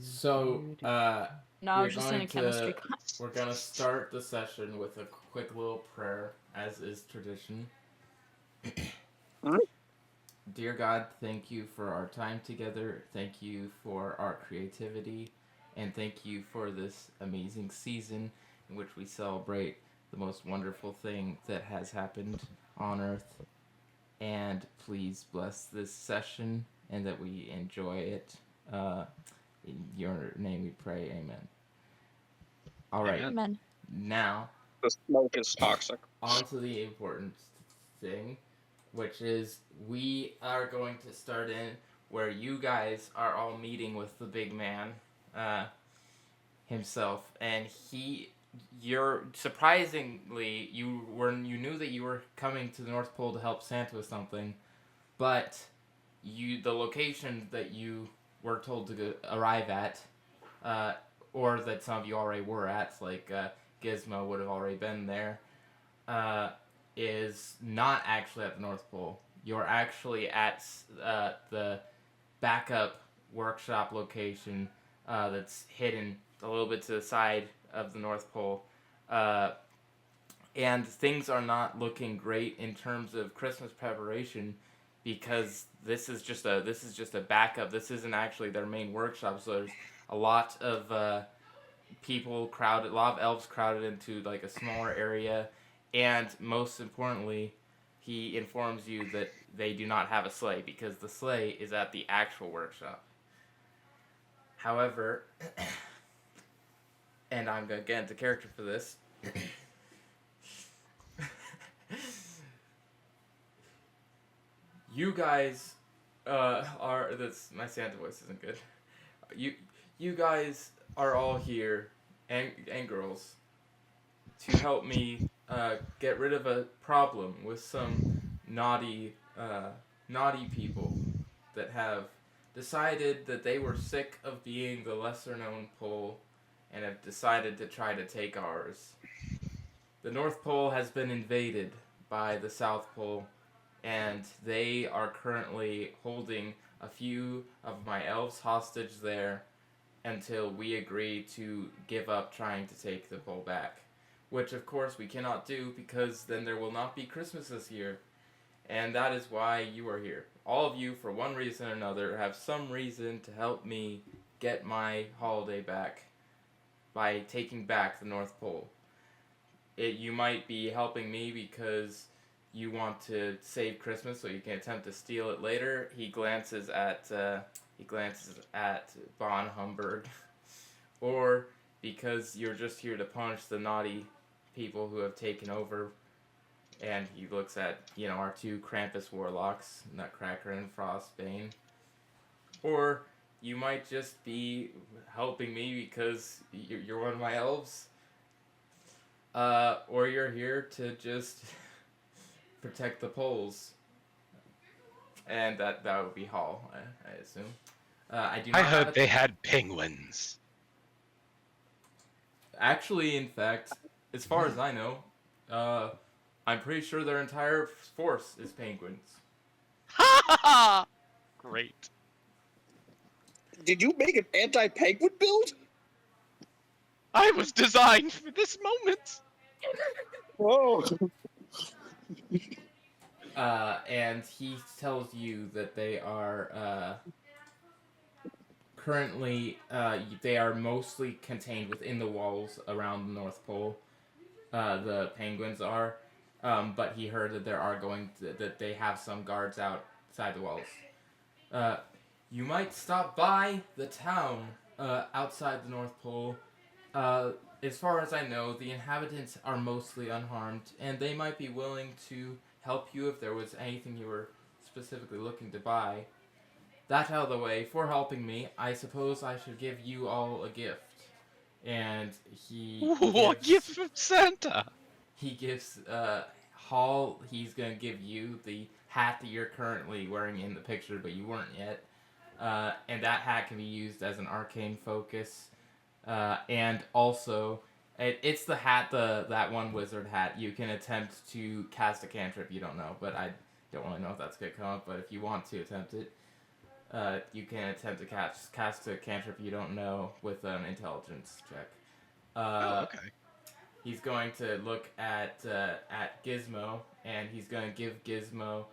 So, No, I was just in a chemistry class. we're gonna start the session with a quick little prayer, as is tradition. Dear God, thank you for our time together. Thank you for our creativity, and thank you for this amazing season in which we celebrate the most wonderful thing that has happened on Earth. And please bless this session and that we enjoy it. In your name we pray, amen. All right, Amen. now The smoke is toxic. on to the important thing, which is we are going to start in where you guys are all meeting with the big man himself, and you're surprisingly you knew that you were coming to the North Pole to help Santa with something, but the location that you were told to arrive at, or that some of you already were at, like Gizmo would have already been there, is not actually at the North Pole. You're actually at the backup workshop location that's hidden a little bit to the side of the North Pole. And things are not looking great in terms of Christmas preparation because this is just a backup. This isn't actually their main workshop. So there's a lot of a lot of elves crowded into like a smaller area, and most importantly, he informs you that they do not have a sleigh because the sleigh is at the actual workshop. However, and I'm gonna get into character for this. You guys my Santa voice isn't good. You guys are all here, and girls, to help me get rid of a problem with some naughty people that have decided that they were sick of being the lesser known pole and have decided to try to take ours. The North Pole has been invaded by the South Pole, and they are currently holding a few of my elves hostage there until we agree to give up trying to take the pole back. Which, of course, we cannot do because then there will not be Christmas this year. And that is why you are here. All of you, for one reason or another, have some reason to help me get my holiday back by taking back the North Pole. You might be helping me because you want to save Christmas so you can attempt to steal it later. He glances at Bon Humbert. Or because you're just here to punish the naughty people who have taken over. And he looks at, our two Krampus warlocks, Nutcracker and Frostbane. Or you might just be helping me because you're one of my elves. Or you're here to just protect the poles. And that would be Hall, I assume. I heard they had penguins. Actually, in fact, as far as I know, I'm pretty sure their entire force is penguins. Ha ha ha! Great. Did you make an anti-penguin build? I was designed for this moment. Whoa. And he tells you that they are currently they are mostly contained within the walls around the North Pole. The penguins are, but he heard that that they have some guards outside the walls. You might stop by the town outside the North Pole. As far as I know, the inhabitants are mostly unharmed, and they might be willing to help you if there was anything you were specifically looking to buy. That out of the way, for helping me, I suppose I should give you all a gift. And What gift from Santa? He gives Hall. He's gonna give you the hat that you're currently wearing in the picture, but you weren't yet. And that hat can be used as an arcane focus. And also, it's the hat, that one wizard hat. You can attempt to cast a cantrip you don't know, but I don't really know if that's gonna come up. But if you want to attempt it, you can attempt to cast a cantrip you don't know with an intelligence check. Oh, okay. He's going to look at Gizmo, and he's going to give Gizmo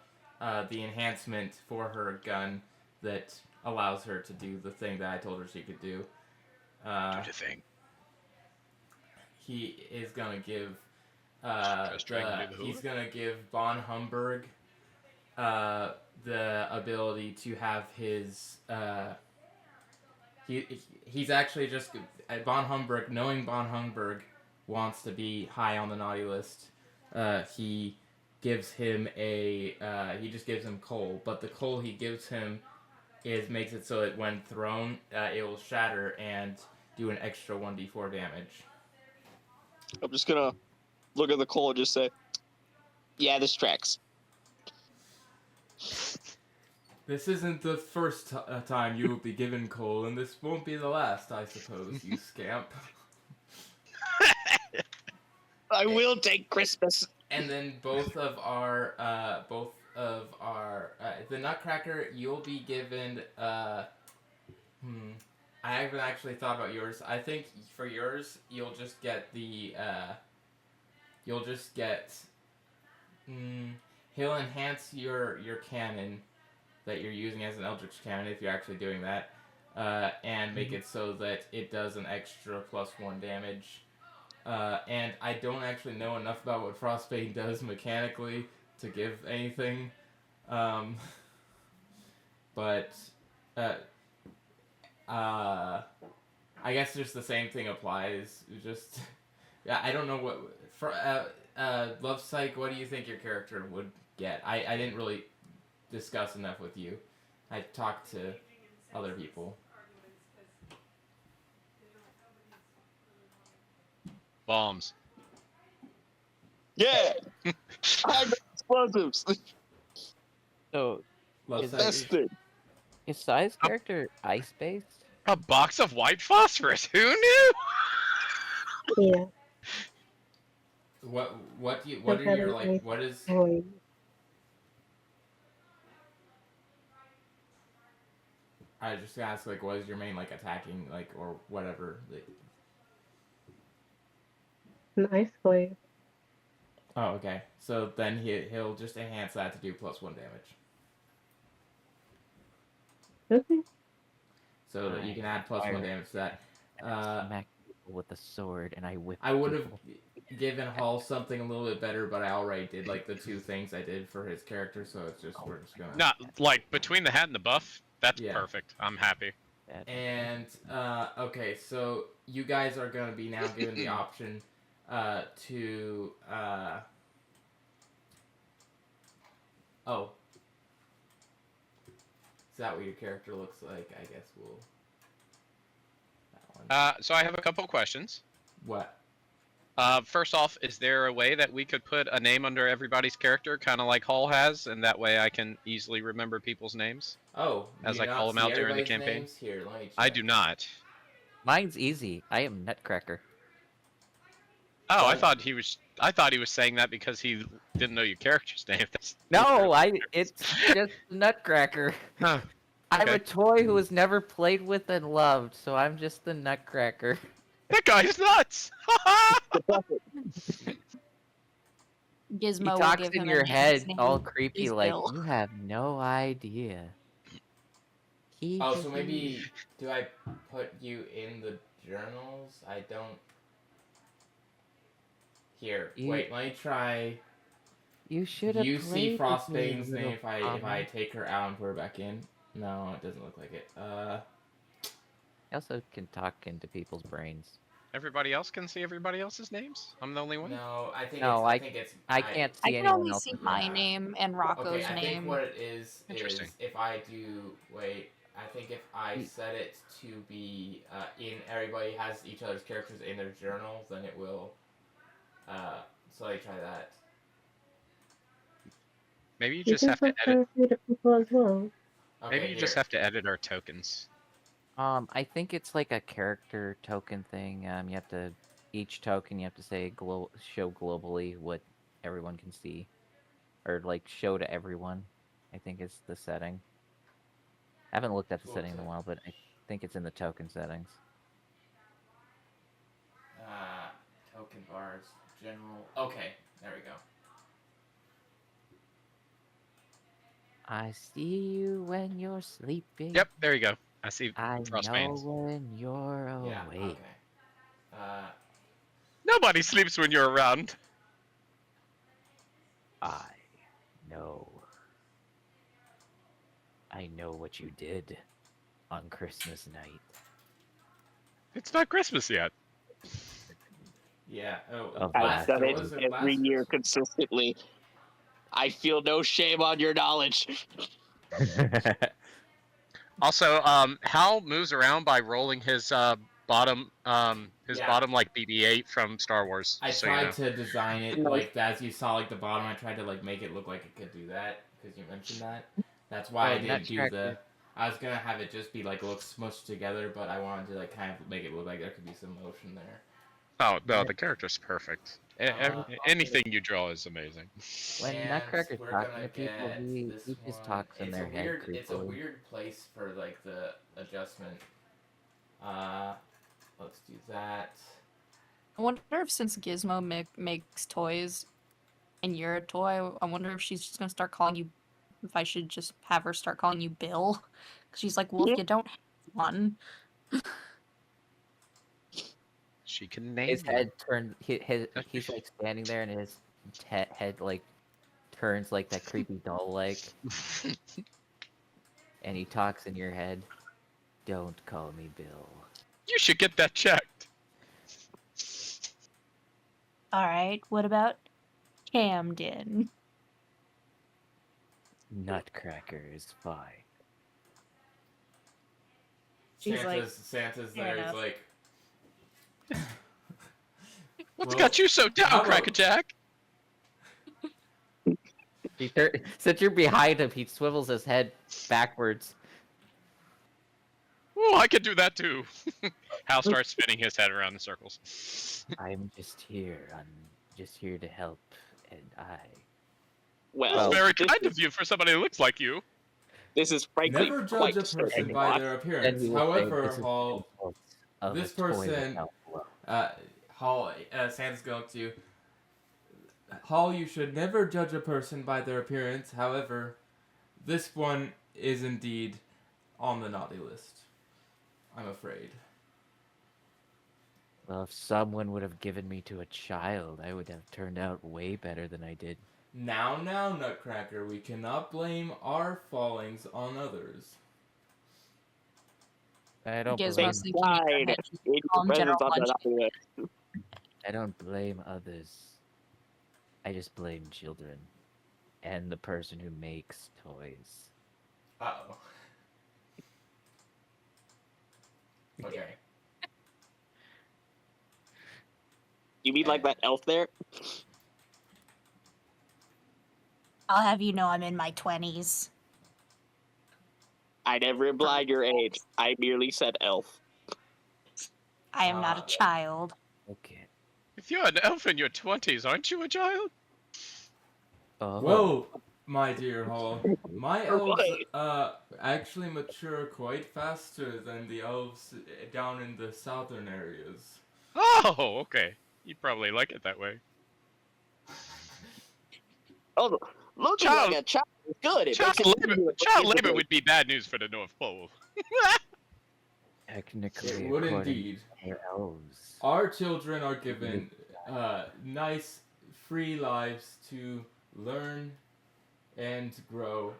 the enhancement for her gun that allows her to do the thing that I told her she could do. Do the thing. He is going to give Just trying to do the he's hula? going to give Von Humberg the ability to have his he's actually just Von Humberg, knowing Von Humberg wants to be high on the naughty list. He gives him he just gives him coal, but the coal he gives him makes it so that when thrown, it will shatter and do an extra 1d4 damage. I'm just gonna look at the coal and just say, "Yeah, this tracks." This isn't the first time you will be given coal, and this won't be the last, I suppose, you scamp. I will take Christmas. And then both of our the Nutcracker, you'll be given I haven't actually thought about yours. I think for yours you'll just get he'll enhance your cannon that you're using as an Eldritch cannon if you're actually doing that, and make it so that it does an extra +1 damage. And I don't actually know enough about what Frostbane does mechanically to give anything. But I guess just the same thing applies. Just yeah, I don't know what for Love Psych. What do you think your character would get? I didn't really discuss enough with you. I talked to other people. Bombs. Yeah, I got explosives. So, Love Is Psych. Best thing. is Sai's character ice-based? A box of white phosphorus. Who knew? Yeah. What are your Definitely. what is Boy. I was just gonna ask what is your main attacking or whatever. An ice blade. Oh, okay. So then he'll just enhance that to do +1 damage. Okay. So that you can add +1 Fire. damage to that. Smack people with a sword, and I whip. I would have people. given Hall something a little bit better, but I already did the 2 things I did for his character, so it's just we're just gonna. Not between the hat and the buff. That's Yeah. perfect. I'm happy. And okay, so you guys are gonna be now given the option to oh. Is that what your character looks like? I guess we'll that one. So I have a couple questions. What? First off, is there a way that we could put a name under everybody's character, kind of like Hall has, and that way I can easily remember people's names? Oh, As you I not call them see out during the everybody's campaign? names? Here, let me check. I do not. Mine's easy. I am Nutcracker. Oh, I Oh. thought he was saying that because he didn't know your character's name. No, it's just Nutcracker. Huh. I'm Okay. a toy who was never played with and loved, so I'm just the Nutcracker. That guy's nuts. He Gizmo will talks give in him your a name. head His name all creepy is like, Bill. you have no idea. Oh, so maybe do I put you in the journals? I don't. Here, wait. Let me try. You should Do have you see played with me, Frostbane's little name if I Tommy. take her out and put her back in? No, it doesn't look like it. I also can talk into people's brains. Everybody else can see everybody else's names. I'm the only one. No, I think No, it's. I think it's. I can't I see can anyone only else. see my Yeah. name and Rocco's Okay, I think name. what it is Interesting. if I do wait. I think if I set it to be in everybody has each other's characters in their journal, then it will. So let me try that. Maybe you You just can have to put edit. other people as well. Okay, Maybe you just have to edit our tokens. I think it's like a character token thing. You have to each token you have to say show globally what everyone can see, or show to everyone. I think is the setting. I haven't looked at the Tooltip. setting in a while, but I think it's in the token settings. Token bars, general. Okay, there we go. I see you when you're sleeping. Yep, there you go. I see I Frost know Veins. when you're Yeah. awake. Okay. Nobody sleeps when you're around. I know. I know what you did on Christmas night. It's not Christmas yet. Yeah. Oh, Of I've last done it was it every last year Christmas? consistently. I feel no shame on your knowledge. Also, Hal moves around by rolling his bottom Yeah. bottom like BB-8 from Star Wars. I so you tried know. to design it No. like as you saw like the bottom. I tried to like make it look like it could do that because you mentioned that. That's why Oh, I didn't do Nutcracker. the. I was gonna have it just be like look smushed together, but I wanted to like kind of make it look like there could be some motion there. Oh no, the character's perfect. Anything you draw is amazing. When And Nutcracker's we're talking gonna to people, get he this just one. talks in It's their a head weird. It's a creepily. weird place for like the adjustment. Let's do that. I wonder if since Gizmo makes toys, and you're a toy, I wonder if she's just gonna start calling you. If I should just have her start calling you Bill, because she's like, well, if Yeah. you don't have one, She can name His you. head turned. He's like standing there, and his head like turns like that creepy doll like, and he talks in your head. Don't call me Bill. You should get that checked. all right. What about Camden? Nutcracker is fine. She's like, Santa's fair there. He's enough. like, What's Well, got you so how down, about- Crackerjack? Since you're behind him, he swivels his head backwards. Oh, I could do that too. Hal starts spinning his head around in circles. I'm just here. I'm just here to help, and I. Well, That's very this kind is, of you for somebody who looks like you. This is frankly never quite judge a person disturbing. by Watch. their Then appearance. he will say, However, "This is the Hall, result of this a toy person- without love." Santa's going to. Hall, you should never judge a person by their appearance. However, this one is indeed on the naughty list. I'm afraid. Well, if someone would have given me to a child, I would have turned out way better than I did. Now, Nutcracker, we cannot blame our fallings on others. I don't Gizmo's blame. thinking in her Fine. head, she's It call him General depends on the Munchkin. naughty list. I don't blame others. I just blame children, and the person who makes toys. Uh-oh. Okay. You mean like that elf there? I'll have you know I'm in my 20s. I never implied your age. I merely said elf. I am not a child. Okay. If you're an elf in your 20s, aren't you a child? Oh. Whoa, my dear Hall. My elves Right. actually mature quite faster than the elves down in the southern areas. Oh, okay. You probably like it that way. Oh, looking Child- like a child is good. It Child makes it easier to child labor integrate. would be bad news for the North Pole. Technically, It would according indeed. to elves. Our children are given nice, free lives to learn and grow.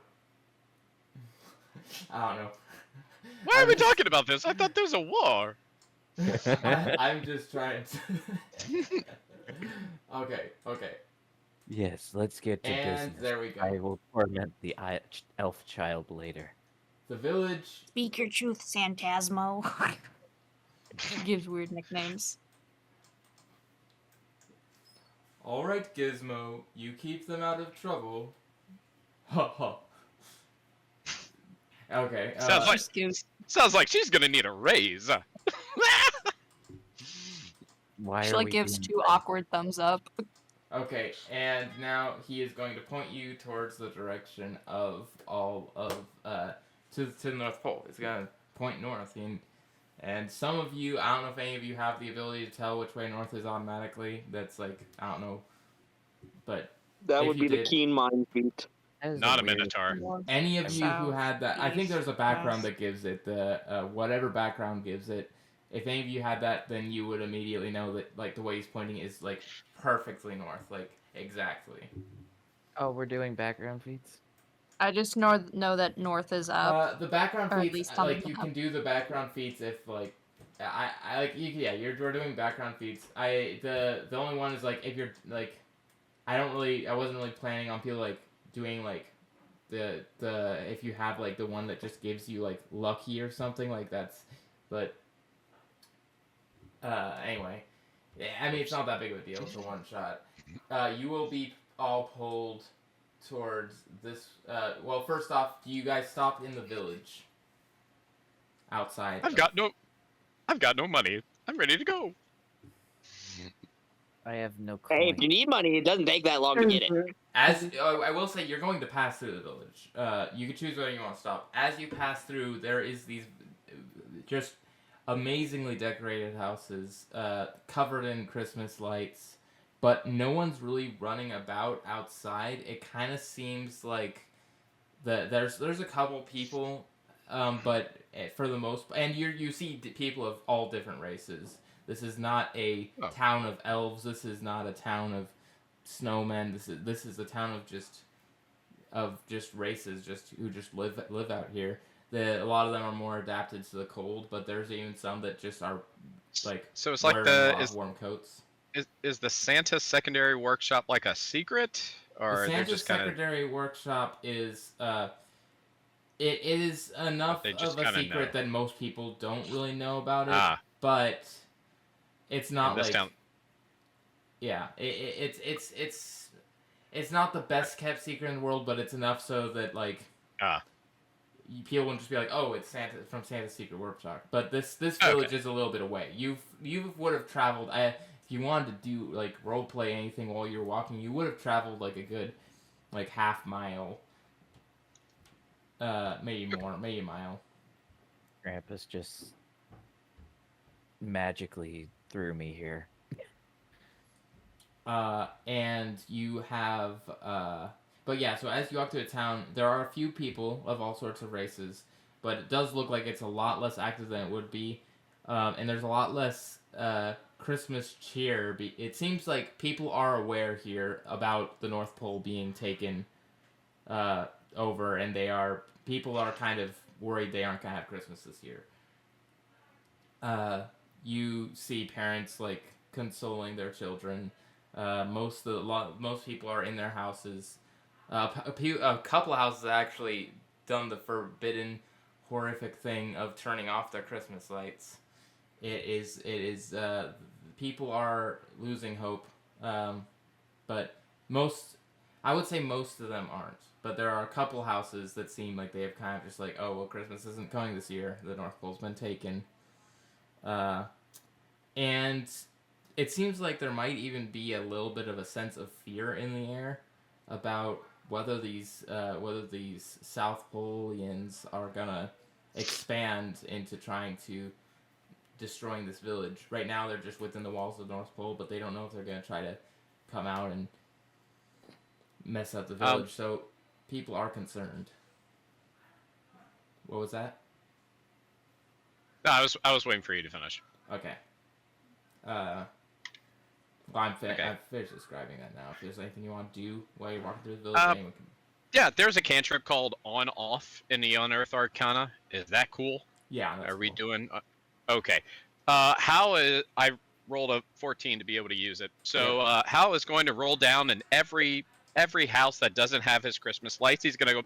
I don't know. Why are we talking about this? I thought there was a war. I'm just trying to. Okay. Yes, let's get to And business. there we go. I will torment the elf child later. The village. Speak your truth, Santasmo. Gives weird nicknames. Alright, Gizmo, you keep them out of trouble. Ha ha. Okay. Sounds like Just gives sounds like she's gonna need a raise. Why she are like we gives being two awkward thumbs up. Okay, and now he is going to point you towards the direction of all of to the North Pole. It's gonna point north. And some of you, I don't know if any of you have the ability to tell which way north is automatically. That's like, I don't know, but That If would you be the did- keen mind feat. That is Not a weird- minotaur. North, any of you who south, had that, I think east, there's a background west. that gives it the whatever background gives it. If any of you had that, then you would immediately know that like the way he's pointing is like perfectly north, like exactly. Oh, we're doing background feeds. I just know that north is up. The background or at feats, least on like the you map. can do the background feats if like, I like yeah, you're doing background feats. The only one is like if you're like, I wasn't really planning on people like doing like the if you have like the one that just gives you like lucky or something like that's, but anyway, yeah, I mean it's not that big of a deal. It's a one shot. You will be all pulled towards this. Well, first off, do you guys stop in the village? Outside. I've got no money. I'm ready to go. I have no coin. Hey, if you need money, it doesn't take that long to get it. Mhm. As I will say, you're going to pass through the village. You can choose whether you want to stop. As you pass through, there is these just amazingly decorated houses, covered in Christmas lights, but no one's really running about outside. It kind of seems like there's a couple people, but for the most, and you see people of all different races. This is not a Oh. town of elves. This is not a town of snowmen. This is a town of just races who just live out here. A lot of them are more adapted to the cold, but there's even some that just are like So it's like wearing a the lot of warm coats. is the Santa secondary workshop like a secret, or The they're Santa's just kind of secondary workshop is it is enough They just of a kinda secret know. that most people don't really know about it, ah but it's not in this like town? yeah, it's not the best kept secret in the world, but it's enough so that like Ah. people won't just be like, oh, it's Santa from Santa's Secret Workshop. But this Okay. village is a little bit away. You would have traveled. If you wanted to do like role play anything while you were walking, you would have traveled like a good like half mile. Maybe more, maybe a mile. Krampus just magically threw me here. And you have, but yeah, so as you walk through the town, there are a few people of all sorts of races, but it does look like it's a lot less active than it would be, and there's a lot less, Christmas cheer. It seems like people are aware here about the North Pole being taken, over, and people are kind of worried they aren't gonna have Christmas this year. You see parents, like, consoling their children. Most people are in their houses. A couple of houses have actually done the forbidden, horrific thing of turning off their Christmas lights. It is. People are losing hope, but I would say most of them aren't. But there are a couple houses that seem like they have kind of just like, oh well, Christmas isn't coming this year. The North Pole's been taken. And it seems like there might even be a little bit of a sense of fear in the air about whether these South Poleians are gonna expand into trying to destroying this village. Right now they're just within the walls of the North Pole, but they don't know if they're gonna try to come out and mess up the village. So people are concerned. What was that? No, I was waiting for you to finish. Okay. Well, I'm Okay. finished describing that now. If there's anything you want to do while you're walking through the village, anyone can... Yeah, there's a cantrip called On Off in the Unearthed Arcana. Is that cool? Yeah, that's Are we cool. doing? Okay. How is I rolled a 14 to be able to use it. So Hal is going to roll down, and every house that doesn't have his Christmas lights, he's gonna go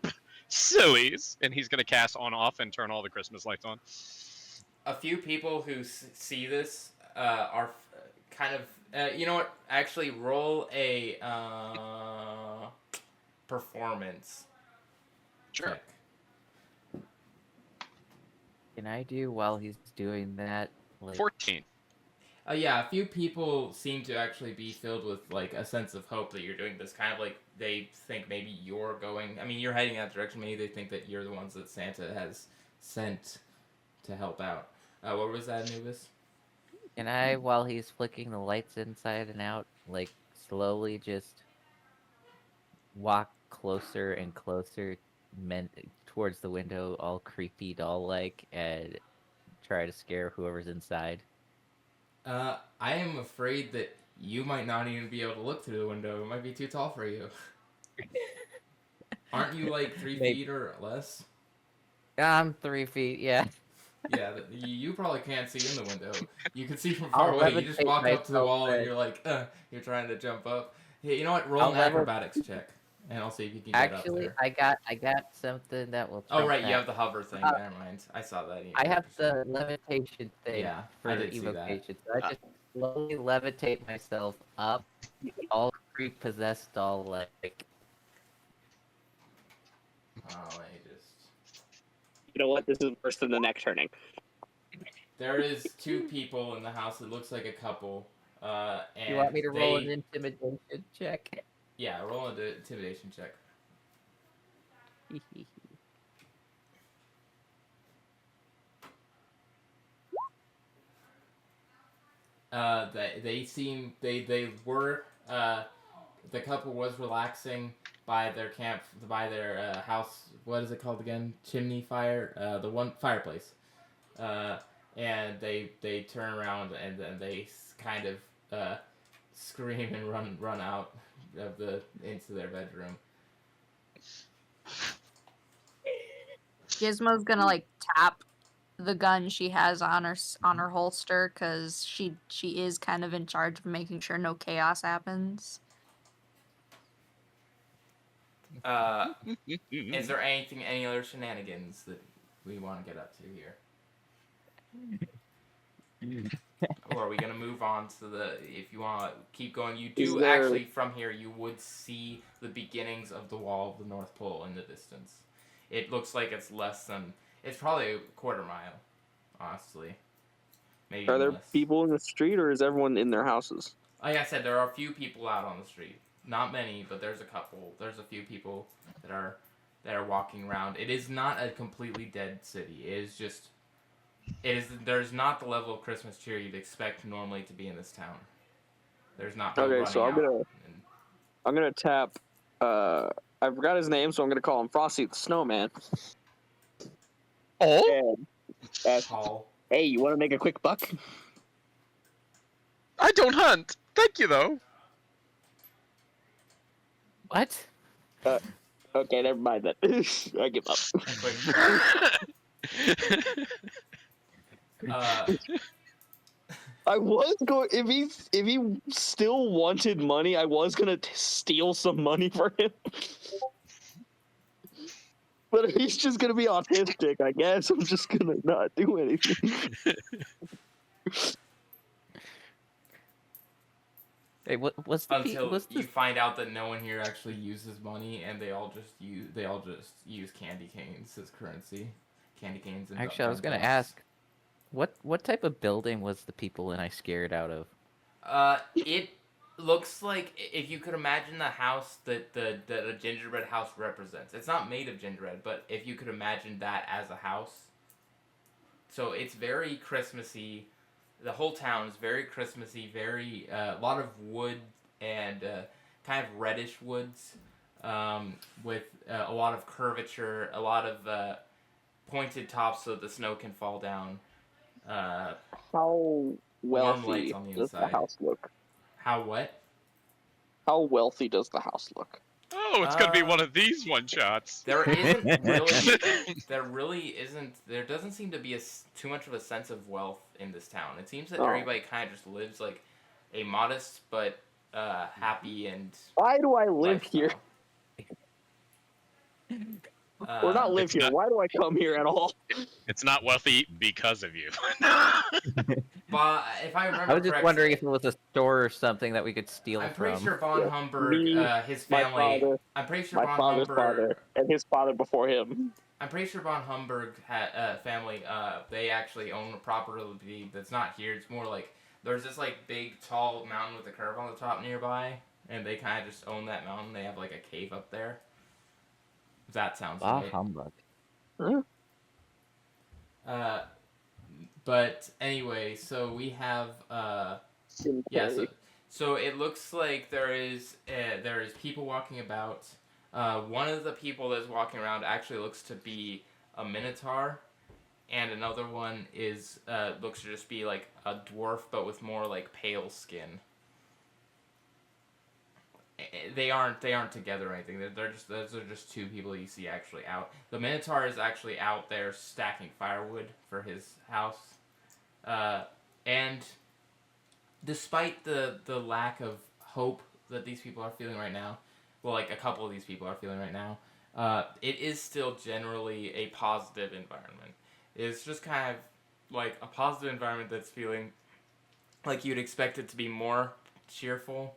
sillies, and he's gonna cast On Off and turn all the Christmas lights on. A few people who see this are kind of... you know what? Actually, roll a performance check. Can I do while he's doing that? Like, 14. Yeah, a few people seem to actually be filled with like a sense of hope that you're doing this. Kind of like they think maybe you're going. I mean, you're heading that direction. Maybe they think that you're the ones that Santa has sent to help out. What was that, Anubis? Can I, while he's flicking the lights inside and out, like slowly just walk closer and closer, towards the window, all creepy doll-like, and try to scare whoever's inside? I am afraid that you might not even be able to look through the window. It might be too tall for you. Aren't you like 3 Maybe. feet or less? I'm 3 feet, yeah. Yeah, you probably can't see in the window. You can see from I'll far away. You just levitate walk up to the myself wall and then. you're like, you're trying to jump up. Hey, you know what? Roll I'll an levi- acrobatics check, and I'll see if you can get up Actually, there. I got something that will. Oh trump right, you that. have the hover thing. Never mind. I saw that. I have the levitation thing Yeah, for I did see that. evocation. So I just slowly levitate myself up, all creep possessed, all like. Oh, let me just. You know what? This is worse than the neck turning. There is 2 people in the house. It looks like a couple. And You want me to roll they- an intimidation check? Yeah, roll an intimidation check. They were the couple was relaxing by their house. What is it called again? Chimney fire. The one fireplace. And they turn around and then they kind of scream and run out of into their bedroom. Gizmo's gonna like tap the gun she has on her holster because she is kind of in charge of making sure no chaos happens. Is there any other shenanigans that we want to get up to here? Or are we gonna move on to if you want to keep going, you Is do there- actually from here you would see the beginnings of the wall of the North Pole in the distance. It looks like it's it's probably a quarter mile, honestly. Maybe Are there less. people in the street, or is everyone in their houses? Like I said, there are a few people out on the street. Not many, but there's a couple. There's a few people that are walking around. It is not a completely dead city. There's not the level of Christmas cheer you'd expect normally to be in this town. There's not people Okay, so running out I'm gonna tap. I forgot his name, so I'm gonna call him Frosty the Snowman. Oh, And ask, Paul. hey, you want to make a quick buck? I don't hunt. Thank you though. What? Okay, never mind that. I give up. I was going if he still wanted money, I was gonna steal some money for him. But if he's just gonna be autistic, I guess I'm just gonna not do anything. Hey, what's the Until what's you the find out that no one here actually uses money, and they all just use candy canes as currency. Candy canes. And Actually, I was gonna dump ask, what type of building was the people in I scared out of? It looks like if you could imagine the house that a gingerbread house represents. It's not made of gingerbread, but if you could imagine that as a house. So it's very Christmassy. The whole town is very Christmassy. Very a lot of wood and kind of reddish woods, with a lot of curvature, a lot of pointed tops so the snow can fall down. How lights wealthy on the does the inside. house look? How what? How wealthy does the house look? Oh, it's gonna be one of these one shots. There isn't really. There doesn't seem to be too much of a sense of wealth in this town. It seems that Oh. everybody kind of just lives like a modest but happy and. Why do I live here? Or not live It's here. not- Why do I come here at all? It's not wealthy because of you. But if I remember I was just correctly, wondering if it was a store or something that we could steal I'm from. pretty sure Von Yeah. Humberg, Me, his My family. father, I'm pretty sure my Von father's Humberg. father, and his father before him. I'm pretty sure Von Humberg family. They actually own a property that's not here. It's more like there's this like big tall mountain with a curve on the top nearby, and they kind of just own that mountain. They have like a cave up there. If that sounds Bah right. humbug. But anyway, so we have yeah. So it looks like there is people walking about. One of the people that's walking around actually looks to be a minotaur, and another one is looks to just be like a dwarf, but with more like pale skin. They aren't together or anything. Those are just two people you see actually out. The minotaur is actually out there stacking firewood for his house, and despite the lack of hope that these people are feeling right now, well, like a couple of these people are feeling right now, it is still generally a positive environment. It's just kind of like a positive environment that's feeling like you'd expect it to be more cheerful.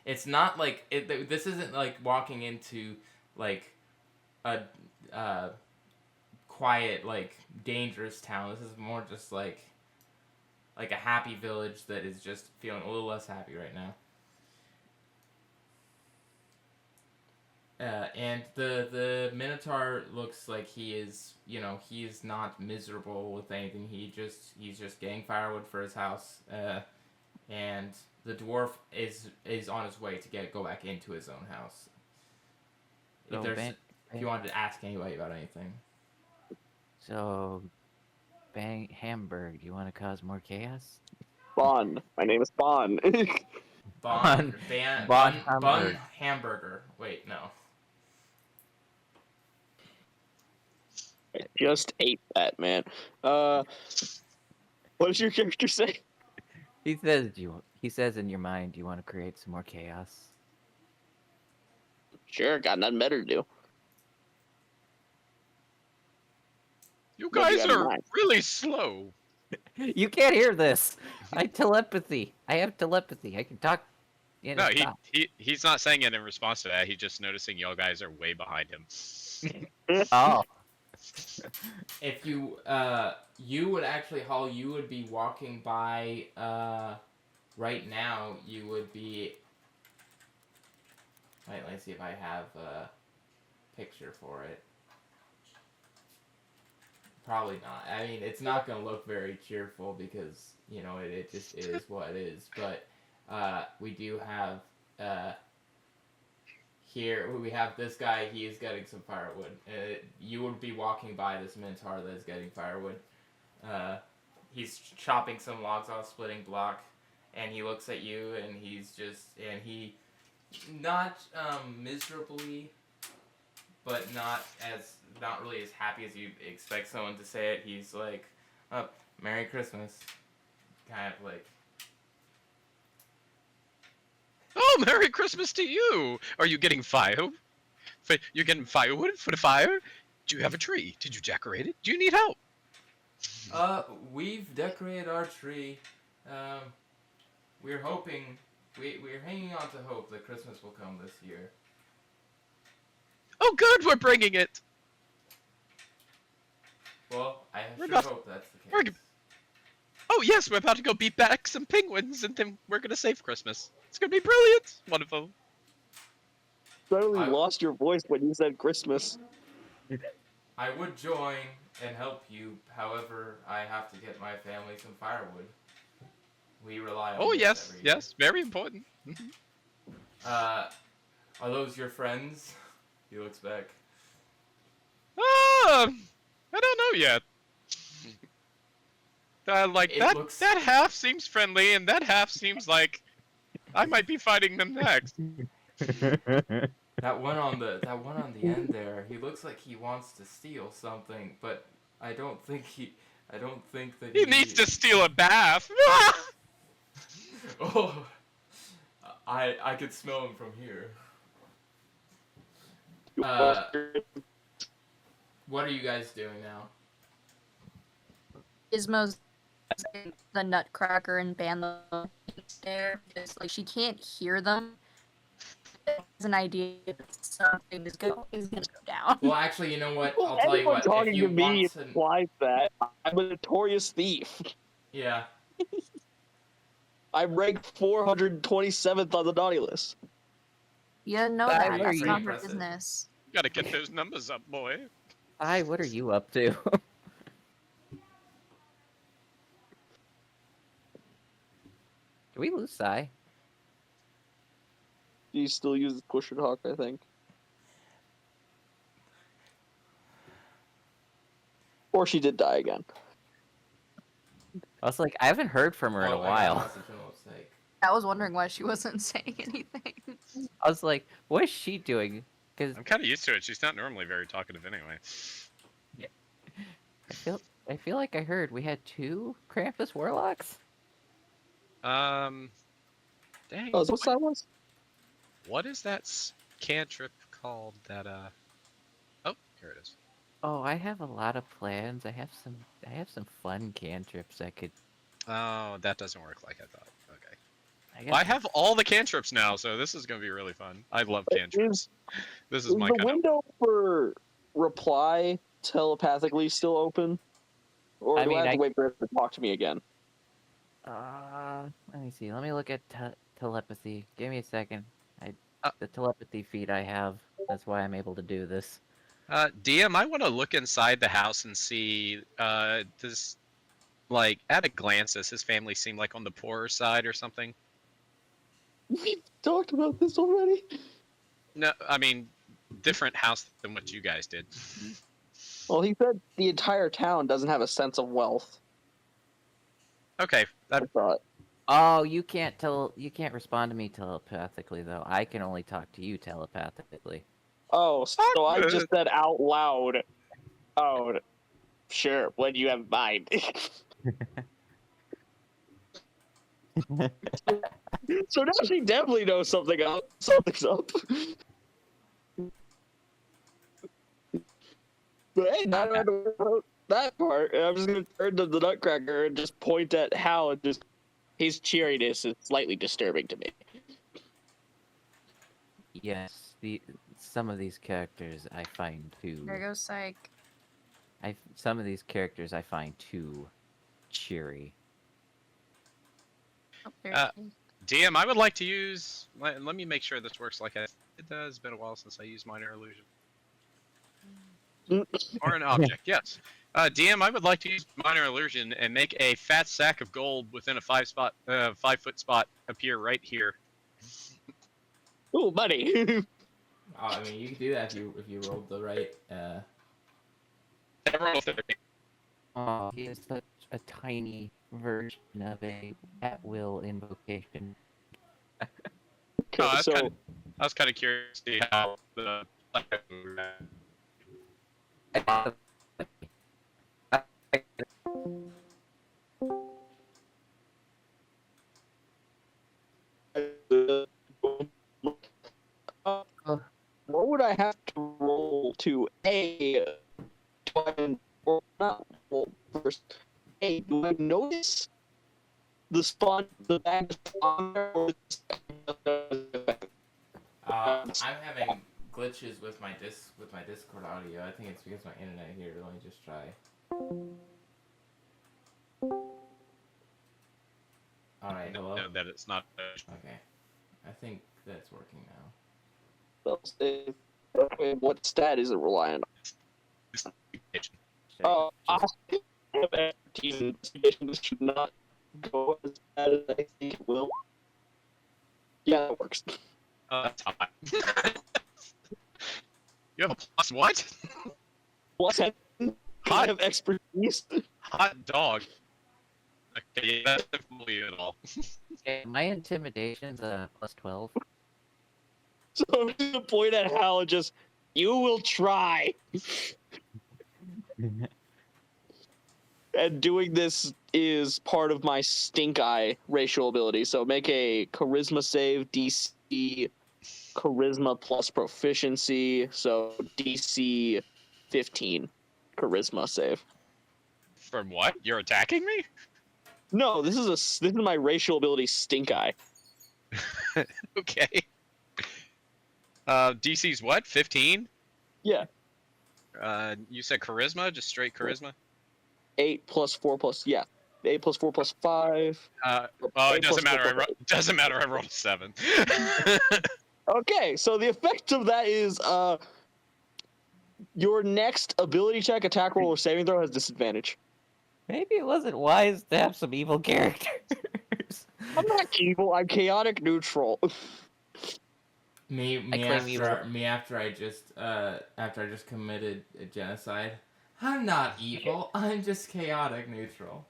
It's not like this isn't like walking into like a quiet, like dangerous town. This is more just like a happy village that is just feeling a little less happy right now. And the Minotaur looks like he is, he is not miserable with anything. He's just getting firewood for his house. And the dwarf is on his way to go back into his own house. So If you wanted to ask anybody about anything. So, Hamburg, you want to cause more chaos? Bon. My name is Bon. Bon Hamburger. Hamburger. Wait, no. I just ate that, man. What does your character say? He says in your mind, you want to create some more chaos. Sure, got nothing better to do. You What do you guys have in are mind? really slow. You can't hear this. I have telepathy. I can talk. No, he's not saying it in response to that. He's just noticing y'all guys are way behind him. Oh. If you you would actually, Hall, you would be walking by right now. You would be. Wait, let's see if I have a picture for it. Probably not. I mean, it's not gonna look very cheerful because it just is what it is. But we do have here we have this guy. He is getting some firewood. You would be walking by this minotaur that is getting firewood. He's chopping some logs off, splitting block, and he looks at you, and he not miserably, but not really as happy as you expect someone to say it. He's like, "Oh, Merry Christmas," kind of like. Oh, Merry Christmas to you! Are you getting fire? You're getting firewood for the fire? Do you have a tree? Did you decorate it? Do you need help? We've decorated our tree. We're hoping. We're hanging on to hope that Christmas will come this year. Oh, good, we're bringing it. Well, I We're sure about- hope that's the we're case. Oh yes, we're about to go beat back some penguins, and then we're gonna save Christmas. It's gonna be brilliant. Wonderful. Suddenly I- lost your voice when you said Christmas. I would join and help you. However, I have to get my family some firewood. We rely on. Oh this yes, every year. yes, very important. Are those your friends? He looks back. I don't know yet. It that looks- that half seems friendly, and that half seems like I might be fighting them next. That one on the end there. He looks like he wants to steal something, but I don't think that He needs to steal a bath. Oh, I could smell him from here. What are you guys doing now? Gizmo's the Nutcracker and ban the there because like she can't hear them. Has an idea that something is gonna go down. Well, actually, you know what? I'll tell you Anyone what. talking If you to me want to, implies that I'm a notorious thief. yeah. I'm ranked 427th on the naughty list. You didn't know That that. was That's pretty not her impressive. business. Gotta get those numbers up, boy. Hi, what are you up to? Did we lose Sai? He still uses push and hawk, I think. Or she did die again. I was like, I haven't heard from her in a Oh, I got while. message from a mistake. I was wondering why she wasn't saying anything. I was like, what is she doing? Because I'm kind of used to it. She's not normally very talkative anyway. I feel like I heard we had 2 Krampus Warlocks. Dang. Oh, is that what that was? What is that cantrip called? That Oh, here it is. Oh, I have a lot of plans. I have some fun cantrips I could. Oh, that doesn't work like I thought. Okay. I Well, I got have all the cantrips now, so this is gonna be really fun. I love cantrips. This is Is my the kind of. window for reply telepathically still open? Or I do mean, I have I- to wait for it to talk to me again? Let me see. Let me look at telepathy. Give me a second. Uh, The telepathy feed I have. That's why I'm able to do this. DM, I want to look inside the house and see. Does, like, at a glance, does his family seem like on the poorer side or something? We've talked about this already. No, I mean, different house than what you guys did. Well, he said the entire town doesn't have a sense of wealth. Okay, I thought. Oh, you can't respond to me telepathically though. I can only talk to you telepathically. Oh, so I just said out loud. Oh, sure. What do you have in mind? So now she definitely knows something up. Something's up. But hey, now I had to work out that part. And I'm just gonna turn to the Nutcracker and just point at Hal and just his cheeriness is slightly disturbing to me. Yes, some of these characters I find too. There goes Psych. Some of these characters I find too cheery. Oh, there Uh, it is. DM, I would like to use. Let me make sure this works like I. It does. Been a while since I used minor illusion. Or an object, yes. DM, I would like to use minor illusion and make a fat sack of gold within a 5-foot spot appear right here. Ooh, buddy. Oh, I mean, you can do that if you rolled the right. Roll 30. Oh, he is such a tiny version of a at-will invocation. Okay, I so was kind of curious to see how the. what would I have to roll to A? Do I or not? Well, first, A. Do I notice the spawn, the bag spawn there, or is it- I'm having glitches with my Discord audio. I think it's because my internet here. Let me just try. All right, hello. No, that it's not. Okay, I think that's working now. What stat is it relying on? Oh, I have expertise in investigation. This should not go as bad as I think it will. Yeah, that works. That's hot. You have a plus what? Plus, I have expertise. Hot dog. Okay, yeah, that doesn't fool you at all. Okay, my intimidation's plus 12. So I'm just gonna point at Hal and just, you will try. And doing this is part of my stink eye racial ability. So make a charisma save, DC charisma plus proficiency. So DC 15 charisma save. From what? You're attacking me? No, this is my racial ability stink eye. Okay. DC's what? 15? Yeah, You said charisma? Just straight charisma? 8 plus 4 plus, yeah. A plus 4 plus 5. Oh, A it doesn't plus matter. 4 plus Doesn't matter. I rolled a 7. Okay, so the effect of that is your next ability check, attack roll, or saving throw has disadvantage. Maybe it wasn't wise to have some evil characters. I'm not evil. I'm chaotic neutral. Me claim evil. after I just committed a genocide. I'm not evil. I'm just chaotic neutral.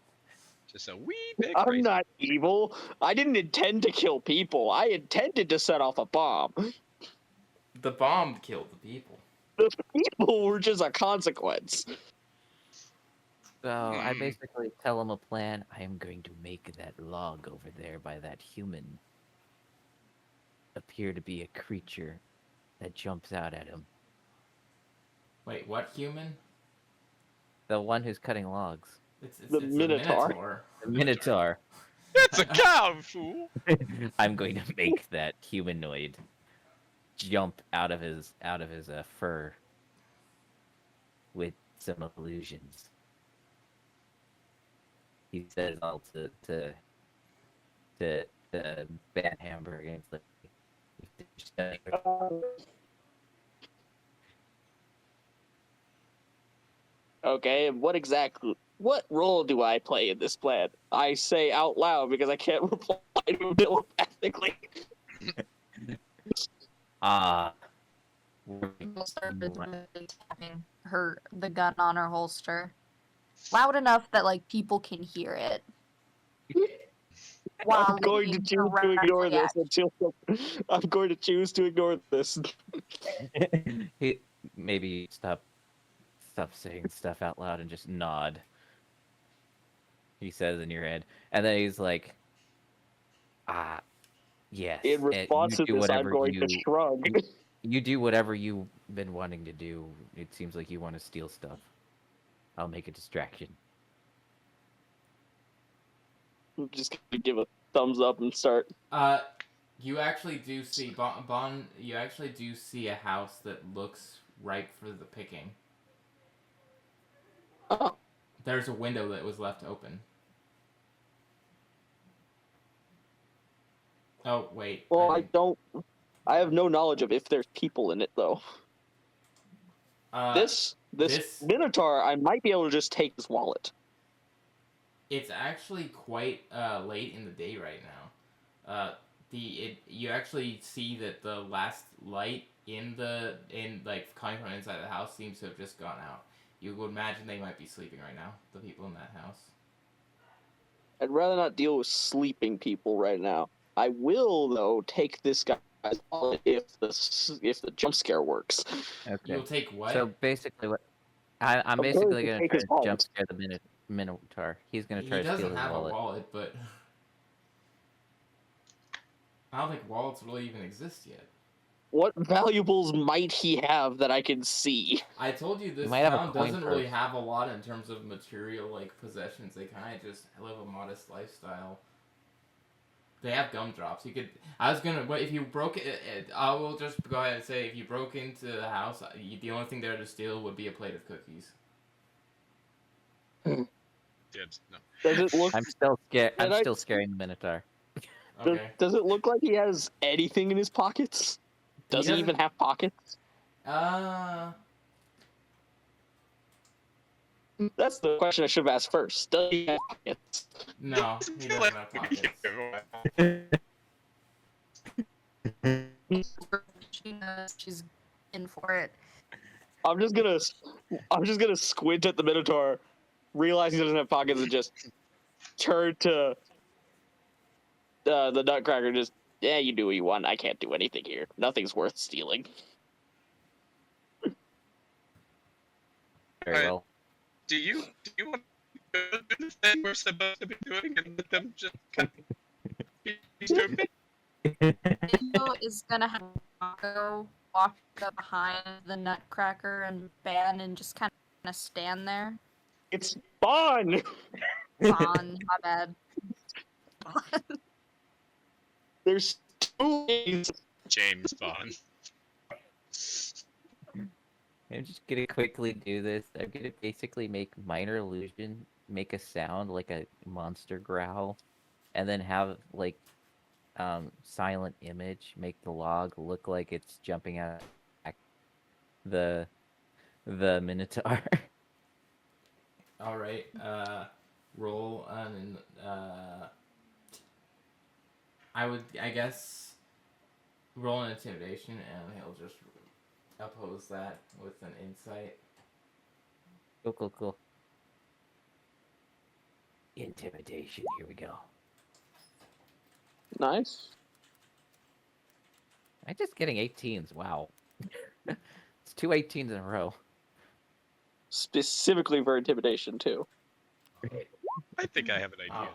Just a wee bit I'm crazy. not evil. I didn't intend to kill people. I intended to set off a bomb. The bomb killed the people. The people were just a consequence. So I Hmm. basically tell him a plan. I am going to make that log over there by that human appear to be a creature that jumps out at him. Wait, what human? The one who's cutting logs. It's The a Minotaur. Minotaur. The Minotaur. It's a cow, fool. I'm going to make that humanoid jump out of his fur with some illusions. He says all to Van Hamburg, and it's like, Okay, and what role do I play in this plan? I say out loud because I can't reply to him telepathically. We'll start visibly tapping the gun on her holster, loud enough that like people can hear it. While I'm going to looking choose to ignore directly this at until I'm going to choose to ignore this. he maybe stop saying stuff out loud and just nod. He says in your head, and then he's like, yes. In response to you do this, I'm whatever going to shrug. you do whatever you've been wanting to do. It seems like you want to steal stuff. I'll make a distraction. I'm just going to give a thumbs up and start. You actually do see you actually do see a house that looks ripe for the picking. Oh, There's a window that was left open. Oh wait. well, didn't- I have no knowledge of if there's people in it though. This this- Minotaur, I might be able to just take his wallet. It's actually quite late in the day right now. You actually see that the last light in coming from inside the house seems to have just gone out. You would imagine they might be sleeping right now. The people in that house. I'd rather not deal with sleeping people right now. I will though take this guy's wallet if the jump scare works. Okay. You'll take what? So basically, what I'm going basically to gonna take try his to wallet. jump scare the Minotaur. He's gonna He try to steal doesn't his have wallet. a wallet, but I don't think wallets really even exist yet. What valuables might he have that I can see? I told you this might have a town coin doesn't really purse. have a lot in terms of material like possessions. They kind of just live a modest lifestyle. They have gumdrops. You could. I was gonna. But if you broke it, I will just go ahead and say if you broke into the house, the only thing there to steal would be a plate of cookies. Dibs. No. Does it look I'm still scared. I'm And I- still scaring the Minotaur. Okay. does it look like he has anything in his pockets? Does he doesn't- even have pockets? That's the question I should have asked first. Does he have pockets? No, he doesn't have pockets. She knows she's in for it. I'm just gonna squint at the Minotaur, realize he doesn't have pockets, and just turn to the Nutcracker. Just you do what you want. I can't do anything here. Nothing's worth stealing. Very Alright. well. Do you want to do the thing we're supposed to be doing and let them just kind of be stupid? Nico is gonna have Mako walk up behind the Nutcracker and Ban and just kind of stand there. It's fun. On my bad. There's 2 ways. James Bond. I'm just gonna quickly do this. I'm gonna basically make minor illusion make a sound like a monster growl, and then have like silent image make the log look like it's jumping out the minotaur. All right. Roll an. I guess, roll an intimidation, and he'll just oppose that with an insight. Cool. Intimidation. Here we go. Nice. I'm just getting 18s. Wow. It's 2 18s in a row. Specifically for intimidation too. I think I have an idea. Oh,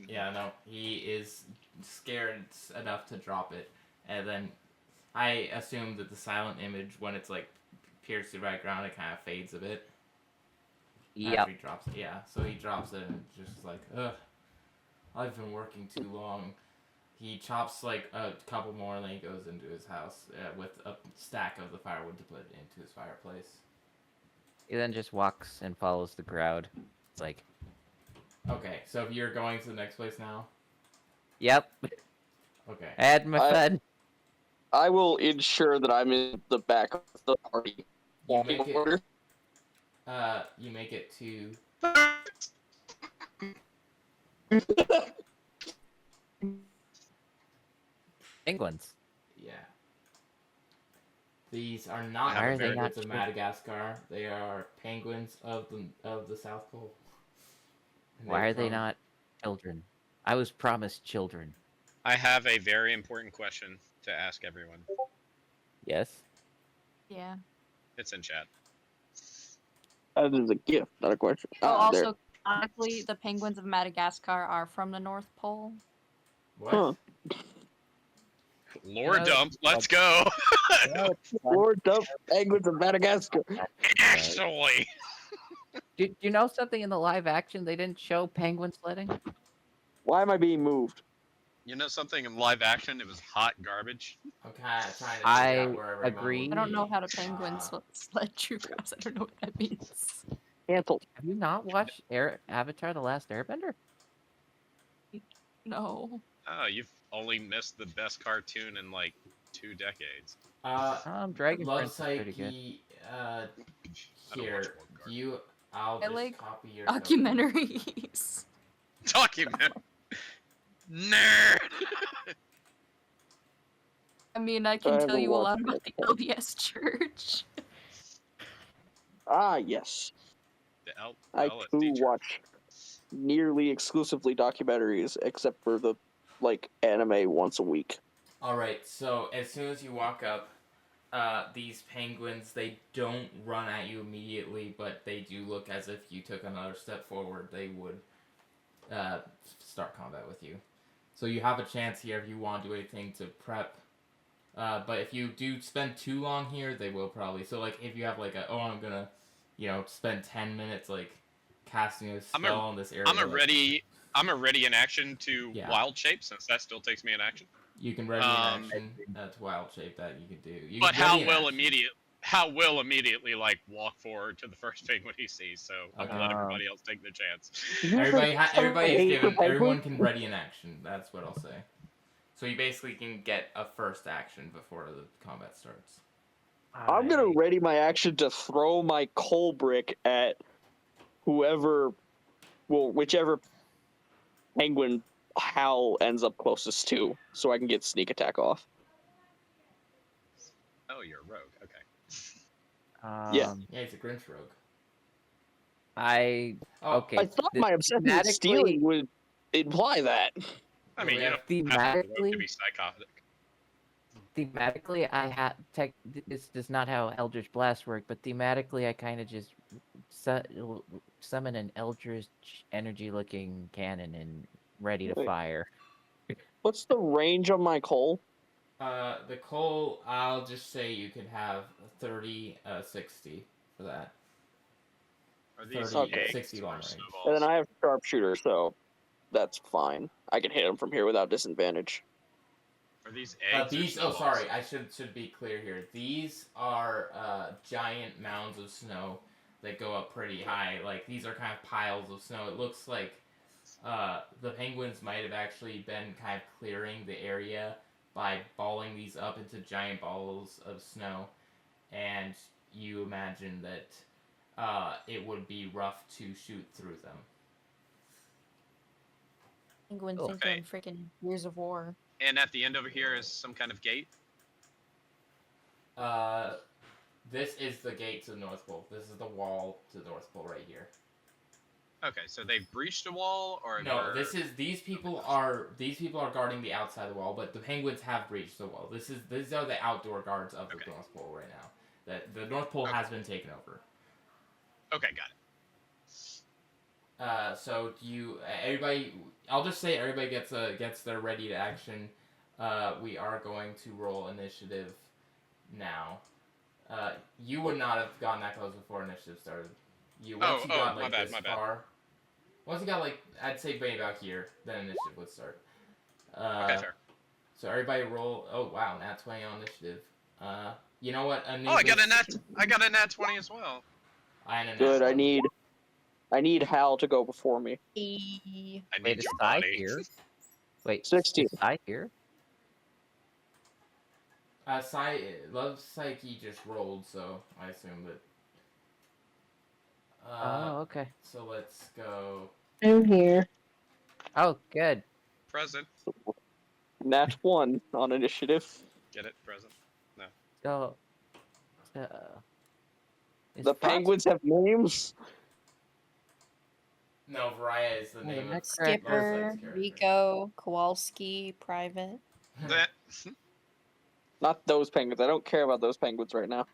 yeah, no, he is scared enough to drop it, and then I assume that the silent image, when it's like pierced through the background, it kind of fades a bit. Yep. After he drops it, yeah. So he drops it and just like, ugh, I've been working too long. He chops like a couple more, and then he goes into his house with a stack of the firewood to put into his fireplace. He then just walks and follows the crowd. It's like, Okay, so you're going to the next place now? yep, Okay. I had my fun. I will ensure that I'm in the back of the party. You make it, Order. you make it to... Penguins. Yeah. These are not Why are they penguins not of Madagascar. They are penguins of the South Pole. And Why are they come- not children? I was promised children. I have a very important question to ask everyone. Yes. Yeah. It's in chat. That is a gift, not a question. Oh, Ah, there. also, canonically, the penguins of Madagascar are from the North Pole. What? Huh. Lore No, dump, let's go! Lord Dump Penguins of Madagascar. Actually! Do you know something in the live action? They didn't show penguin sledding. Why am I being moved? You know something in live action? It was hot garbage. I'm kind of trying to figure I out where everyone agree. would I don't know be. how to penguin sled true grass. I don't know what that means. Canceled. Have you not watched Avatar: The Last Airbender? No. Oh, you've only missed the best cartoon in like 2 decades. Dragon Love Prince is pretty good. Psyche, I don't watch here, World do you... I'll I just like copy your... Documentaries. Document. Nerd. I mean, I I can tell haven't you a lot watched about the LDS Church. Ah, yes. The I LSD too church. watch nearly exclusively documentaries, except for the anime once a week. Alright, so as soon as you walk up, these penguins, they don't run at you immediately, but they do look as if you took another step forward, they would start combat with you. So you have a chance here if you want to do anything to prep. But if you do spend too long here, they will probably. So like if you have like I'm gonna, spend 10 minutes like casting a spell on this area. I'm a ready in action to Yeah. wild shape since that still takes me in action. You can ready in action to wild shape that you can do. You But can ready in action. how will immediately like walk forward to the first penguin he sees, so I'm gonna let Okay. everybody else take their chance. Everybody is given. penguin? Everyone can ready in action. That's what I'll say. So you basically can get a first action before the combat starts. I'm gonna ready my action to throw my coal brick at whichever penguin Hal ends up closest to, so I can get sneak attack off. Oh, you're a rogue. Okay. Yeah. Yeah, he's a Grinch rogue. I Oh, okay. I thought my obsession with thematically- stealing would imply that. I mean, we you have don't have to be rogue to Thematically, be psychotic. thematically, I had tech. This is not how Eldritch Blast work, but thematically, I kind of just summon an Eldritch energy-looking cannon and ready to Wait. fire. What's the range on my coal? The coal, I'll just say you could have 30, 60 for that. Are these 30, eggs 60 or long range. snowballs? And then I have sharpshooter, so that's fine. I can hit him from here without disadvantage. Are these eggs? or These. Oh, snowballs? sorry. I should be clear here. These are giant mounds of snow that go up pretty high. Like these are kind of piles of snow. It looks like the penguins might have actually been kind of clearing the area by balling these up into giant balls of snow, and you imagine that it would be rough to shoot through them. Penguins Oh. think they're in Okay. freaking Years of War. And at the end over here is some kind of gate. This is the gate to the North Pole. This is the wall to the North Pole right here. Okay, so they've breached a wall, or No, they're- these people are guarding the outside of the wall, but the penguins have breached the wall. These are the outdoor guards of the Okay. North Pole right now. The North Pole Okay. has been taken over. Okay, got it. So do you everybody? I'll just say everybody gets their ready to action. We are going to roll initiative now. You would not have gotten that close before initiative started. Once you got my like bad, this my bad. far. Once you got like I'd say maybe about here, then initiative would start. Okay, fair. So everybody roll. Oh wow, nat 20 on initiative. You know what? Oh, I got a nat 20 as well. Good. I need Hal to go before me. E- I need Wait, is your Sai body. here? Wait, 16. is Sai here? Love Psyche just rolled, so I assume that. Oh, okay. So let's go. I'm here. Oh, good. Present. Nat 1 on initiative. Get it? Present. So, is The Frost- penguins have names. No, Variah is the Oh, name of that's Love Skipper, Psyche's character. Rico, Kowalski, Private. That. Not those penguins. I don't care about those penguins right now.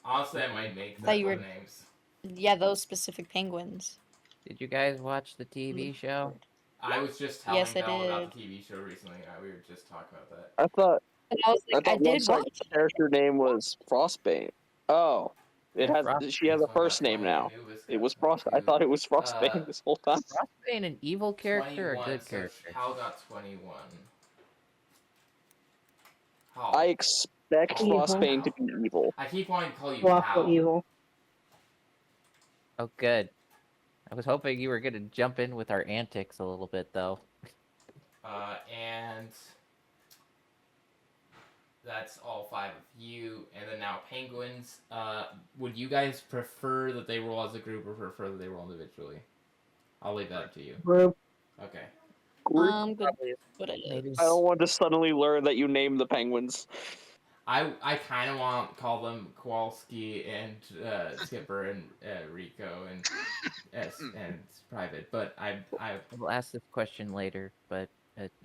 Honestly, I might make Thought you the were- names. Yeah, those specific penguins. Did you guys watch the TV show? I was just telling Yes, I Belle about did. the TV show recently. We were just talking about that. I thought And I was like, I one did side watch it. character name was Frostbane. Oh, it has. Frost- She has a This one first got name 20, now. Anubis It got was Frost. I 22, thought it was Frostbane this whole time. Frostbane an evil character or a 21, good so character? Hal got 21. Hal. I expect Evil. Frostbane to be evil. I keep wanting to call you Waffle Hal. evil. Oh, good. I was hoping you were gonna jump in with our antics a little bit, though. And that's all 5 of you. And then now penguins. Would you guys prefer that they roll as a group or prefer that they roll individually? I'll leave that up to you. Group. Okay. Good. What it Maybe is. I don't want to suddenly learn that you named the penguins. I kind of want to call them Kowalski and Skipper and Rico and Private, but I will ask this question later, but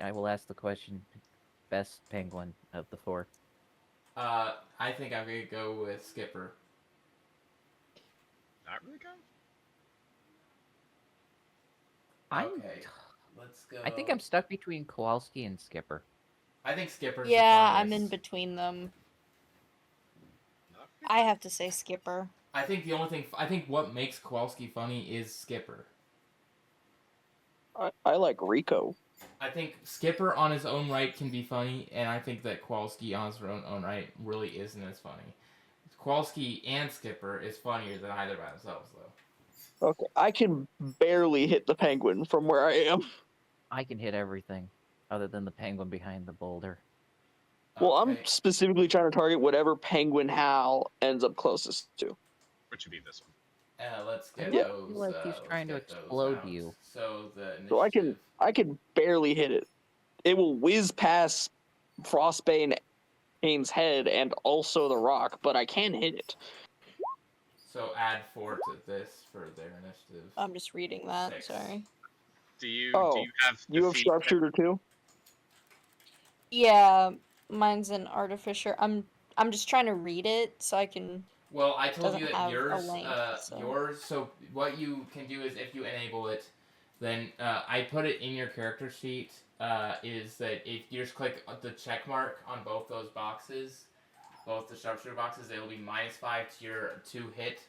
I will ask the question: best penguin of the 4. I think I'm gonna go with Skipper. Not really good. Okay, let's go. I think I'm stuck between Kowalski and Skipper. I think Skipper's Yeah, the I'm in funniest. between them. Not I have to say Skipper. I think the only thing I think what makes Kowalski funny is Skipper. I like Rico. I think Skipper on his own right can be funny, and I think that Kowalski on his own right really isn't as funny. Kowalski and Skipper is funnier than either by themselves, though. Okay, I can barely hit the penguin from where I am. I can hit everything, other than the penguin behind the boulder. Well, I'm Okay. specifically trying to target whatever penguin Hal ends up closest to. Which would be this one. Let's get Yeah. those. I feel like he's let's trying to get those explode out. you. So the So I can initiative- I can barely hit it. It will whiz past Frostbane's head and also the rock, but I can hit it. So add 4 to this for their initiative. I'm just reading that. 6. Sorry. Do you Oh, have You have defeat- sharpshooter too? Yeah, mine's an artificer. I'm just trying to read it so I can. Well, I told Doesn't you that have a yours, length, so- yours. So what you can do is if you enable it, then I put it in your character sheet. Is that if you just click the check mark on both those boxes, both the sharpshooter boxes, it will be -5 to your hit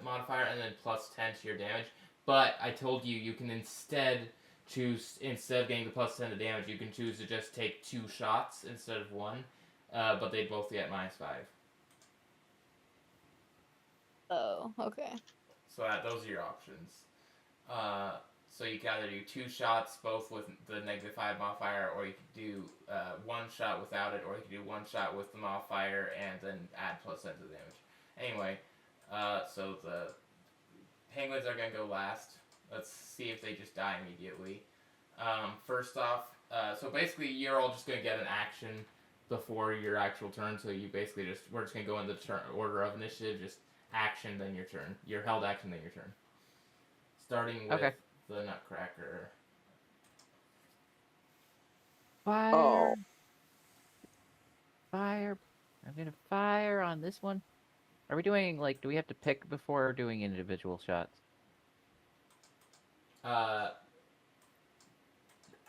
modifier and then +10 to your damage. But I told you you can instead choose, instead of getting the +10 to damage, you can choose to just take 2 shots instead of 1. But they both get -5. Oh, okay. So those are your options. So you can either do 2 shots, both with the -5 modifier, or you could do 1 shot without it, or you could do 1 shot with the modifier and then add +10 to the damage. Anyway, so the penguins are gonna go last. Let's see if they just die immediately. First off, so basically you're all just gonna get an action before your actual turn. So you basically we're just gonna go in the order of initiative, just action, then your turn. Your held action, then your turn. Starting with the Nutcracker. Fire. Oh. Fire. I'm gonna fire on this one. Are we doing, like, do we have to pick before doing individual shots?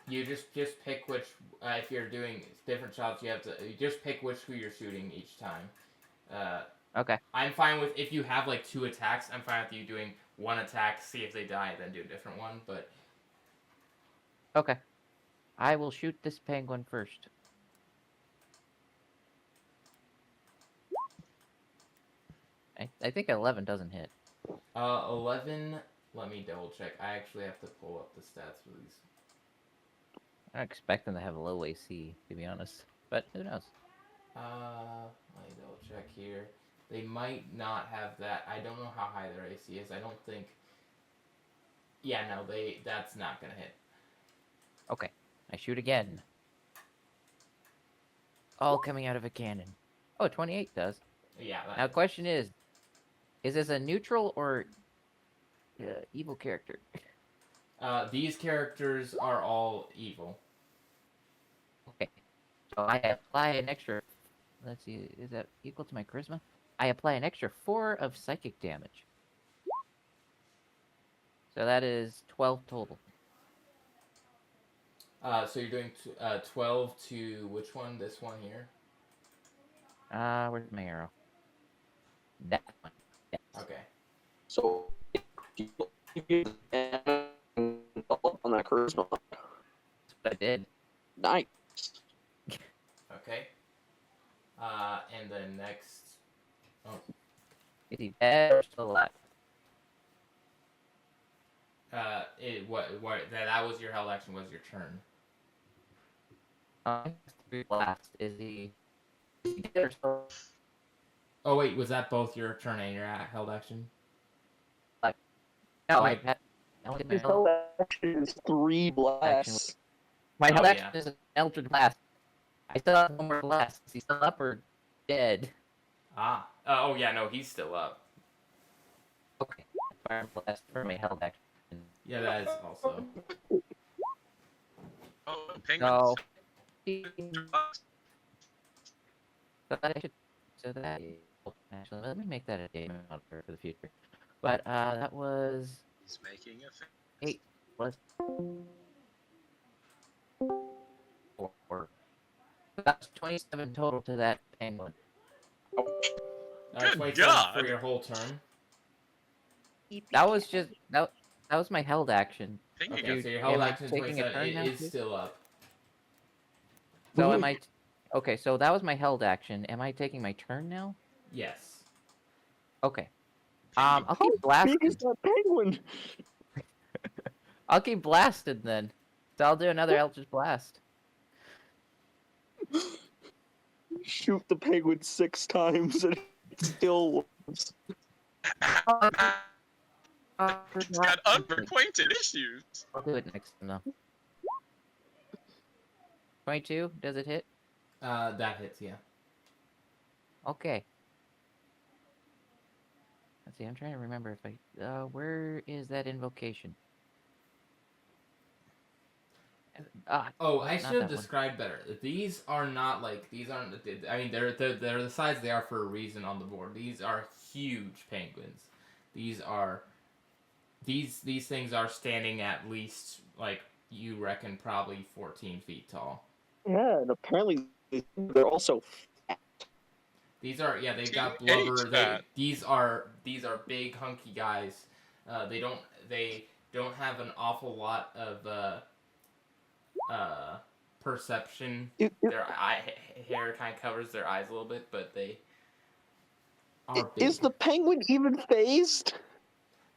You just pick which. If you're doing different shots, you just pick who you're shooting each time. Okay. I'm fine with, if you have like 2 attacks, I'm fine with you doing 1 attack, see if they die, then do a different one. But Okay. I will shoot this penguin first. I think 11 doesn't hit. 11. Let me double check. I actually have to pull up the stats for these. I don't expect them to have low AC, to be honest. But who knows? Let me double check here. They might not have that. I don't know how high their AC is. I don't think. Yeah, no, that's not gonna hit. Okay. I shoot again. All coming out of a cannon. Oh, 28 does. Yeah. Now, question is this a neutral or evil character? These characters are all evil. Okay. So I apply an extra... Let's see, is that equal to my charisma? I apply an extra 4 of psychic damage. So that is 12 total. So you're doing 12 to which one? This one here? Where's my arrow? That one. Yes. Okay. So if you on that charisma. That's what I did. Nice. Okay. And then next. Oh. Is he dead or still alive? That was your held action, was your turn. Blast. Is he dead or still? Oh wait, was that both your turn and your held action? No, Wait. I only my His held, whole action is 3 blasts. my held Oh, action is an Eldritch Blast. I still have one more blast. Is he still up or dead? Ah. Oh yeah, no, he's still up. Okay. Fire blast for my held action. Yeah, that is also. Oh, So, penguins. so that actually, let me make that a game monitor for the future. But that was He's making a thing. 8 plus 4. That's 27 total to that penguin. Good 27 God. for your whole turn. That was just that was my held action. Thinking Okay, of so your held am I action is taking a 27. turn It now, is too? still up. So am I? Okay, so that was my held action. Am I taking my turn now? Yes. Okay. penguin. I'll keep blasting. Big is that penguin? I'll keep blasted then. So I'll do another Eldritch Blast. Shoot the penguin 6 times and it still lives. It's got unrequited issues. I'll do it next time though. 22. Does it hit? That hits, yeah. Okay. Let's see. I'm trying to remember if I. Where is that invocation? Oh, I not should have that one. described better. These are not like, these aren't. I mean, they're the size they are for a reason on the board. These are huge penguins. These are. These things are standing at least, like, you reckon probably 14 feet tall. Yeah, and apparently they're also They've got Team H blubber. fat. These are big hunky guys. They don't have an awful lot of perception. It- it- Their hair kind of covers their eyes a little bit, but they are big. Is the penguin even phased?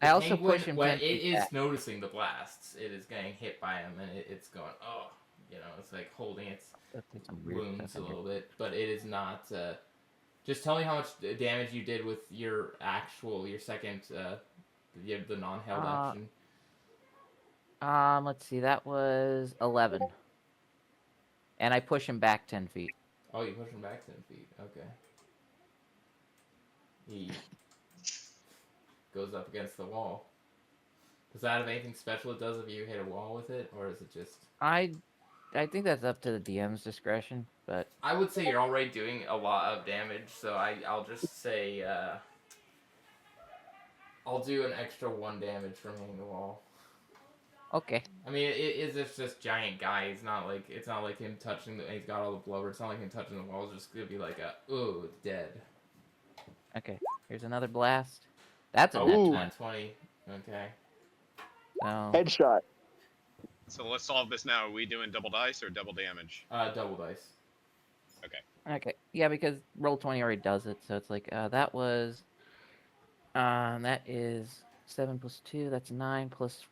I also Penguin, push him when 10 it feet is back. noticing the blasts, it is getting hit by them, and it's going, oh, it's like holding its That's some weird wounds stuff a in here. little bit, but it is not. Just tell me how much damage you did with your second, the non-held action. Let's see, that was 11. And I push him back 10 feet. Oh, you push him back 10 feet. Okay. He goes up against the wall. Does that have anything special it does if you hit a wall with it, or is it just? I think that's up to the DM's discretion, but I would say you're already doing a lot of damage, so I'll just say I'll do an extra 1 damage from hitting the wall. okay. I mean, it is just giant guy. It's not like him touching he's got all the blubber. It's not like him touching the wall. It's just gonna be like ooh, it's dead. Okay. Here's another blast. That's a Oh, net Ooh. 20. nat 20. Okay. So Headshot. So let's solve this now. Are we doing double dice or double damage? Double dice. okay. Yeah, because roll 20 already does it, so it's like that was that is 7 plus 2, that's 9 plus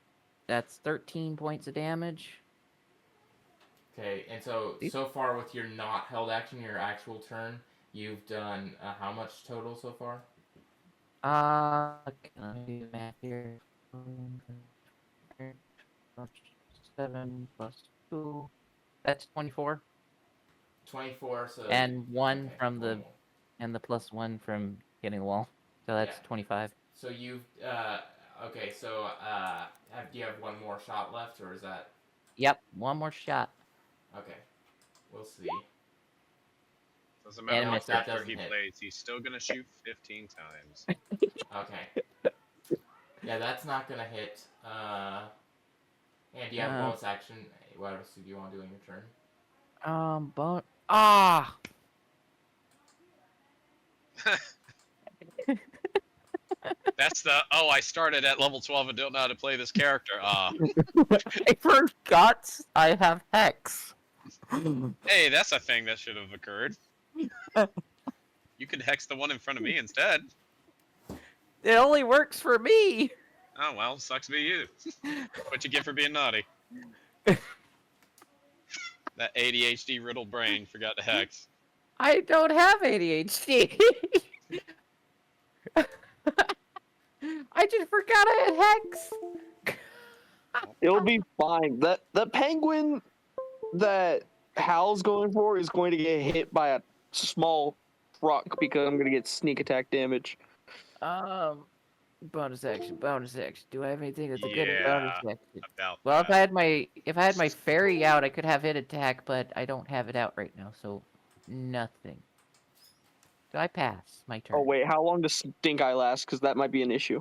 that's 13 points of damage. Okay, and so far with your not held action, your actual turn, you've done how much total so far? Let me do the math here. 7 plus 2. That's 24. 24. So And 1 okay, from the cool. and the plus 1 from hitting the wall. So that's Yeah. 25. So you've okay. So do you have 1 more shot left, or is that Yep, one more shot. okay? We'll see. Doesn't matter And what miss it. character Doesn't he hit. plays, he's still gonna shoot 15 times. Okay. Yeah, that's not gonna hit. And do you have a No. bonus action? What else do you want to do in your turn? Bone. Ah! That's the I started at level 12 and don't know how to play this character. I forgot I have Hex. Hey, that's a thing that should have occurred. You could hex the one in front of me instead. It only works for me. Oh well, sucks to be you. What you get for being naughty. That ADHD riddled brain forgot to hex. I don't have ADHD. I just forgot I had Hex. It'll be fine. The penguin that Hal's going for is going to get hit by a small truck because I'm going to get sneak attack damage. Bonus action. Do I have anything that's a good bonus Yeah. action? About Well, if that. I had my fairy out, I could have hit attack, but I don't have it out right now, so nothing. So I pass my turn. Oh wait, how long does Stink Eye last? Because that might be an issue.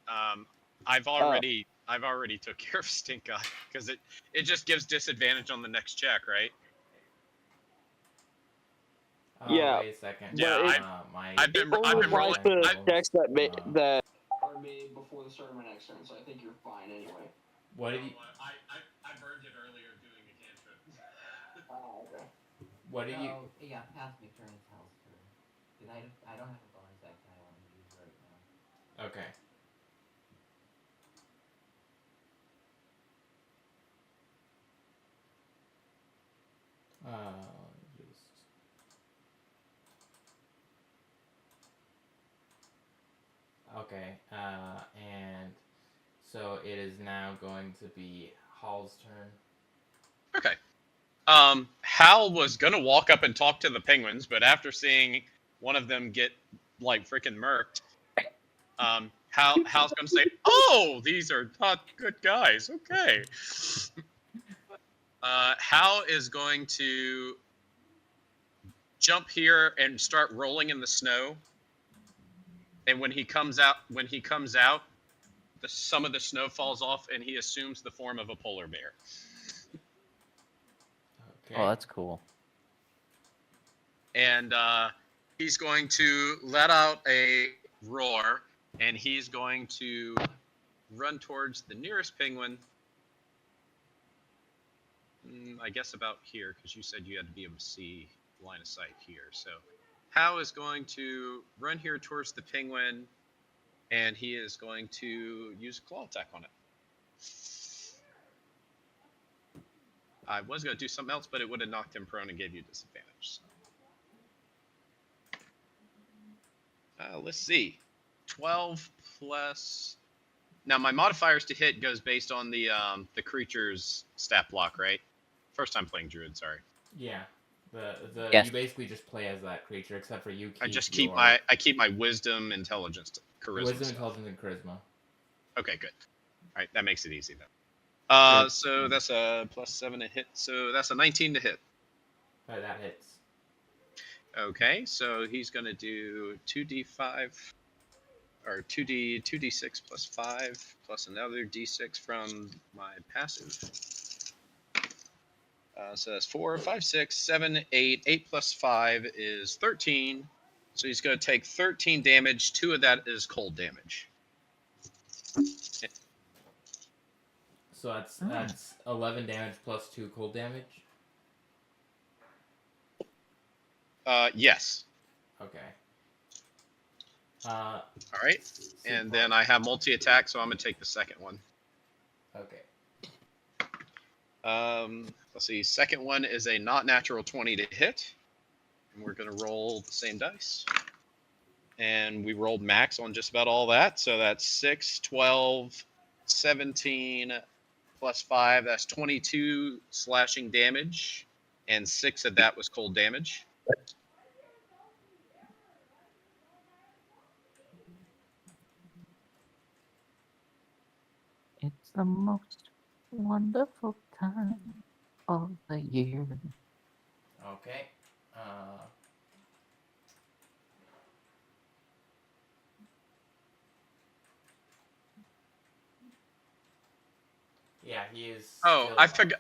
I've already took care of Stink Eye because it just gives disadvantage on the next check, right? Yeah, Wait a second. Yeah, I've been rolling. The checks that Uh, that are made before the start of my next turn, so I think you're fine anyway. What did you? I burned it earlier doing a cantrip. Oh, okay. What did you? Yeah, pass me turn. It's Hal's turn. Because I don't have a bonus action I want to use right now. Okay. Just. Okay. And so it is now going to be Hall's turn. Okay. Hal was gonna walk up and talk to the penguins, but after seeing one of them get like freaking murked, Hal's gonna say, "Oh, these are not good guys." Okay. Hal is going to jump here and start rolling in the snow. And when he comes out, some of the snow falls off, and he assumes the form of a polar bear. Okay. Oh, that's cool. And he's going to let out a roar, and he's going to run towards the nearest penguin I guess about here, because you said you had to be able to see line of sight here. So Hao is going to run here towards the penguin, and he is going to use a claw attack on it. I was going to do something else, but it would have knocked him prone and gave you disadvantage. So. Let's see. 12 plus... Now, my modifiers to hit goes based on the creature's stat block, right? First time playing Druid, sorry. Yeah. Yes. You basically just play as that creature, except for you keep I just keep your my wisdom, intelligence, charisma. wisdom, stuff. intelligence, and charisma. Okay, good. All right, that makes it easy then. So that's a +7 to hit. So that's a 19 to hit. That hits. Okay, so he's gonna do 2d5 or 2d6 plus 5 plus another d6 from my passive. So that's 4, 5, 6, 7, 8. 8 plus 5 is 13. So he's going to take 13 damage. 2 of that is cold damage. So that's 11 damage plus 2 cold damage. Yes. Okay. All right. And then I have multi-attack, so I'm going to take the second one. Okay. Let's see. Second one is a not natural 20 to hit. And we're going to roll the same dice. And we rolled max on just about all that. So that's 6, 12, 17 plus 5. That's 22 slashing damage. And 6 of that was cold damage. It's the most wonderful time of the year. Okay. Yeah, he is. Oh, still I up. forgot.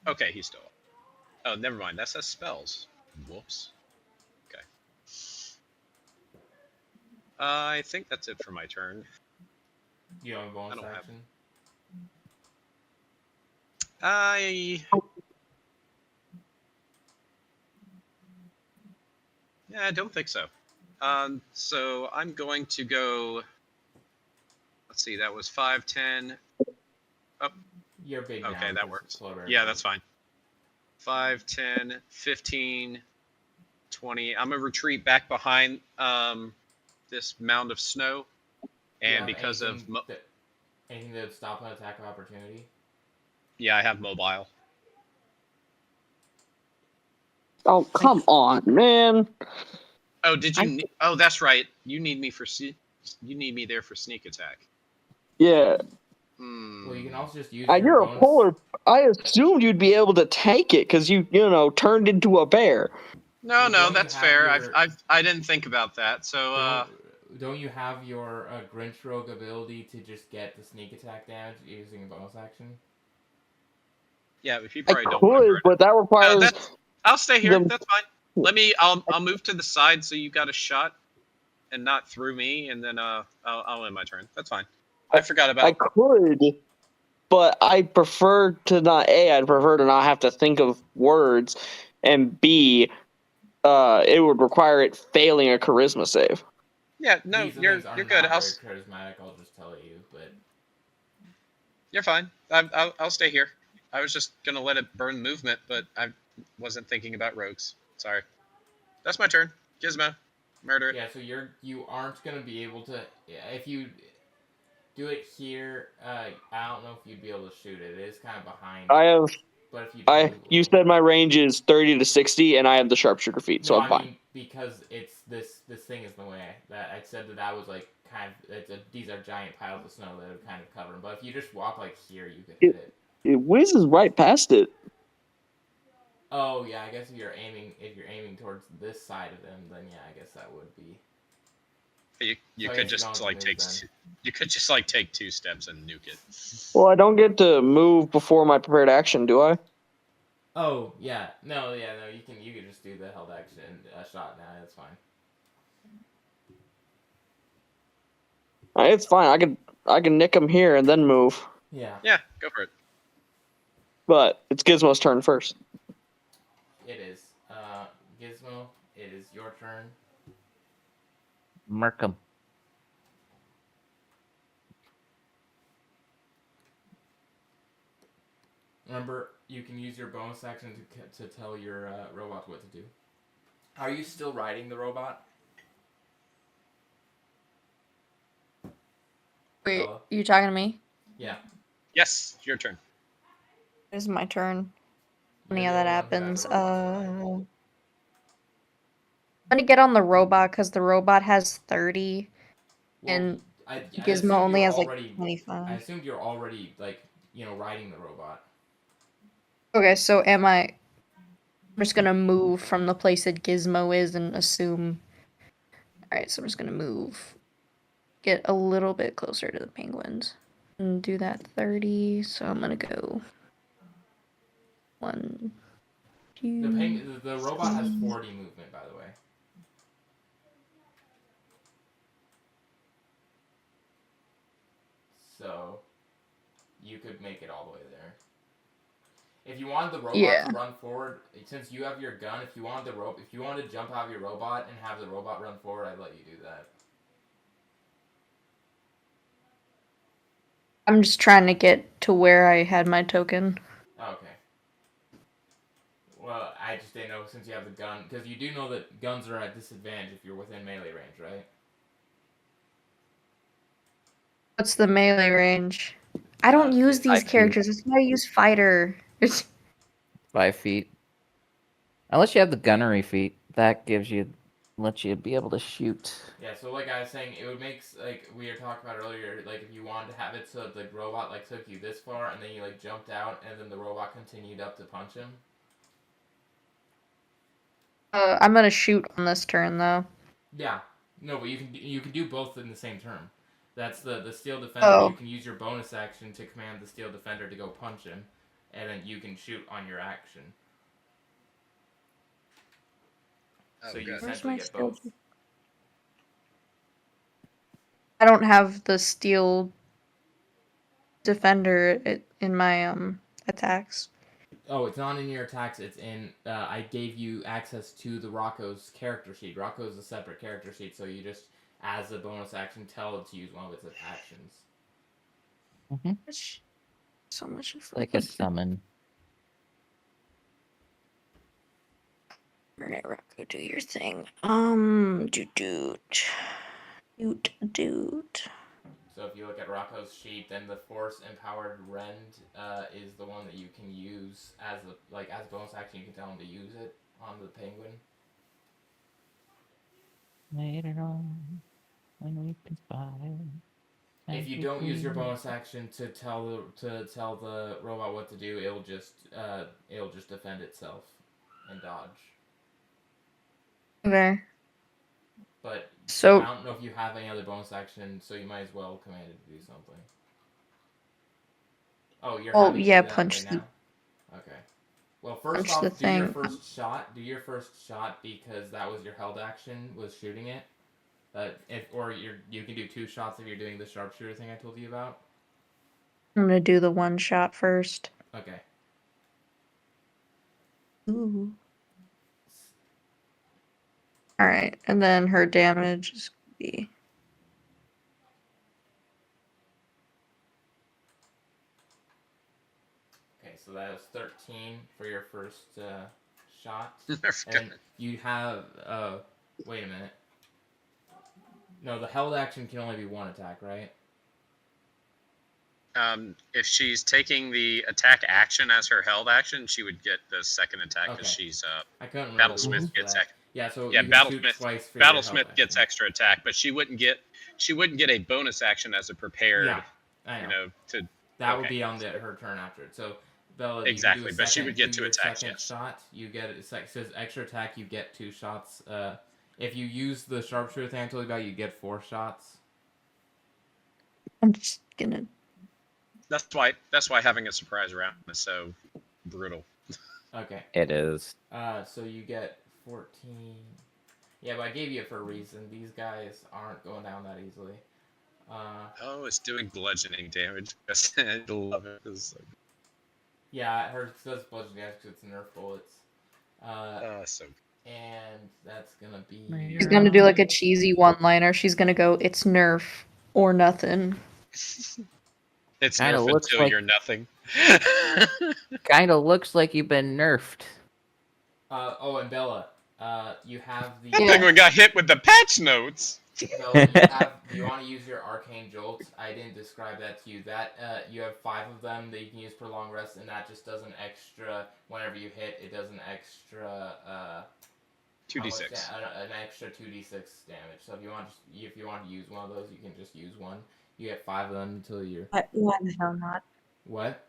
Okay, he's still up. Oh, never mind. That says spells. Whoops. Okay. I think that's it for my turn. You have a bonus don't have- action? Yeah, I don't think so. So I'm going to go. Let's see. That was 5, 10. You're big Okay, now, that because works. Flowberry Yeah, is that's fine. 5, 10, 15, 20. I'm gonna retreat back behind this mound of snow, Do you and have because of anything that would stop an attack of opportunity? yeah, I have mobile. Oh, come on, man. Oh, did you? Oh, that's right. You need me for you need me there for sneak attack. Yeah. Well, you can also just use You're your a bonus. polar. I assumed you'd be able to take it because you turned into a bear. No, Well, no, don't you that's have fair. your- I didn't think about that. So Don't you have your Grinch Rogue ability to just get the sneak attack damage using a bonus action? yeah, if you I probably don't want to could, burn but that it. requires. No, I'll stay here. the- That's fine. I'll move to the side so you got a shot, and not through me, and then I'll end my turn. That's fine. I forgot about. I could, but I prefer to not. I'd prefer to not have to think of words, and B, it would require it failing a charisma save. Yeah, no, These you're things are good. not I'll very charismatic. I'll just tell you, but You're fine. I'll stay here. I was just gonna let it burn movement, but I wasn't thinking about rogues. Sorry. That's my turn. Gizmo, murder it. yeah. So you aren't gonna be able to if you do it here. I don't know if you'd be able to shoot it. It is kind of behind. I have. But if you do, You said my range is 30 to 60, and I have the sharpshooter feat, so no, I'm fine. mean, because it's this thing is in the way. That I said that was like kind of these are giant piles of snow that would kind of cover them. But if you just walk like here, you could hit it. It whizzes right past it. Oh yeah, I guess if you're aiming towards this side of them, then yeah, I guess that would be. You So I could guess you just don't like move take then. you could just like take 2 steps and nuke it. Well, I don't get to move before my prepared action, do I? Oh yeah, no. You can just do the held action shot now. That's fine. It's fine. I can nick him here and then move. Yeah. Yeah, go for it. But it's Gizmo's turn first. It is. Gizmo, it is your turn. Merkham. Remember, you can use your bonus action to tell your robot what to do. Are you still riding the robot? Wait, Hello? you talking to me? Yeah. Yes, it's your turn. It is my turn. You're Funny how the that only one who has happens. a robot to ride. I'm gonna get on the robot because the robot has 30 Well, and I Gizmo assumed only you were has like already. I 25. assumed you're already riding the robot. Okay, so am I? I'm just gonna move from the place that Gizmo is and assume. Alright, so I'm just gonna move. Get a little bit closer to the penguins. And do that 30. So I'm gonna go 1, 2. The robot has 40 movement, by the way. So you could make it all the way there. If you wanted the robot Yeah. to run forward, since you have your gun, if you wanted to jump out of your robot and have the robot run forward, I'd let you do that. I'm just trying to get to where I had my token. Okay. Well, I just didn't know since you have the gun, because you do know that guns are at disadvantage if you're within melee range, right? What's the melee range? I don't use these 5 feet. characters. That's why I use fighter. 5 feet. Unless you have the gunnery feat, that lets you be able to shoot. Yeah, so like I was saying, it would make, like we were talking about earlier, like if you wanted to have it so the robot like took you this far and then you like jumped out and then the robot continued up to punch him. I'm gonna shoot on this turn though. Yeah. No, but you can do both in the same turn. That's the steel defender. Oh. You can use your bonus action to command the steel defender to go punch him, and then you can shoot on your action. So you good. Where's essentially my get steel both. I don't have the steel defender in my attacks. Oh, it's not in your attacks. It's in. I gave you access to the Rocco's character sheet. Rocco's a separate character sheet, so you just, as a bonus action, tell it to use one of its actions. So much Like a summon. Alright, Rocco, do your thing. Doot. So if you look at Rocco's sheet, then the Force Empowered Rend is the one that you can use as as bonus action. You can tell him to use it on the penguin. Later on, when we conspire. If you don't use your bonus action to tell the robot what to do, it'll just defend itself and dodge. Okay. But So I don't know if you have any other bonus action, so you might as well command it to do something. Oh, you're Oh, having to yeah, do that punch right the- now? Okay. Well, first Punch off, the do your thing. first shot. Do your first shot because that was your held action, was shooting it. You can do 2 shots if you're doing the sharpshooter thing I told you about. I'm gonna do the one shot first. Okay. Ooh. Alright, and then her damage is gonna be Okay, so that was 13 for your first shot. That's And good. you have wait a minute. No, the held action can only be 1 attack, right? If she's taking the attack action as her held action, she would get the second attack because Okay. she's I couldn't remember the rules Battlesmith for gets that. Yeah, so Yeah, you can shoot Battlesmith- twice for your held Battlesmith gets action. extra attack, but she wouldn't get a bonus action as a prepared. Yeah, I know. That would okay. be on her turn after it. So Bella, Exactly, you can do a but she second, would get do 2 your attacks, second yes. shot. You get it. Says extra attack. You get 2 shots. If you use the sharpshooter thing I told you about, you get 4 shots. I'm just gonna That's why having a surprise round is so brutal. Okay. It is. So you get 14. Yeah, but I gave you it for a reason. These guys aren't going down that easily. Oh, it's doing bludgeoning damage. I love it. It's like... Yeah, her does bludgeoning damage because it's Nerf bullets. So And that's gonna be. She's gonna do like a cheesy one-liner. She's gonna go, "It's Nerf or nothing." it's Kinda Nerf looks until like- you're nothing. Kinda looks like you've been nerfed. Oh, and Bella, you have the. That Yeah. penguin got hit with the patch notes. Bella, do you want to use your arcane jolt? I didn't describe that to you. That you have 5 of them that you can use per long rest, and that just does an extra. Whenever you hit, it does an extra. 2d6. An extra 2d6 damage. So if you want to use one of those, you can just use one. You get 5 of them until you're. Why the hell not? What?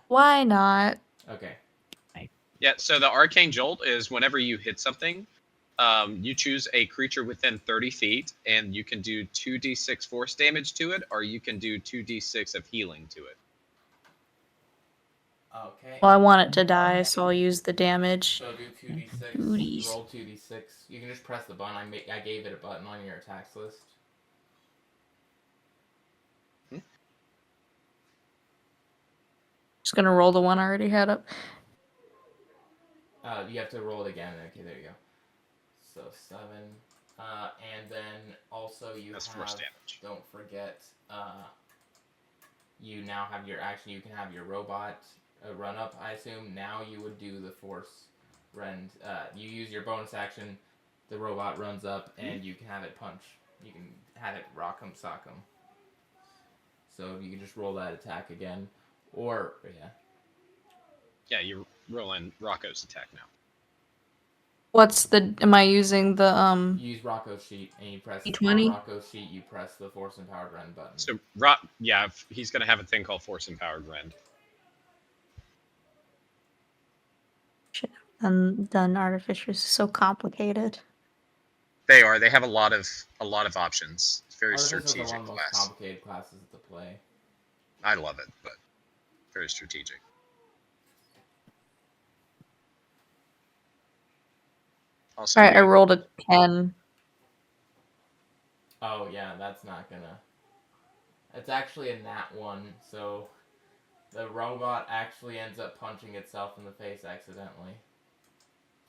Why not? Okay. Yeah, so the arcane jolt is whenever you hit something, you choose a creature within 30 feet, and you can do 2d6 force damage to it, or you can do 2d6 of healing to it. Okay. Well, I want it to die, so I'll use the damage. So do 2d6. Booties. Roll 2d6. You can just press the button. I gave it a button on your attacks list. Just gonna roll the one I already had up. You have to roll it again. Okay, there you go. So 7. And then also you That's have. force damage. Don't forget. You now have your action. You can have your robot run up. I assume now you would do the force rend. You use your bonus action. The robot runs up, and you can have it punch. You can have it rock 'em, sock 'em. So you can just roll that attack again, or yeah. Yeah, you're rolling Rocco's attack now. Am I using the You use Rocco's sheet, and you press D20? on Rocco's sheet. You press the force empowered rend button. So, he's going to have a thing called Force Empowered Rend. done artificers is so complicated. They are. They have a lot of options. It's very Artificers are strategic one of the most class. complicated classes to play. I love it, but very strategic. Also, Alright, I you- rolled a 10. Oh yeah, that's not gonna. It's actually a nat 1, so the robot actually ends up punching itself in the face accidentally.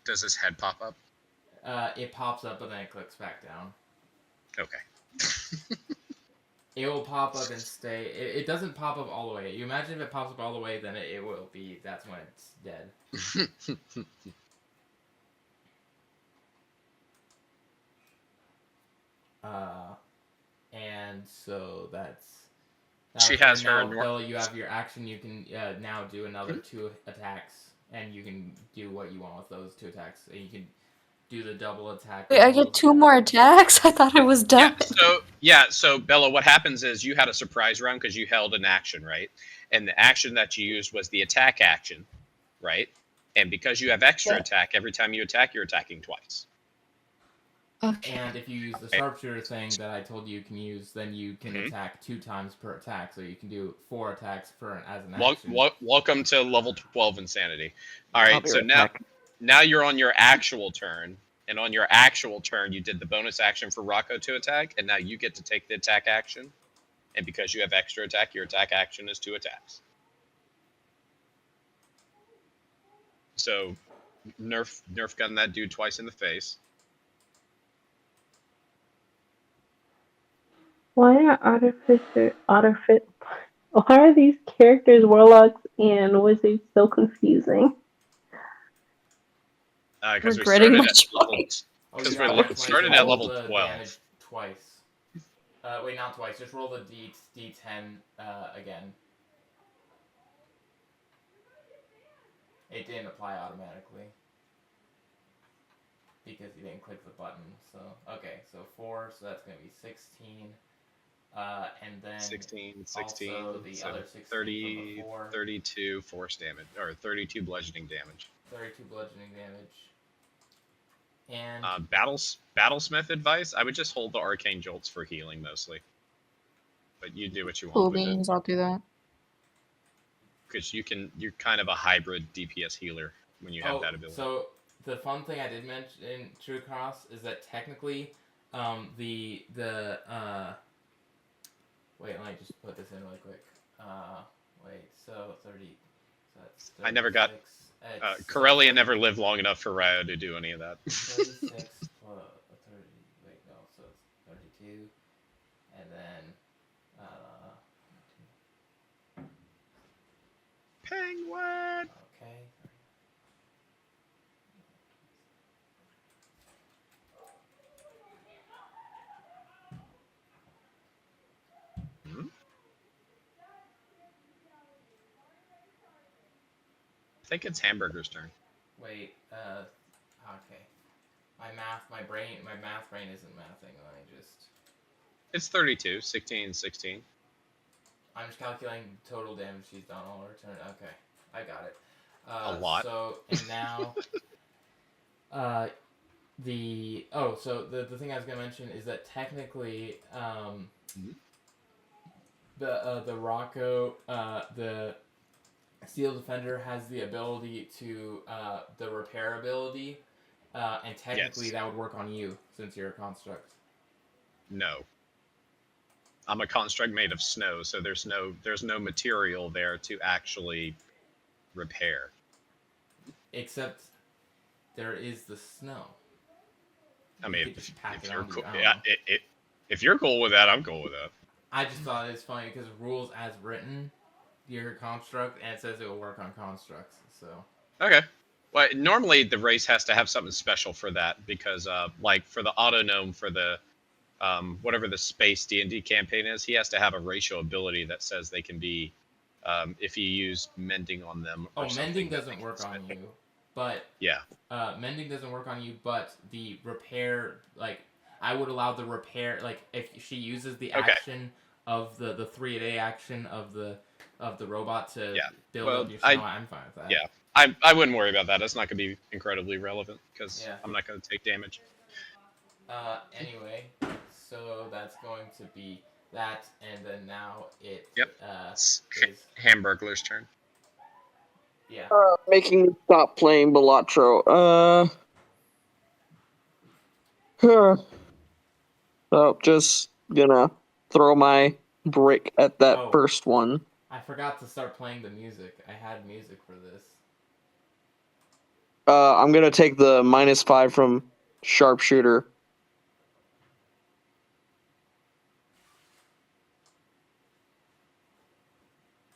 does his head pop up? It pops up and then it clicks back down. Okay. It will pop up and stay. It doesn't pop up all the way. You imagine if it pops up all the way, then it will be. That's when it's dead. And so that's. She was- has and her now, nor- Bella, you have your action. You can now do another 2 attacks, and you can do what you want with those 2 attacks. And you can do the double attack. Wait, I get 2 more attacks? I thought I was done. So Bella, what happens is you had a surprise round because you held an action, right? And the action that you used was the attack action, right? And because you have extra Yeah. attack, every time you attack, you're attacking twice. Okay. And if you use the sharpshooter thing that I told you can use, then you can attack 2 times per attack. So you can do 4 attacks as an action. Welcome to level 12 insanity. All I'll right, be so right now back. now you're on your actual turn, and on your actual turn, you did the bonus action for Rocco to attack, and now you get to take the attack action. And because you have extra attack, your attack action is 2 attacks. So, Nerf gun that dude twice in the face. Why are why are these characters, warlocks and wizards, so confusing? Because we Regretting started my at level, choice. because yeah, we're roll twice, started roll at level the 12. damage twice. Wait, not twice. Just roll the D10 again. It didn't apply automatically because you didn't click the button. So okay, so 4. So that's gonna be 16. And then 16, also the so other 16 from 30, before. 32 force damage, or 32 bludgeoning damage. 32 bludgeoning damage. And Battlesmith advice: I would just hold the arcane jolts for healing mostly. But you do what you Cool want with it, beans, I'll do that. because you're kind of a hybrid DPS healer when you have that ability. So the fun thing I did mention in True Cross is that technically, wait, let me just put this in really quick. Wait, so 30. So that's I never got- 36, Corellia never lived long enough for Ryo to do any of that. 36 plus 30. Wait, no, so it's 32. And then. Penguin! Okay. I think it's Hamburger's turn. Wait, okay. My math brain isn't mathing. Let me just. It's 32, 16, 16. I'm just calculating total damage she's done all her turn. Okay, I got it. A lot. So and now, so the thing I was gonna mention is that technically, the Rocco, the Steel Defender has the ability to the repair ability, and technically Yes. that would work on you since you're a construct. No. I'm a construct made of snow, so there's no material there to actually repair. Except there is the snow. I You mean, could just pack if it you're on you, cool, I don't yeah, know. if you're cool with that, I'm cool with that. I just thought it's funny because rules as written, you're a construct, and it says it will work on constructs. So Okay. Well, normally the race has to have something special for that because, like for the Autonome, for the whatever the space D&D campaign is, he has to have a racial ability that says they can be, if you use mending on them. Or mending something, that doesn't they can work on spend. you, but Yeah. mending doesn't work on you. But the repair, like I would allow the repair, like if she uses the Okay. action of the 3-a-day action of the robot to Yeah. build Well, up your snow, I'm fine with that. Yeah. I wouldn't worry about that. It's not going to be incredibly relevant because Yeah. I'm not going to take damage. Anyway, so that's going to be that, and then now it Yep. is Hamburglar's turn. yeah. Making me stop playing Balatro. So just gonna throw my brick at that Oh. first one. I forgot to start playing the music. I had music for this. I'm gonna take the -5 from Sharpshooter.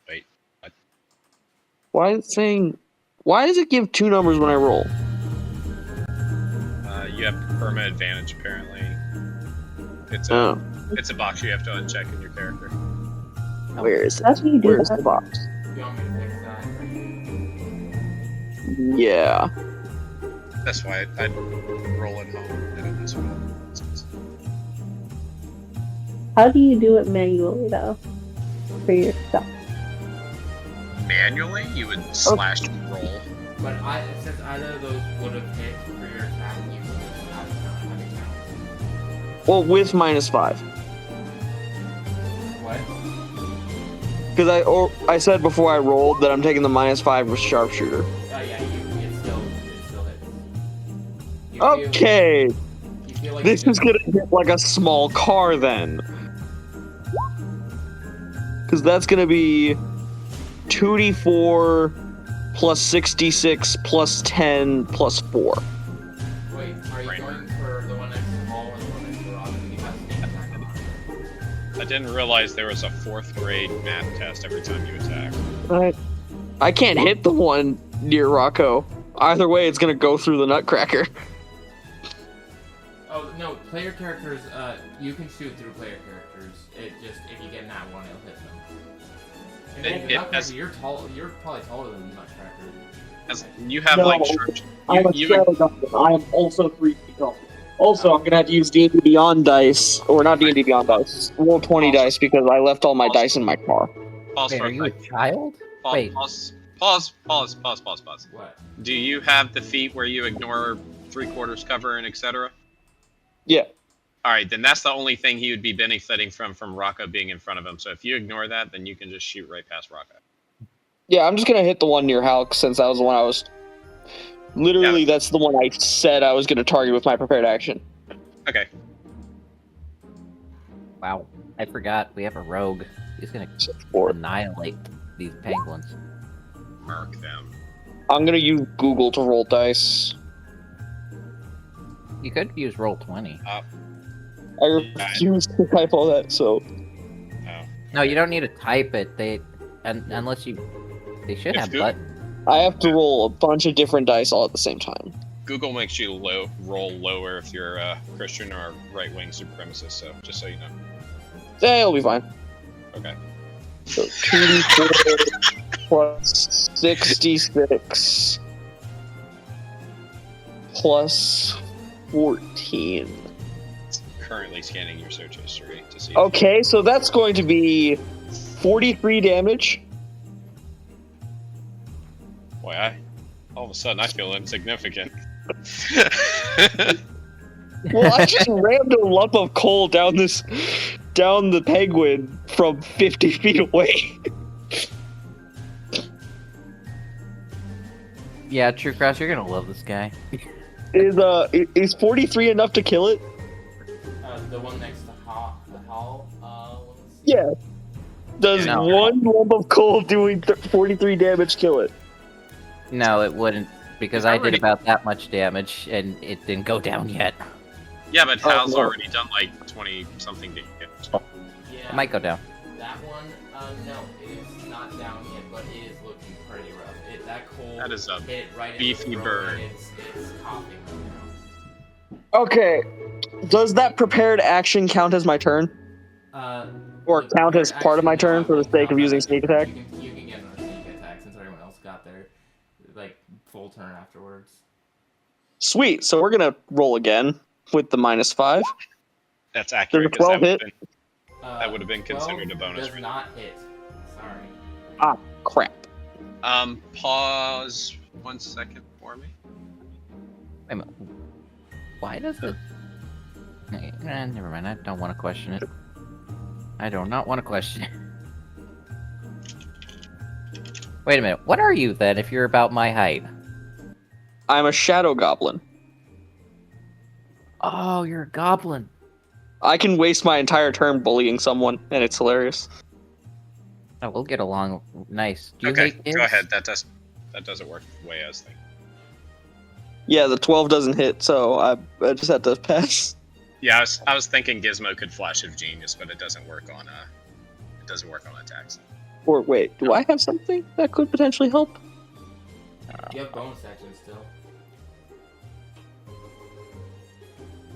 Wait. What? Why does it give 2 numbers when I roll? You have perma advantage apparently. It's a box you have to uncheck in your character. Where is it? How do you do Where's that? the box? You want me to fix that? Yeah. That's why I'd roll at home and this one. How do you do it manually though? For yourself. Manually, you would slash and roll. But since either of those would have hit for your attack, you would have having count. Well, with -5. What? Because I said before I rolled that I'm taking the -5 with Sharpshooter. Yeah, it still hits. You feel- Okay. you feel like This you is just- gonna hit like a small car then. Because that's gonna be 2d4 plus 66 plus 10 plus 4. Wait, are you Right. going for the one next to the hall or the one next to the rock? You have sneak attack on it. I didn't realize there was a 4th grade math test every time you attack. I can't hit the one near Rocco. Either way, it's gonna go through the Nutcracker. Oh no, player characters. You can shoot through player characters. It just if you get that one, it'll hit them. And then the Nutcracker, you're tall. You're probably taller than the Nutcracker. As you have No, like sharp, I'm a you shadow goblin. I am also 3 feet tall. Also, I'm gonna have to use D&D Beyond dice, or not D&D Beyond dice. Roll 20 dice because I left all my dice in my car. pause Wait, for are a you a sec. child? Wait. Pause. What? Do you have the feat where you ignore 3/4 cover and etc.? Yeah. All right, then that's the only thing he would be benefiting from Rocco being in front of him. So if you ignore that, then you can just shoot right past Rocco. Yeah, I'm just gonna hit the one near Hulk since that was the one I was. Literally, that's the one I said I was gonna target with my prepared action. Okay. Wow, I forgot we have a rogue. He's gonna Or annihilate. these penguins. Mark them. I'm gonna use Google to roll dice. You could use roll 20. I refuse to type all that, so No, you don't need to type it. Unless you, they should If have Goo- buttons. I have to roll a bunch of different dice all at the same time. Google makes you roll lower if you're a Christian or a right-wing supremacist. So just so you know. Yeah, it'll be fine. Okay. So 2d4 plus 66 plus 14. Currently scanning your search history to see. Okay, so that's going to be 43 damage. Boy, all of a sudden I feel insignificant. Well, I just rammed a lump of coal down the penguin from 50 feet away. Yeah, True Cross, you're gonna love this guy. Is 43 enough to kill it? The one next to Hall. Let's see. Yeah. Does No. one lump of coal doing 43 damage kill it? No, it wouldn't, because He's I did already- about that much damage, and it didn't go down yet. Yeah, but Oh, Hal's no. already done like 20 something damage. Yeah. It might go down. That one, no, it is not down yet, but it is looking pretty rough. That coal That is a hit right beefy into the throat, bird. and it's coughing right now. Okay. Does that prepared action count as my turn? Or The count as prepared part of my action, turn no, for the it sake of won't using count. sneak attack? You can get another sneak attack since everyone else got their like full turn afterwards. Sweet. So we're gonna roll again with the -5. That's accurate. Does a 'cause 12 hit? That would have been 12 considered a bonus. Does not hit. Sorry. Crap. Pause 1 second for me. Wait a minute. Why does it? Never mind. I don't want to question it. I do not want to question it. Wait a minute. What are you then? If you're about my height? I'm a shadow goblin. Oh, you're a goblin. I can waste my entire turn bullying someone, and it's hilarious. Oh, we'll get along nice. Do you Okay, hate kids? go ahead. That doesn't work the way I was thinking. Yeah, the 12 doesn't hit, so I just had to pass. Yeah, I was thinking Gizmo could flash of genius, but it doesn't work on attacks. Or wait, do I have something that could potentially help? You have bonus action still.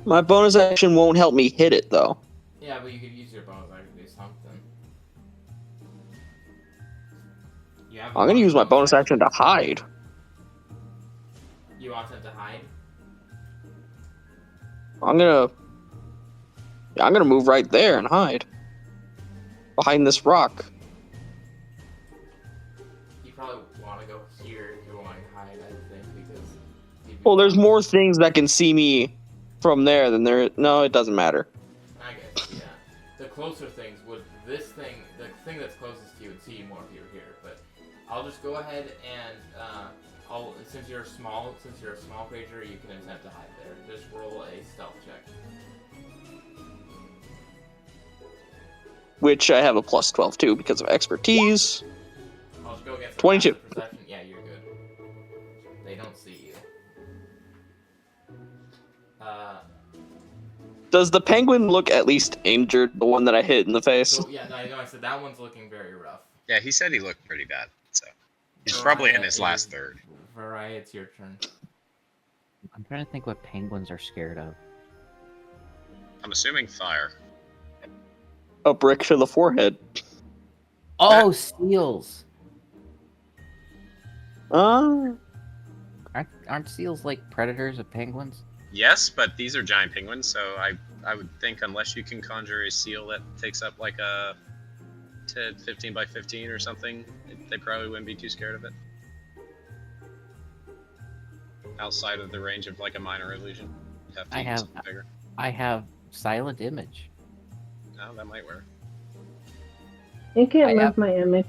My bonus action won't help me hit it, though. Yeah, but you could use your bonus action to do something. You have I'm gonna use my bonus action to hide. You want him to hide? I'm gonna move right there and hide. Behind this rock. You probably want to go here if you want to hide, I think, because... you'd be Well, there's fine. more things that can see me from there than there. No, it doesn't matter. I guess, yeah. The closer things would... the thing that's closest to you would see you more if you were here, but... I'll just go ahead and, since you're a small creature, you can attempt to hide there. Just roll a stealth check. Which I have a plus 12 too because of expertise. I'll just go against 22. passive perception. Yeah, you're good. They don't see you. Does the penguin look at least injured? The one that I hit in the face. So, yeah, no, I said that one's looking very rough. Yeah, he said he looked pretty bad, so he's Mariah, probably in his it last is- third. Mariah, it's your turn. I'm trying to think what penguins are scared of. I'm assuming fire. A brick to the forehead. Oh, seals. Uh, Aren't seals like predators of penguins? Yes, but these are giant penguins, so I would think unless you can conjure a seal that takes up like a 10, 15 by 15 or something, they probably wouldn't be too scared of it. Outside of the range of like a minor illusion. You'd have to I use have- something bigger. I have silent image. No, that might work. You can't I move have- my image.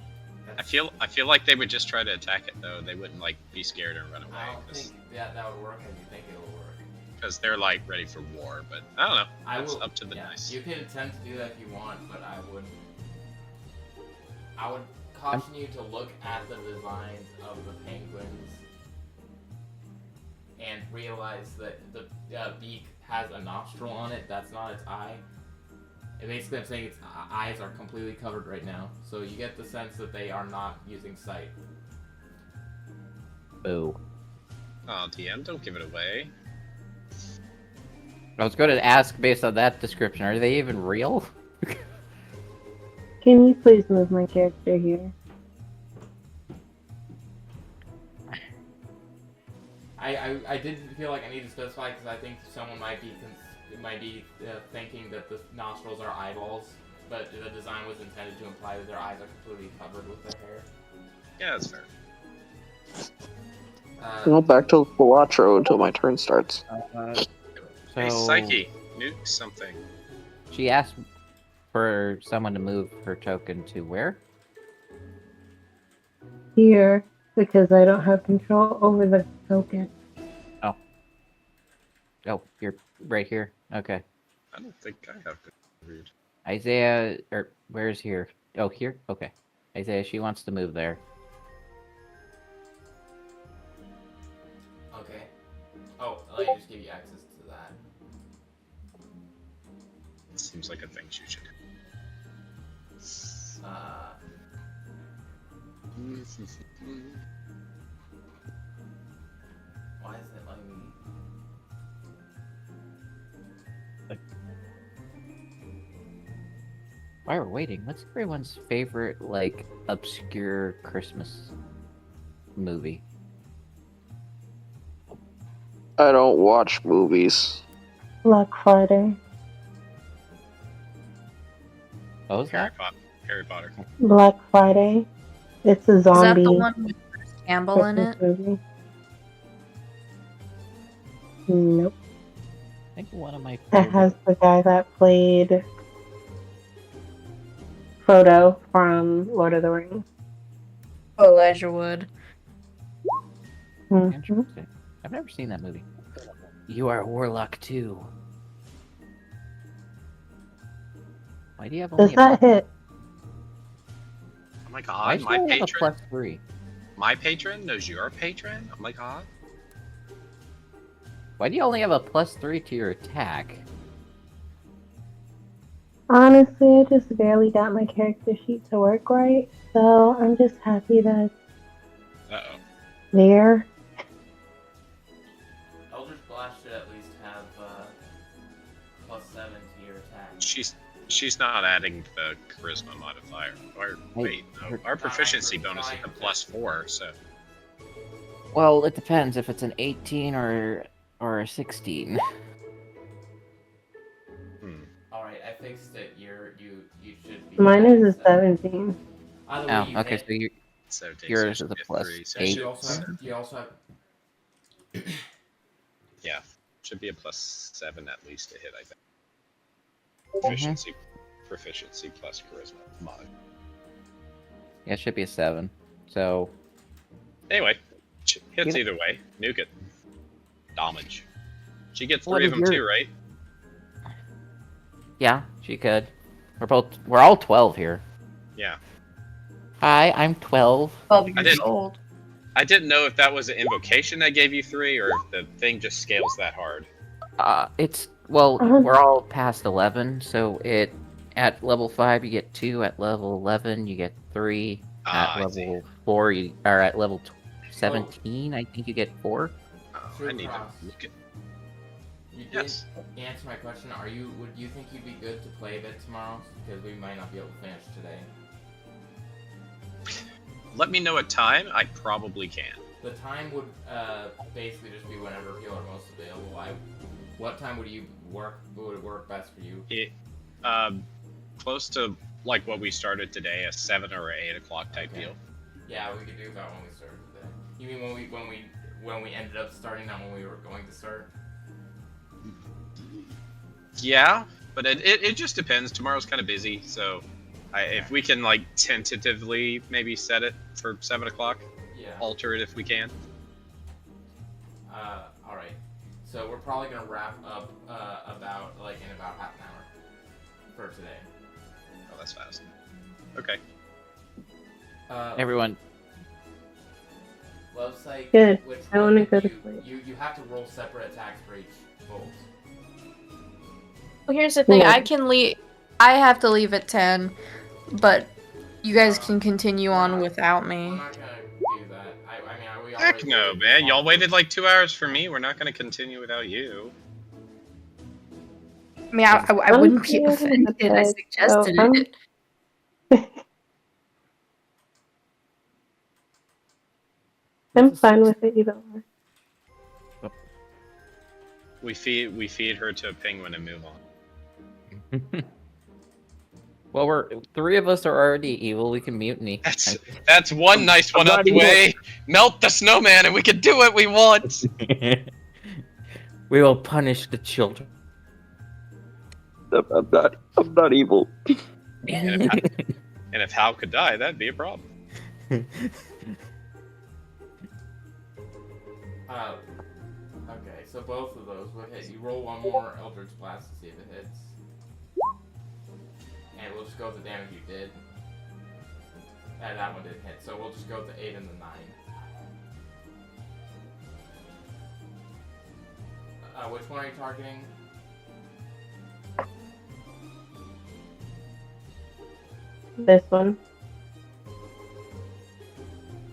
I feel like they would just try to attack it though. They wouldn't like be scared and run I away don't think that would work as you think it will work. because they're like ready for war. But I don't know. I That's will, up to the yeah, dice. You can attempt to do that if you want, but I would caution you to look at the designs of the penguins and realize that the beak has a nostril on it. That's not its eye. And basically, I'm saying its eyes are completely covered right now, so you get the sense that they are not using sight. Boo. Oh, DM, don't give it away. I was going to ask based on that description, are they even real? Can you please move my character here? I didn't feel like I need to specify because I think someone might be thinking that the nostrils are eyeballs, but the design was intended to imply that their eyes are completely covered with their hair. Yeah, that's fair. Go back to Velatro until my turn starts. Hey, So Psyche, nuke something. she asked for someone to move her token to where? Here, because I don't have control over the token. Oh, you're right here. Okay. I don't think I have good read. Isaiah, or where's here? Oh, here? Okay. Isaiah, she wants to move there. Okay. Oh, let me just give you access to that. Seems like a thing she should do. Why isn't it letting me? While we're waiting, what's everyone's favorite, like, obscure Christmas movie? I don't watch movies. Black Friday. What was Harry that? Potter. Harry Potter. Black Friday. It's a Is that zombie the one with Bruce Campbell in Christmas it? movie. Nope. I think one of my It favorite. has the guy that played Frodo from Lord of the Rings. Oh, Elijah Wood. Mhm. Interesting. I've never seen that movie. You are a warlock too. Why do you have only Does that hit? Oh my Why god, do my you only have a patron. +3? My patron knows your patron? Oh my god. Why do you only have a +3 to your attack? Honestly, I just barely got my character sheet to work right, so I'm just happy that it's Uh-oh. there. Eldritch Blast should at least have +7 to your attack. She's not adding the charisma modifier. Or wait, no. Our proficiency bonus is a +4, so Well, it depends if it's an 18 or a 16. Alright, I fixed it. You should be. Mine is a at 17. Either way, Oh, you okay, hit. so you so it takes Yours you is a to plus 3, so eight. it You also have. yeah, should be a +7 at least to hit, I think. Mm-hmm. Proficiency plus charisma mod. yeah, it should be a 7. So Anyway, hits You either way. Nuke it. Damage. She gets What 3 of is them your- too, right? yeah, she could. We're all 12 here. Yeah. Hi, I'm 12. 12 I years didn't- old. I didn't know if that was an invocation that gave you 3 or if the thing just scales that hard. It's well, Uh-huh. we're all past 11, so at level 5 you get 2, at level 11 you get 3, at I see. level 4 you are at level 17, I think you get 4. Oh, True I need to cross. look at. You did Yes. answer my question. Would you think you'd be good to play a bit tomorrow? Because we might not be able to finish today. Let me know a time. I probably can. The time would basically just be whenever people are most available. What time would work best for you? Close to like what we started today, a 7 or 8 o'clock type Okay. deal. Yeah, we could do that when we started today. You mean when we ended up starting, not when we were going to start? Yeah, but it just depends. Tomorrow's kind of busy, so if we can like tentatively maybe set it for 7 o'clock, Yeah. alter it if we can. All right. So we're probably gonna wrap up about half an hour for today. Oh, that's fast. Okay. Everyone, Love Sight. Good. Which I one wanna did go to you, sleep. you have to roll separate attacks for each bolt. Well, here's the thing. Yeah. I can leave. I have to leave at 10, but you guys can continue on without We're me. not gonna do that. I mean, we Heck already no, waited man. Y'all long waited for- like 2 hours for me. We're not going to continue without you. I mean, I I'm wouldn't be scared of offended. the I bed, so suggested I'm- it. I'm fine with it either way. We feed her to a penguin and move on. well, we're 3 of us are already evil. We can mutiny. That's one nice one I'm out not the even- way. Melt the snowman, and we can do what we want. We will punish the children. I'm not evil. And if Hal could die, that'd be a problem. Okay, so both of those will hit. You roll one more Eldritch Blast to see if it hits. And we'll just go with the damage you did. That one didn't hit, so we'll just go with the 8 and the 9. Which one are you targeting? This one.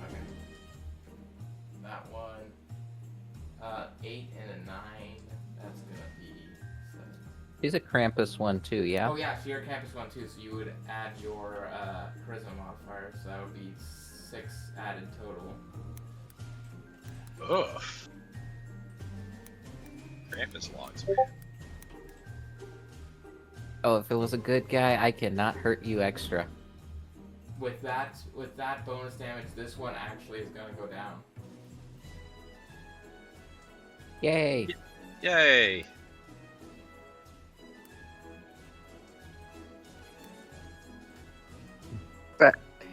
Okay. That one. 8 and a 9. That's gonna be 7. She's a Krampus one too, yeah? Oh yeah, so you're a campus one too, so you would add your charisma modifier, so that would be 6 added total. Ugh. Krampus logs, man. Oh, if it was a good guy, I cannot hurt you extra. With that bonus damage, this one actually is gonna go down. Yay! Yay!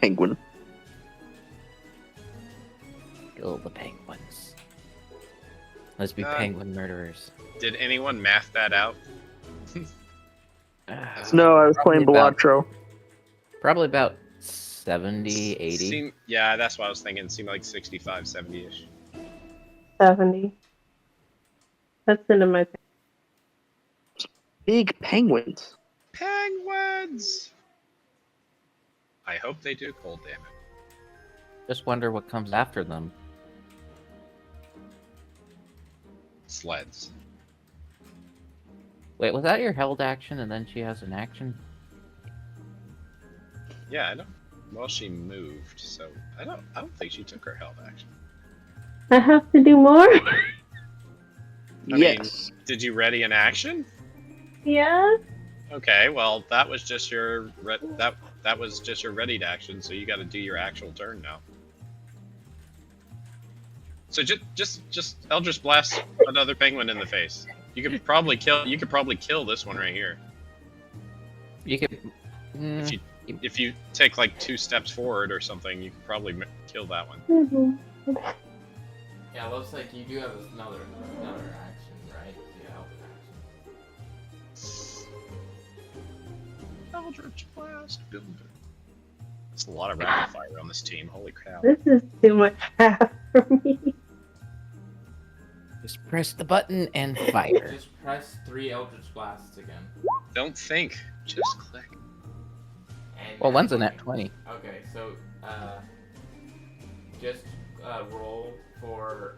Penguin. Kill the penguins. Let's be Uh, penguin murderers. Did anyone math that out? No, I was Probably playing about- Balatro. Probably about 70, 80. Yeah, that's what I was thinking. Seemed like 65, 70-ish. 70. That's into my. Big penguins. Penguins! I hope they do cold damage. Just wonder what comes after them. Sleds. Wait, was that your held action and then she has an action? Yeah, I don't. Well, she moved, so I don't think she took her held action. I have to do more? I Yes. mean, did you ready an action? Yeah? Okay, well that was just your that was just your readied action, so you got to do your actual turn now. So just Eldritch Blast another penguin in the face. You could probably kill this one right here. You could. If you take like 2 steps forward or something, you could probably kill that one. Mhm. Yeah, it looks like you do have another action, right? Yeah, action. Eldritch Blast builder. There's a lot of rapid fire on this team. Holy cow! This is too much math for me. Just press the button and fire. Just press 3 Eldritch Blasts again. Don't think, just click. And Well, now one's a you nat can- 20. Okay, so just roll for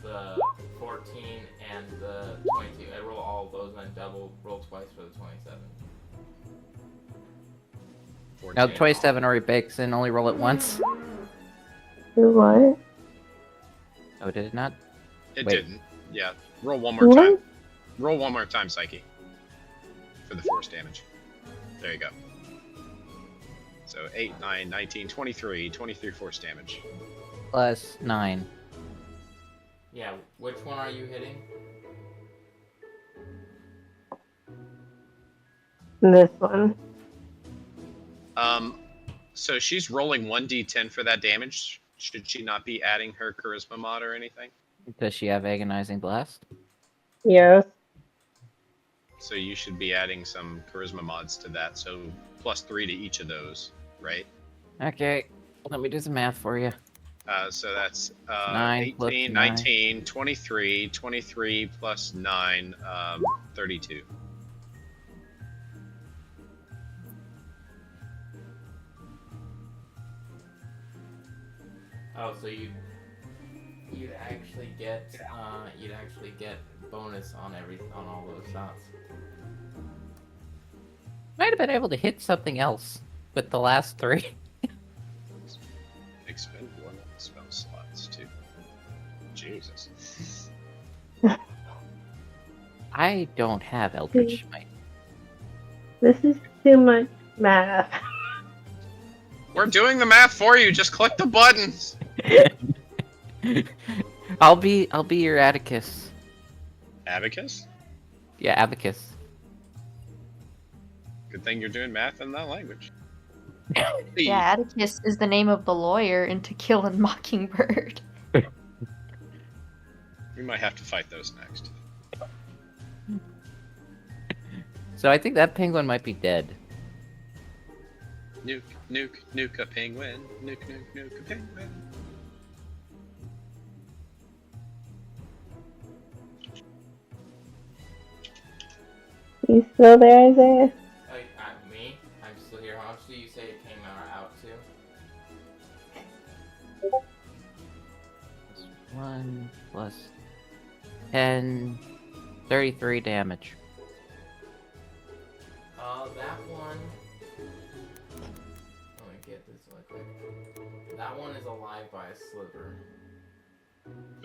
the 14 and the 22. I roll all of those and then roll twice for the 27. Now 14. 27 already bakes in, only roll it once. Do what? Oh, did it not? It Wait. didn't. Yeah. Roll one more What? time. Roll one more time, Psyche. For the force damage. There you go. So 8, 9, 19, 23. 23 force damage. Plus 9. Yeah, which one are you hitting? This one. So she's rolling 1d10 for that damage. Should she not be adding her charisma mod or anything? Does she have agonizing blast? Yes. So you should be adding some charisma mods to that. So +3 to each of those, right? Okay. Let me do some math for you. So that's 9 plus 18, 9. 19, 23, 23 plus 9, 32. Oh, so you'd actually get bonus on all those shots. Might have been able to hit something else with the last 3. Expend one of the spell slots, too. Jesus. I don't have Eldritch Smite. This is too much math. We're doing the math for you. Just click the buttons. I'll be your Atticus. Abacus? Yeah, Abacus. Good thing you're doing math in that language. Yeah, Atticus is the name of the lawyer in To Kill a Mockingbird. We might have to fight those next. So I think that penguin might be dead. Nuke, nuke, nuke a penguin. Nuke, nuke, nuke a penguin. You still there, Isaiah? Me? I'm still here. How much do you say it came out to? 1 plus 10, 33 damage. That one. Let me get this really quick. That one is alive by a sliver.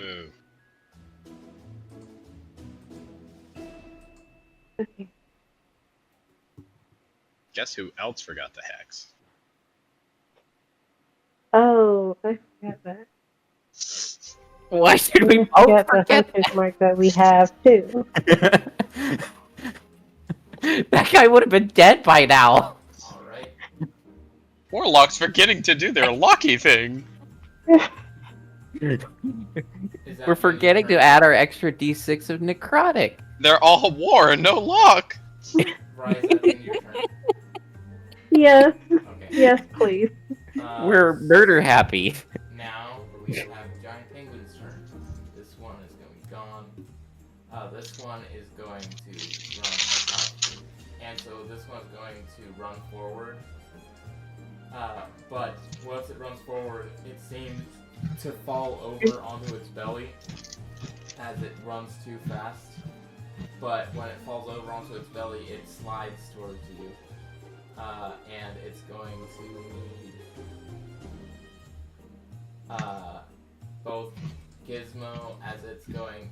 Ooh. Okay. Guess who else forgot the hex? Oh, I forgot that. Why should we both Forget the forget hunter's mark that we have too. that guy would have been dead by now. Alright. Warlock's forgetting to do their lucky thing. We're forgetting to add our extra d6 of necrotic. They're all war and no luck. Rise, that's in your turn. Yes, Okay. yes, please. We're murder happy. Now we have Giant Penguin's turn. This one is going to be gone. This one is going to run up. And so this one's going to run forward. But once it runs forward, it seems to fall over onto its belly as it runs too fast. But when it falls over onto its belly, it slides towards you. And it's going to need both Gizmo as it's going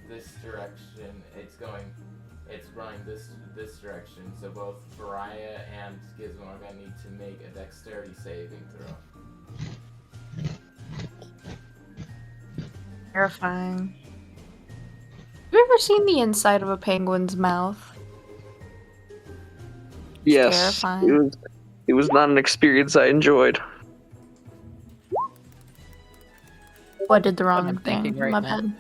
this direction. It's running this direction. So both Variah and Gizmo are going to need to make a dexterity saving throw. Terrifying. Have you ever seen the inside of a penguin's mouth? Yes, terrifying. it was not an experience I enjoyed. Oh, I did the wrong I'm thing. thinking right My now. bad.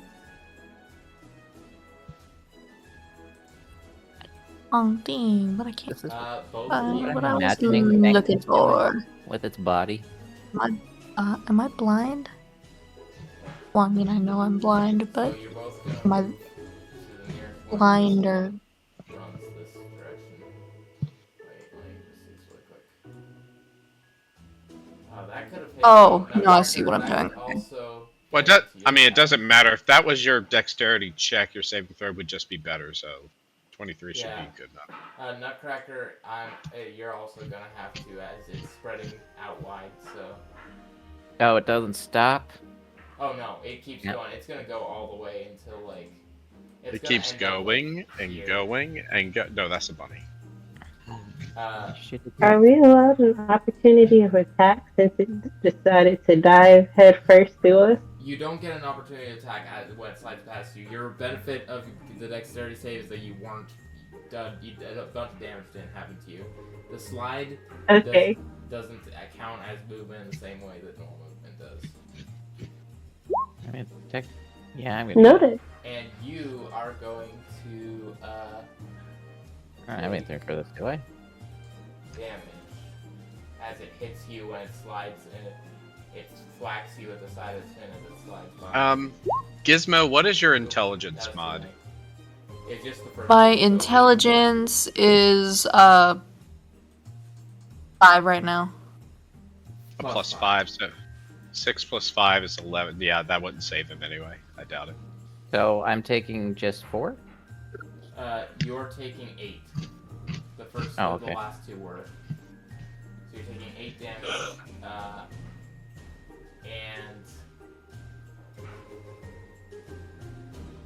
Wrong thing, but I can't. This is Both Uh, of you. what I was imagining the looking for. with its body. Am I blind? Well, I mean, I know I'm blind, but So you're both going am I to the nearest one. blind or Runs this direction. Wait, let me just see this really quick. That could have hit Oh, you. no, I see what I'm That doing. could Also Well, hit you. I mean, it doesn't matter. If that was your dexterity check, your saving throw would just be better, so 23 should Yeah. be good enough. Nutcracker, you're also gonna have to as it's spreading out wide. So. Oh, it doesn't stop. Oh no, it keeps Yep. going. It's gonna go all the way until like. It's It gonna keeps end up, like, going and here. going and go. No, that's a bunny. Shit, it's Are we allowed an opportunity of attack since it decided to dive head first to us? You don't get an opportunity to attack when it slides past you. Your benefit of the dexterity save is that you weren't done. A bunch of damage didn't happen to you. The slide Okay. doesn't count as movement in the same way that normal movement does. I mean, yeah, I'm gonna. Noted. And you are going to I have anything for this, do I? damage as it hits you when it slides, and it thwacks you at the side of its fin as it slides by. Gizmo, what is your intelligence That's mod? the thing. It's just the first My one, so- intelligence is 5 right now. A Plus plus five. 5, so 6 plus 5 is 11. Yeah, that wouldn't save him anyway. I doubt it. So I'm taking just 4? You're taking 8. The first, Oh, the okay. last 2 were. So you're taking 8 damage, and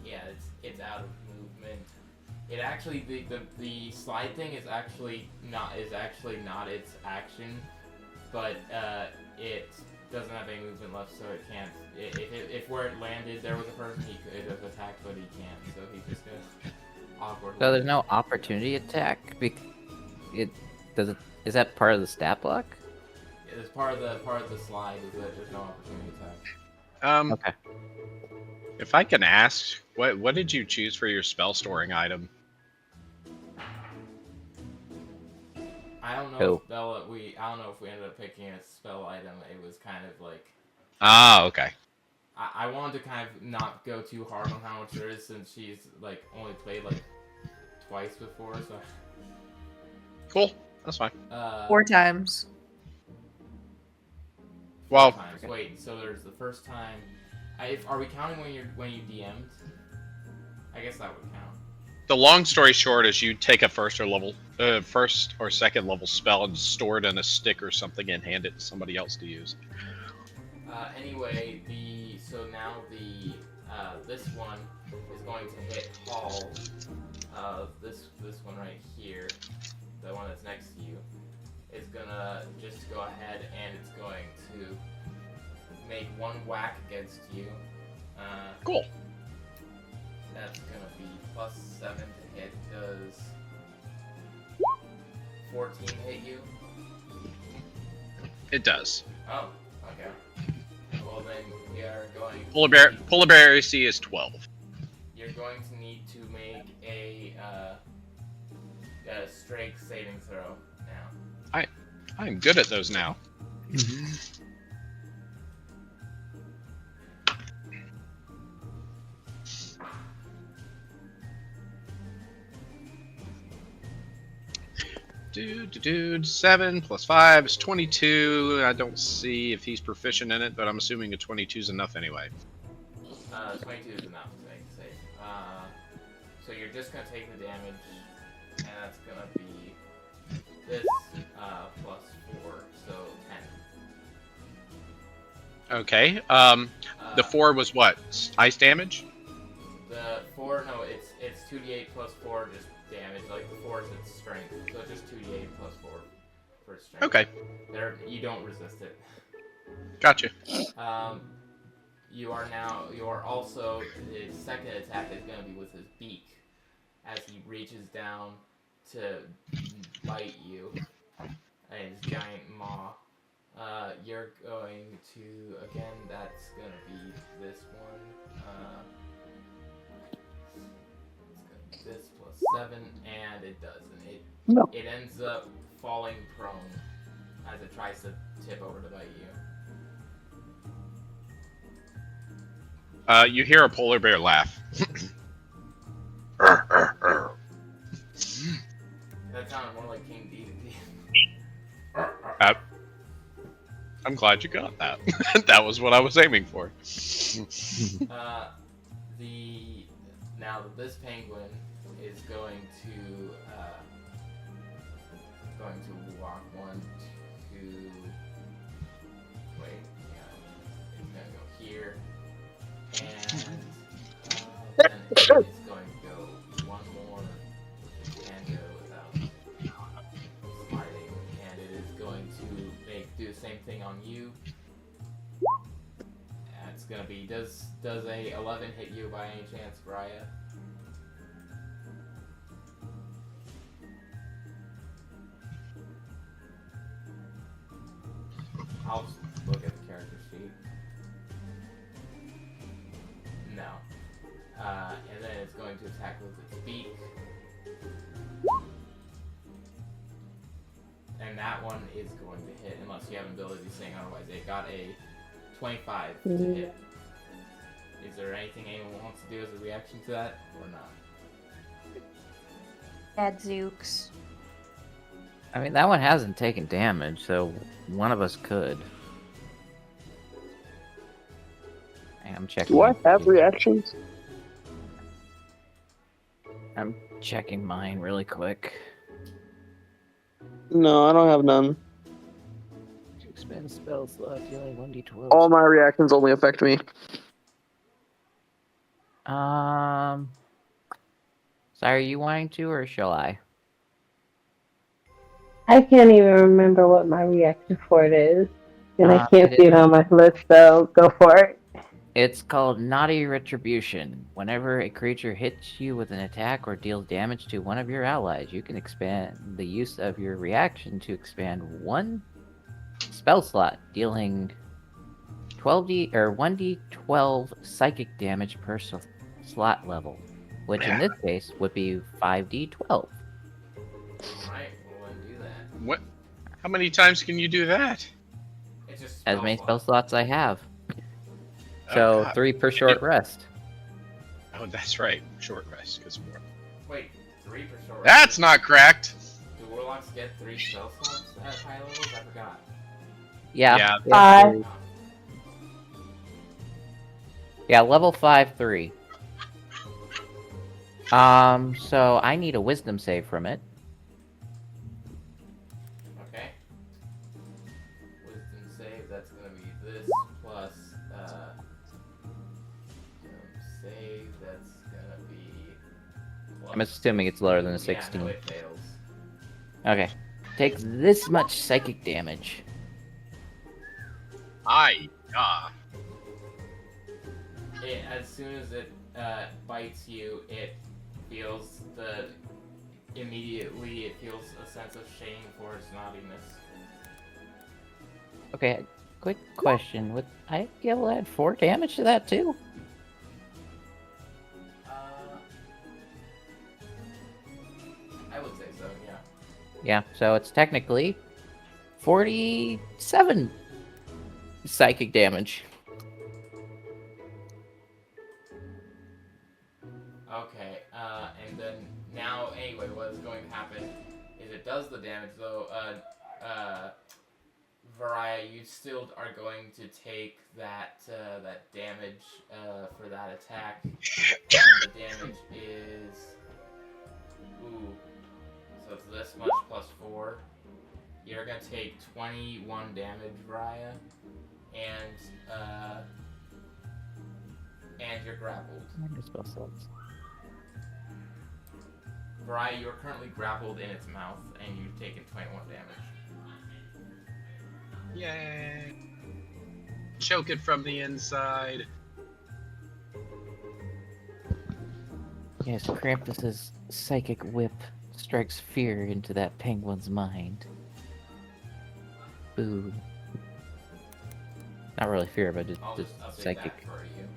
yeah, it's out of movement. It actually the slide thing is actually not its action, but it doesn't have any movement left, so it can't. If where it landed there was a person, he could have attacked, but he can't. So he's just gonna awkwardly. So there's no opportunity attack? Is that part of the stat block? It's part of the slide is that there's no opportunity attack. Okay. If I can ask, what did you choose for your spell storing item? I don't know Who? if I don't know if we ended up picking a spell item. It was kind of like Ah, okay. I wanted to kind of not go too hard on how much there is since she's like only played like twice before, so Cool. That's fine. 4 times. Well, times. Wait, so there's the first time. Are we counting when you DM'd? I guess that would count. the long story short is you take a first or second level spell and store it in a stick or something and hand it to somebody else to use. Anyway, so now this one is going to hit Hall. This one right here, the one that's next to you, is gonna just go ahead and it's going to make 1 whack against you. Cool. That's gonna be plus 7 to hit. Does 14 hit you? It does. Oh, okay. Well then, we are going. Polar bear AC is 12. You're going to need to make a strength saving throw now. I'm good at those now. Dude, 7 plus 5 is 22. I don't see if he's proficient in it, but I'm assuming a 22 is enough anyway. 22 is enough to make a save. So you're just gonna take the damage, and that's gonna be this plus 4, so 10. Okay. The 4 was what? Ice damage? The 4, no, it's 2d8 plus 4 just damage. Like the 4 is its strength, so it's just 2d8 plus 4 for its strength. Okay. You don't resist it. Gotcha. You are also, his second attack is going to be with his beak, as he reaches down to bite you, and his giant maw. You're going to, again, that's going to be this one. It's going to be this plus 7, and it doesn't. It ends up falling prone as it tries to tip over to bite you. You hear a polar bear laugh. That sounded more like King Dedede. I'm glad you got that. That was what I was aiming for. Now this penguin is going to walk 1, 2. Wait, yeah, it's gonna go here, and then it's going to go 1 more and go without sliding, and it is going to do the same thing on you. It's gonna be does a 11 hit you by any chance, Brian? I'll just look at the character sheet. No. And then it's going to attack with its beak. And and that one is going to hit unless you have an ability saying otherwise. It got a 25 to hit. Is there anything anyone wants to do as a reaction to that, or not? Adzooks. I mean, that one hasn't taken damage, so one of us could. I'm checking. Do I have reactions? I'm checking mine really quick. No, I don't have none. Expend spell slot, dealing 1d12. All my reactions only affect me. So are you wanting to, or shall I? I can't even remember what my reaction for it is. And I can't It see it on my list, so go for it. It's called Naughty Retribution. Whenever a creature hits you with an attack or deals damage to one of your allies, you can expand the use of your reaction to expand one spell slot, dealing 12d or 1d12 psychic damage per slot level, which in this case would be 5d12. Alright, we'll undo that. What? How many times can you do that? It's just As many spell slot. slots I have. Oh, So God. 3 per short rest. Oh, that's right. Short rest, because more. Wait, 3 per short. That's not correct. Do warlocks get 3 spell slots at high levels? I forgot. Yeah. Yeah. Five. Yeah, level 5, 3. So I need a wisdom save from it. Okay. Wisdom save, that's gonna be this plus save, that's gonna be plus, I'm assuming it's lower than a Yeah, 16. no, it fails. Okay. Takes this much psychic damage. Aye. As soon as it bites you, it feels immediately it feels a sense of shame for its naughtiness. Okay, quick question. Would I be able to add 4 damage to that too? I would say so, yeah. Yeah, so it's technically 47 psychic damage. Okay, and then now, anyway, what is going to happen is it does the damage, though, Variah, you still are going to take that, that damage, for that attack, and the damage is, ooh, so it's this much plus 4, you're gonna take 21 damage, Variah, and you're grappled. Spell slots. Variah, you are currently grappled in its mouth, and you've taken 21 damage. Yay. Choke it from the inside. Yes, Krampus's psychic whip strikes fear into that penguin's mind. Boo. Not really fear, but I'll just update psychic. that for you.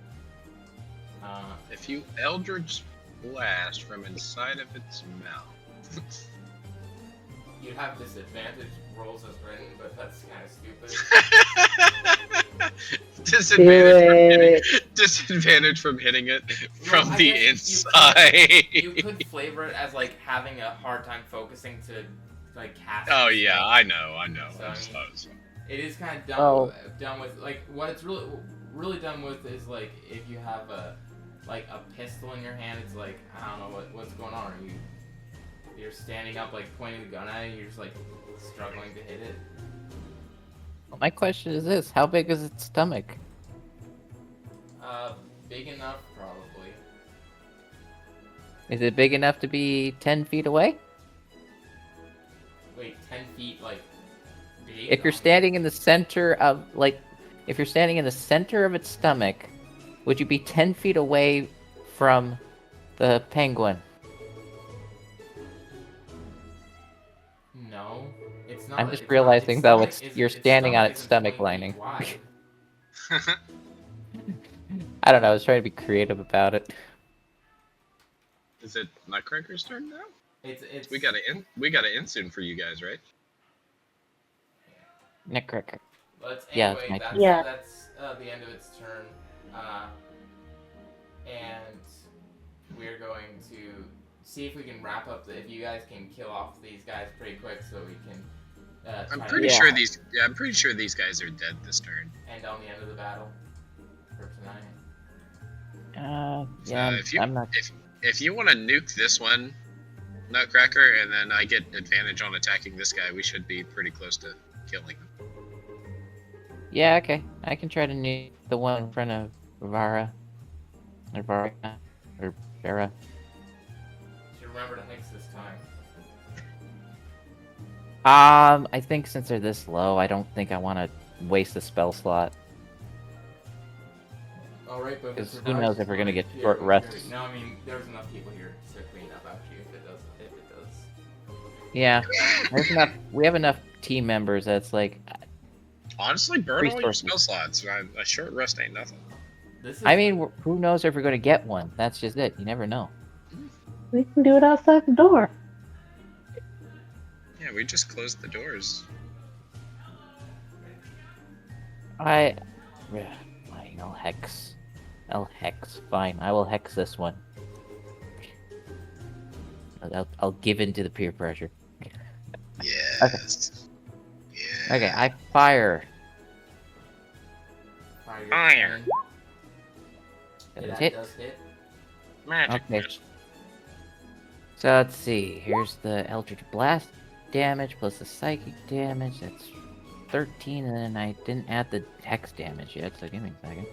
If you Eldritch Blast from inside of its mouth. You have disadvantage rolls as written, but that's kind of stupid. Disadvantage from hitting it from I the guess inside. You could flavor it as like having a hard time focusing to like cast. Oh the yeah, spell. I know. So, I suppose. It is kind of done with like what it's really done with is like if you have a pistol in your hand, it's like I don't know what's going on. You're standing up like pointing the gun at it, you're just like struggling to hit it. My question is this: how big is its stomach? Big enough probably. Is it big enough to be 10 feet away? Wait, 10 feet like big? If you're standing in the center of if you're standing in the center of its stomach, would you be 10 feet away from the penguin? No, it's not. I'm just it's realizing, not, though, its stomach you're its standing on stomach its isn't stomach 20 lining. feet wide. I don't know. I was trying to be creative about it. Is it Nutcracker's turn now? It's We got an in soon for you guys, right? Necracker. But Yeah, it's anyway, my that's, turn. Yeah. that's the end of its turn. And we're going to see if we can wrap up if you guys can kill off these guys pretty quick so we can I'm try pretty to sure these. Yeah, I'm pretty sure these guys are dead this turn. end on the end of the battle for tonight. Yeah, if you I'm not. if you want to nuke this one, Nutcracker, and then I get advantage on attacking this guy, we should be pretty close to killing him. Yeah, okay. I can try to nuke the one in front of Vara. Or Vara. Or Vera. Should remember to hex this time. I think since they're this low, I don't think I want to waste a spell slot. Alright, but if it 'Cause who survives, knows if we're gonna get yeah, short we're rests. good. No, I mean, there's enough people here to clean up after you if it does. Yeah, there's enough. We have enough team members that's like. Honestly, burn all your Resources. spell slots. A short rest ain't nothing. This is I mean, who knows if we're going to get one? That's just it. You never know. We can do it outside the door. Yeah, we just closed the doors. Fine, I'll hex. Fine, I will hex this one. I'll give in to the peer pressure. Yes. Yeah. Okay, I fire. Fire. Does it That hit? does hit. Magic. Okay. miss. So let's see. Here's the Eldritch Blast damage plus the psychic damage. That's 13, and then I didn't add the hex damage yet, so give me a second.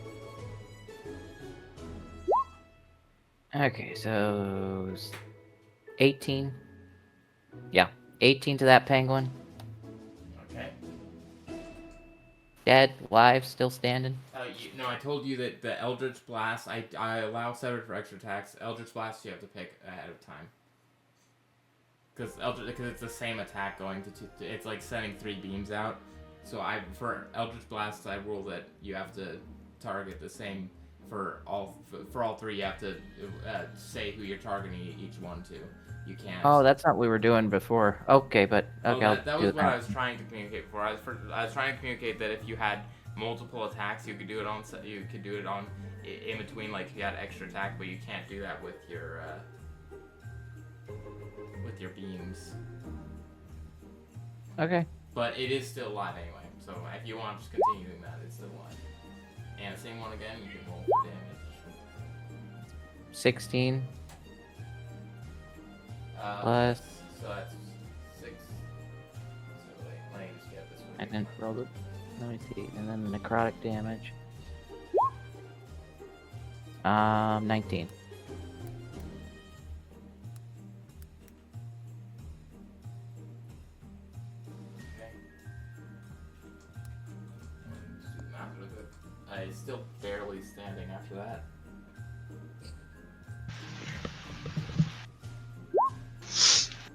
Okay, so 18. Yeah, 18 to that penguin. Okay. Dead, alive, still standing. No, I told you that the Eldritch Blast, I allow Severed for extra attacks. Eldritch Blast you have to pick ahead of time. Because it's the same attack going to it's like sending 3 beams out. So for Eldritch Blast, I rule that you have to target the same for all 3. You have to say who you're targeting each one to. You can't. Oh, that's not what we were doing before. Okay, but okay, Well, I'll that do was what I that. was trying to communicate before. I was trying to communicate that if you had multiple attacks, you could do it on in between, like if you had extra attack, but you can't do that with your beams. Okay. But it is still live anyway, so if you want to just continue doing that, it's still live. And same one again, you can roll for damage. 16. Plus- So that's 6. So wait, let me just get this one. I didn't roll it. Let me see. And then the necrotic damage. 19. Okay. Let's do the math real quick. It's still barely standing after that.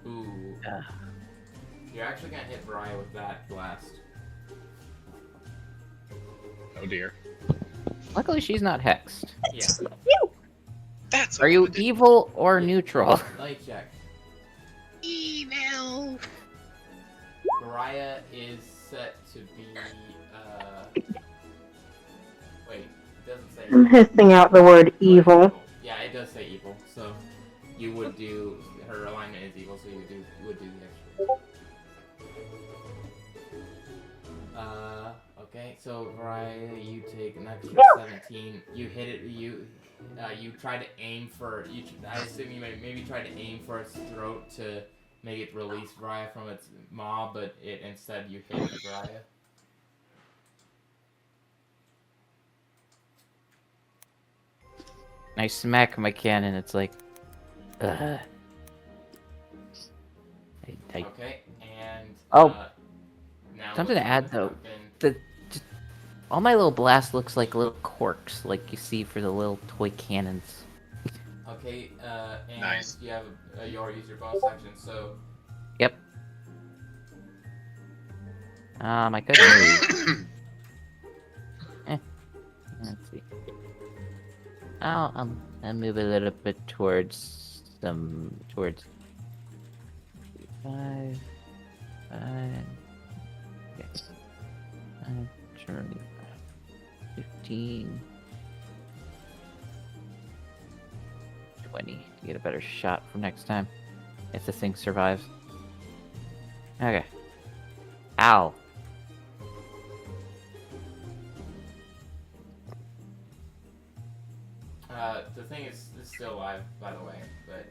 Ooh. You're actually gonna hit Mariah with that blast. Oh dear. Luckily, she's not hexed. Yeah. That's. Are you evil or neutral? Light check. Evil. Mariah is set to be, wait, it doesn't say. I'm hissing out the word evil. Yeah, it does say evil, so you would do, her alignment is evil, so you would do the extra. Okay, so Mariah, you take an extra 17. You hit it, you try to aim for, I assume you maybe try to aim for its throat to make it release Mariah from its maw, but instead you hit Mariah. I smack my cannon. It's like, ugh. Okay, and Oh, now something to what's add, though. happened- All my little blasts looks like little corks, like you see for the little toy cannons. Okay, and Nice. you have you already used your bonus action, so Yep. I could move. Let's see. I'll move a little bit towards 5. Okay. Turn 15. 20 to get a better shot for next time. If this thing survives. Okay. Ow. The thing is still alive, by the way, but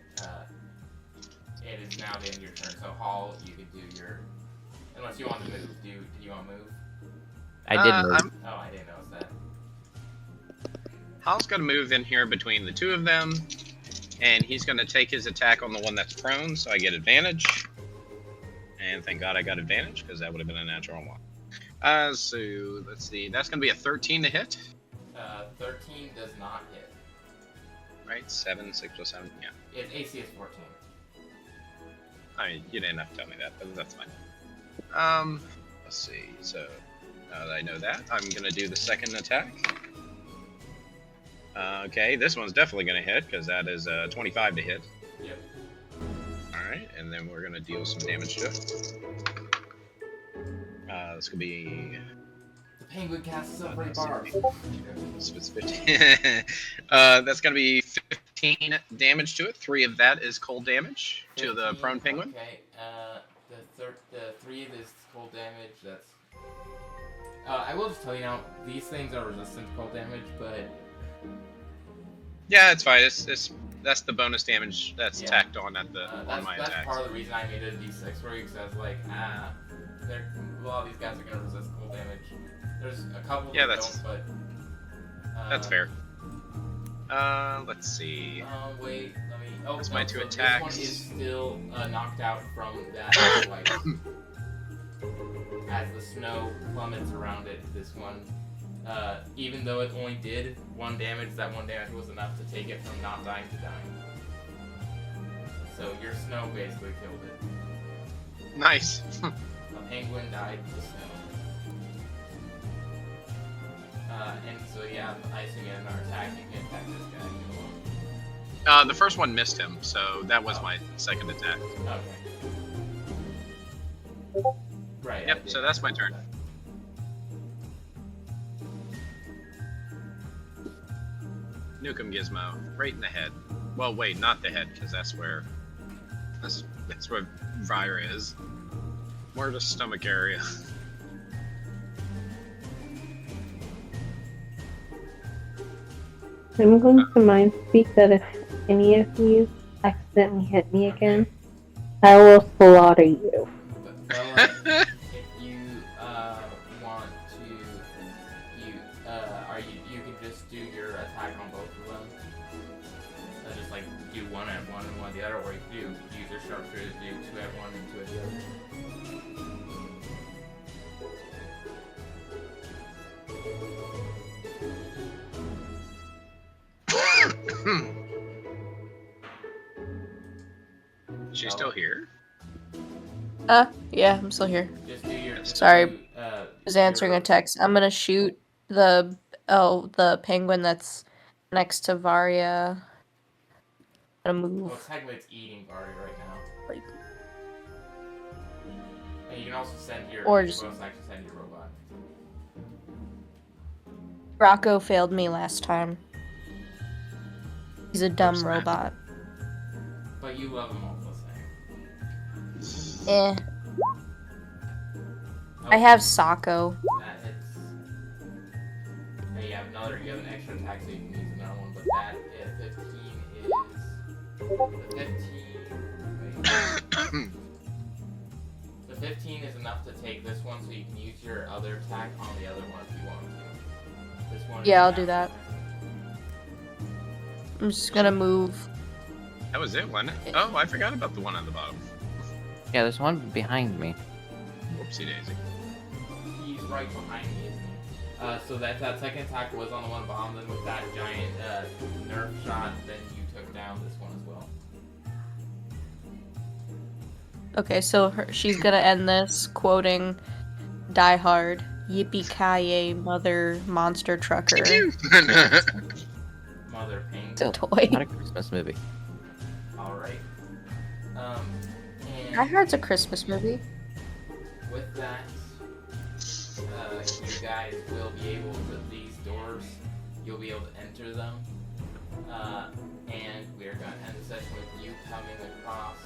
it is now the end of your turn. So Hall, you could do your, unless you want to move. Did you want to move? I did move. Oh, I didn't notice that. Hall's gonna move in here between the two of them, and he's gonna take his attack on the one that's prone, so I get advantage. And thank God I got advantage, because that would have been a natural one. So let's see, that's gonna be a 13 to hit. 13 does not hit. Right, 7, 6 plus 7, yeah. Its AC is 14. I mean, you didn't have to tell me that, but that's fine. Let's see, so now that I know that, I'm gonna do the second attack. Okay, this one's definitely gonna hit, because that is 25 to hit. Yep. Alright, and then we're gonna deal some damage to it. This could be... The penguin casts so many barbs. This was 15. That's gonna be 15 damage to it. 3 of that is cold damage to the 15, prone penguin. Okay, the 3 of this cold damage, that's... I will just tell you now, these things are resistant to cold damage, but... Yeah, it's fine. That's the bonus damage that's Yeah. tacked on at the on my that's attacks. part of the reason I made it a d6 for you, because I was like, a lot of these guys are going to resist cold damage. There's a couple Yeah, that that's- don't, but... That's fair. Let's see. Wait, let me... Oh, That's no, my 2 so attacks. This one is still knocked out from that like, as the snow plummets around it, this one, even though it only did 1 damage, that 1 damage was enough to take it from not dying to dying. So your snow basically killed it. Nice. A penguin died to snow. And so yeah, I assume you have another attack, you can attack this guy. The first one missed him, so that was my second attack. Okay. Right. I Yep, did. so that's my turn. Nuke him, Gizmo, right in the head. Well, wait, not the head, because that's where Vire is. More the stomach area. I'm going to mind speak that if any of you accidentally hit me again, I will slaughter you. But, if you want to, you can just do your attack on both of them. Just like do one at one and one at the other, or you can use your sharpshooter to do 2 at one and 2 at the other. She's still here? Yeah, I'm still here. Just do your. Sorry. Do, I was answering a text. I'm gonna shoot the penguin that's next to Varia. I'm gonna move. Well, technically it's eating Bari right now. Like, And you can also send your. Or you just- can also actually send your robot. Rocco failed me last time. He's a dumb What's that? robot. But you love them all the same. Eh. Oh, I have Sako. That hits. And you have you have an extra attack, so you can use another one. But that 15 is. The 15 is enough to take this one, so you can use your other attack on the other one if you want to. This one. is Yeah, I'll now- do that. I'm just gonna move. That was it, wasn't it? Oh, I forgot about the one on the bottom. Yeah, there's one behind me. Whoopsie daisy. He's right behind me, isn't he? So that second attack was on the one bottom, then with that giant nerf shot, then you took down this one as well. Okay, so she's gonna end this quoting Die Hard. Yippee-ki-yay, mother monster trucker. Mother pain. It's a toy. Not a Christmas movie. Alright. Die And Hard's a Christmas movie. with that, you guys will be able to, these doors, you'll be able to enter them. And we're going to end the session with you coming across.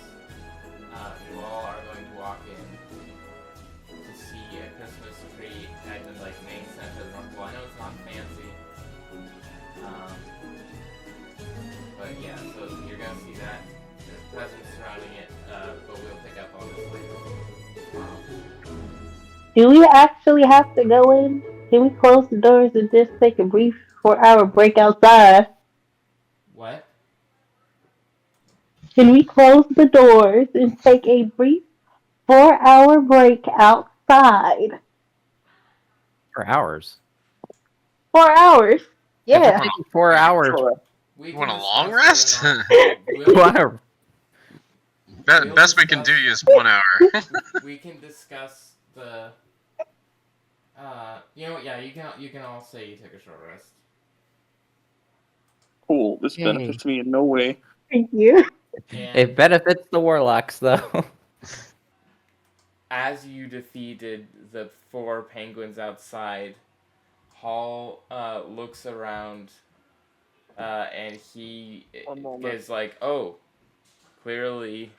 You all are going to walk in to see a Christmas tree at the main center of the North Pole. I know it's not fancy. But yeah, so you're going to see that. There's presents surrounding it, but we'll pick up on this later. Do we actually have to go in? Can we close the doors and just take a brief 4-hour break outside? What? Can we close the doors and take a brief 4-hour break outside? For hours. 4 hours? If Yeah. we're taking 4 hours. Sure. We You want a can long discuss rest? whether or not- we'll- We'll Best we can do is 1 hour. we can discuss the. You know what? Yeah, you can all say you took a short rest. Cool. This Yay. benefits me in no way. Thank you. And It benefits the warlocks, though. as you defeated the 4 penguins outside, Hall looks around, and he One moment. is like, "Oh, clearly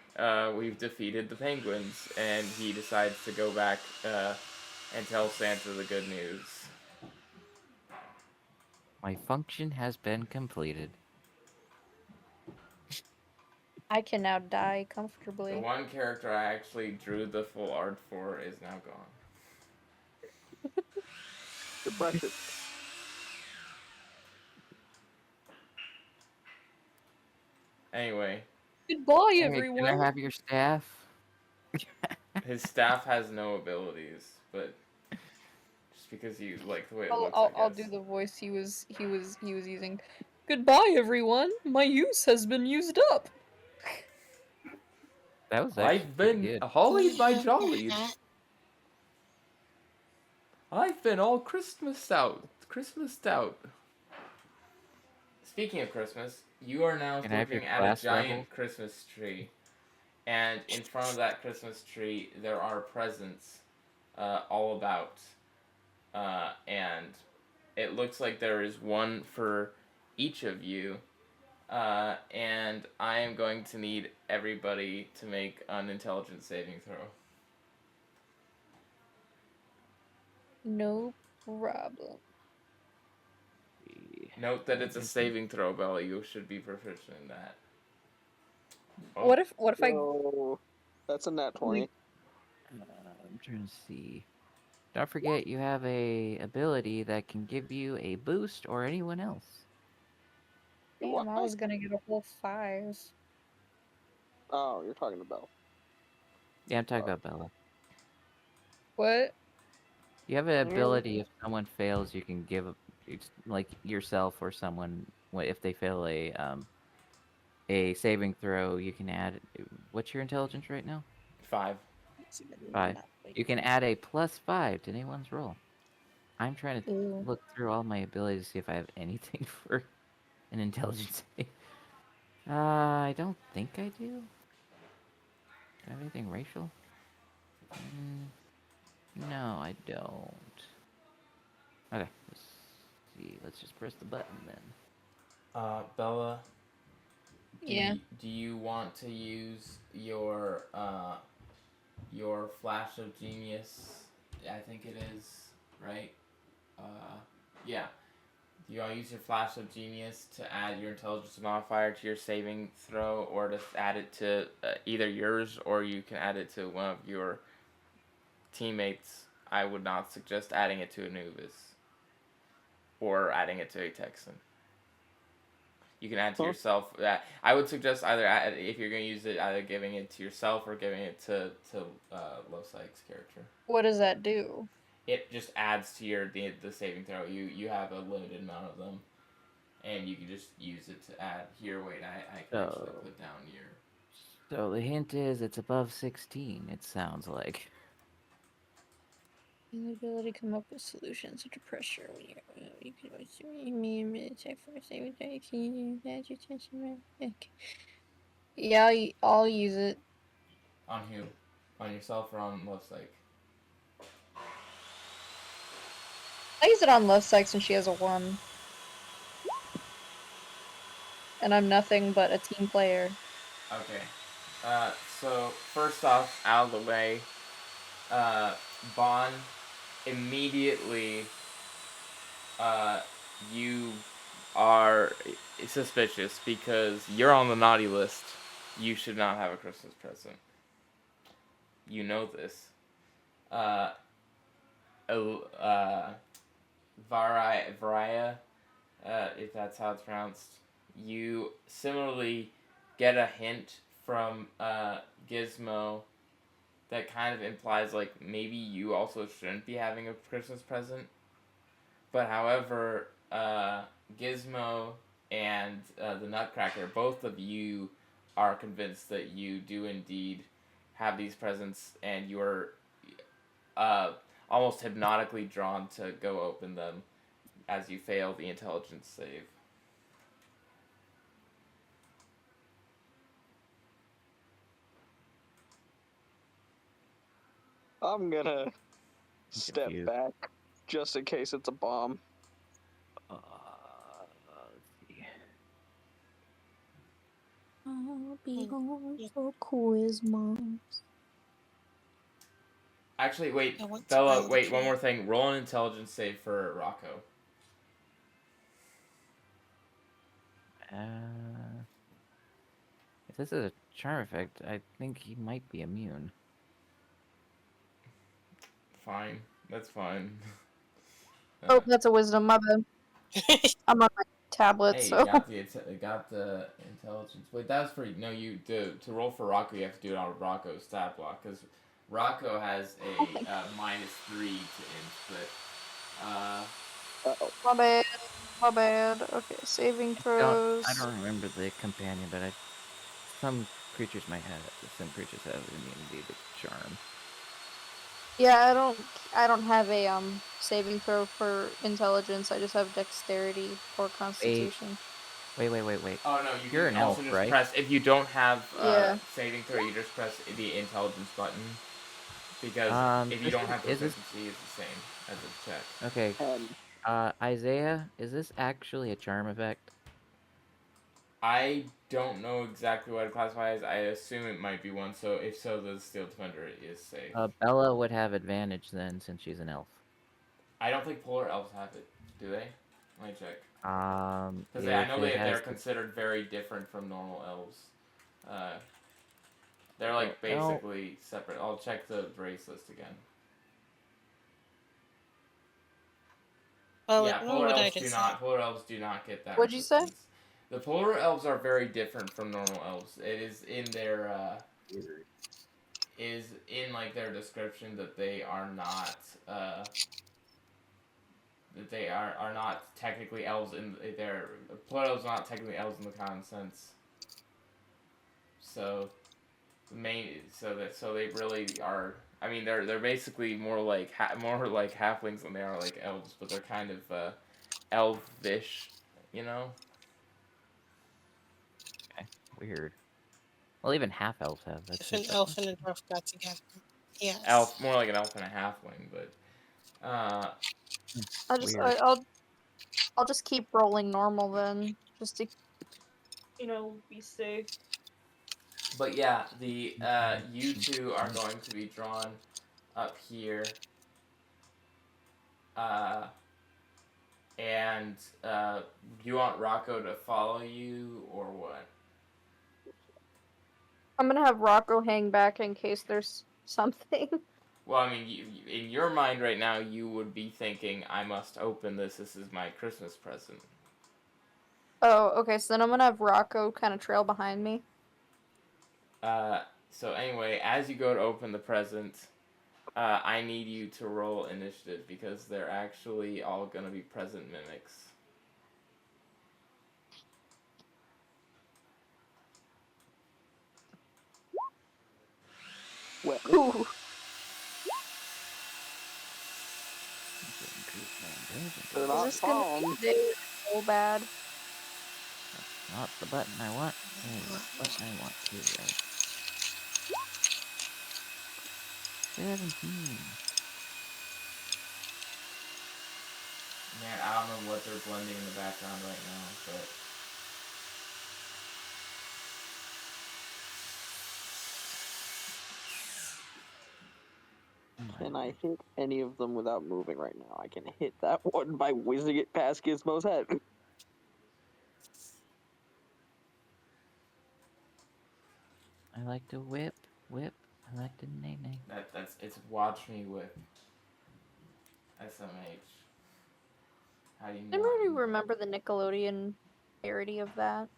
we've defeated the penguins," and he decides to go back and tell Santa the good news. My function has been completed. I can now die The comfortably. one character I actually drew the full art for is now gone. Depression. Anyway, Goodbye, Hey, everyone. can I have your staff? his staff has no abilities, but just because you like the way it looks, I'll I do guess. the voice he was using. Goodbye, everyone. My use has been used up. That was actually I've pretty been good. Holly my jollies. I've been all Christmased out. Speaking of Christmas, you are now Can I have your looking at a glass giant rebel? Christmas tree. And in front of that Christmas tree, there are presents all about. And it looks like there is one for each of you. And I am going to need everybody to make an intelligence saving throw. No problem. Note that it's a saving throw, Bella. You should be proficient in that. Oh, What if I No, that's a nat 20. I'm trying to see. Don't forget, you have a ability that can give you a boost or anyone else. Damn, I was gonna get a whole 5. Oh, you're talking about. Yeah, I'm talking about Bella. What? You have an ability if someone fails, you can give like yourself or someone if they fail a saving throw, you can add. What's your intelligence right now? 5. 5. You can add a +5 to anyone's roll. I'm trying to Ew. look through all my abilities to see if I have anything for an intelligence save. I don't think I do. Do I have anything racial? No, I don't. Okay, let's see. Let's just press the button then. Bella. Yeah. Do you want to use your flash of genius? I think it is, right? Yeah. Do you want to use your flash of genius to add your intelligence modifier to your saving throw, or to add it to either yours, or you can add it to one of your teammates? I would not suggest adding it to Anubis or adding it to a Texan. You can add to yourself. I would suggest either if you're going to use it, either giving it to yourself or giving it to Losike's character. What does that do? It just adds to the saving throw. You have a limited amount of them, and you can just use it to add. Here, wait, I can actually put down your. So the hint is it's above 16. It sounds like. The ability to come up with solutions under pressure. You can always check for saving throw. Can you add your attention? Okay. Yeah, I'll use it. On who? On yourself or on Losike? Plays it on love sex and she has a 1. And I'm nothing but a team player. Okay. So first off, out of the way, Bond, immediately, you are suspicious because you're on the naughty list. You should not have a Christmas present. You know this. Uh, Varia, if that's how it's pronounced, you similarly get a hint from Gizmo that kind of implies like maybe you also shouldn't be having a Christmas present. But however, Gizmo and the Nutcracker, both of you are convinced that you do indeed have these presents, and you are almost hypnotically drawn to go open them as you fail the intelligence save. I'm gonna step confused. back just in case it's a bomb. Let's see. I'll be home for Christmas. Actually, wait, I want to Bella, find wait, the one key. more thing. Roll an intelligence save for Rocco. If this is a charm effect, I think he might be immune. Fine. That's fine. Oh, that's a wisdom, my bad. I'm on my tablet, Hey, so. you got the intelligence. Wait, that was for no. You to roll for Rocco, you have to do it on Rocco's stat block because Rocco has a -3 to int, but My bad. My bad. Okay, saving throws. I don't remember the companion, but some creatures might have it. Some creatures have immunity to charm. Yeah, I don't have a saving throw for intelligence. I just have dexterity or constitution. Wait. oh no, you You're can an also elf, just right? press if you don't have Yeah. saving throw, you just press the intelligence button because if you don't have is this proficiency, it's the same as a check. okay? And Isaiah, is this actually a charm effect? I don't know exactly what it classifies. I assume it might be one. So if so, the Steel Defender is safe. Bella would have advantage then, since she's an elf. I don't think polar elves have it. Do they? Let me check. Because I If know it they're has considered very different from normal elves. They're like basically separate. I'll check the race list again. Well, Yeah, what polar would I elves do just not. Polar elves do not get that. What'd you say? resistance. The polar elves are very different from normal elves. It is in their is in like their description that they are not that they are not technically elves in their polar elves are not technically elves in the common sense. So so they really are. I mean, they're basically more like halflings than they are like elves, but they're kind of elvish, you know. Weird. Well, even half elves have that. if an elf and a dwarf got together? Yes. Elf, more like an elf and a halfling, but Weird. I'll just keep rolling normal then, just to be safe. But yeah, the you two are going to be drawn up here. And you want Rocco to follow you or what? I'm gonna have Rocco hang back in case there's something. Well, I mean, in your mind right now, you would be thinking, I must open this. This is my Christmas present. Oh, okay, so then I'm gonna have Rocco kind of trail behind me. So anyway, as you go to open the present, I need you to roll initiative because they're actually all going to be present mimics. well, Ooh. they're Is not this gonna bomb. be so bad? Not the button I want. Oh, the button I want too, right? 17. Man, I don't know what they're blending in the background right now, but Can I hit any of them without moving right now? I can hit that one by whizzing it past Gizmo's head. I like to whip. I like to nay. it's Watch Me Whip. SMH. How do you I not already do that? remember the Nickelodeon parody of that.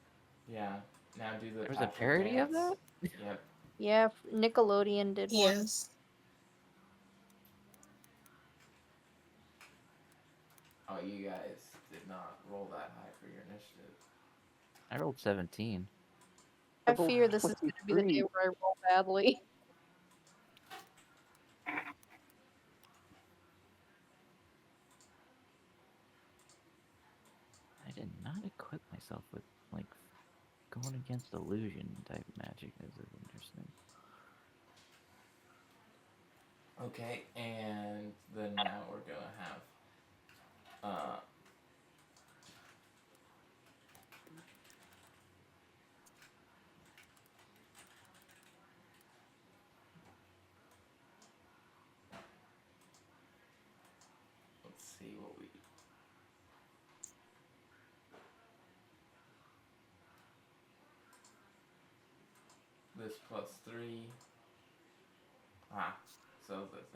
Yeah. Now do the There was a Patrick parody of dance. that? Yep. Yeah, Nickelodeon did one. Yes. Oh, you guys did not roll that high for your initiative. I rolled 17. I fear this is going to be the day 23. where I roll badly. I did not equip myself with, like, going against illusion type magic. This is interesting. Okay, and then now we're gonna have let's see what we this +3. So that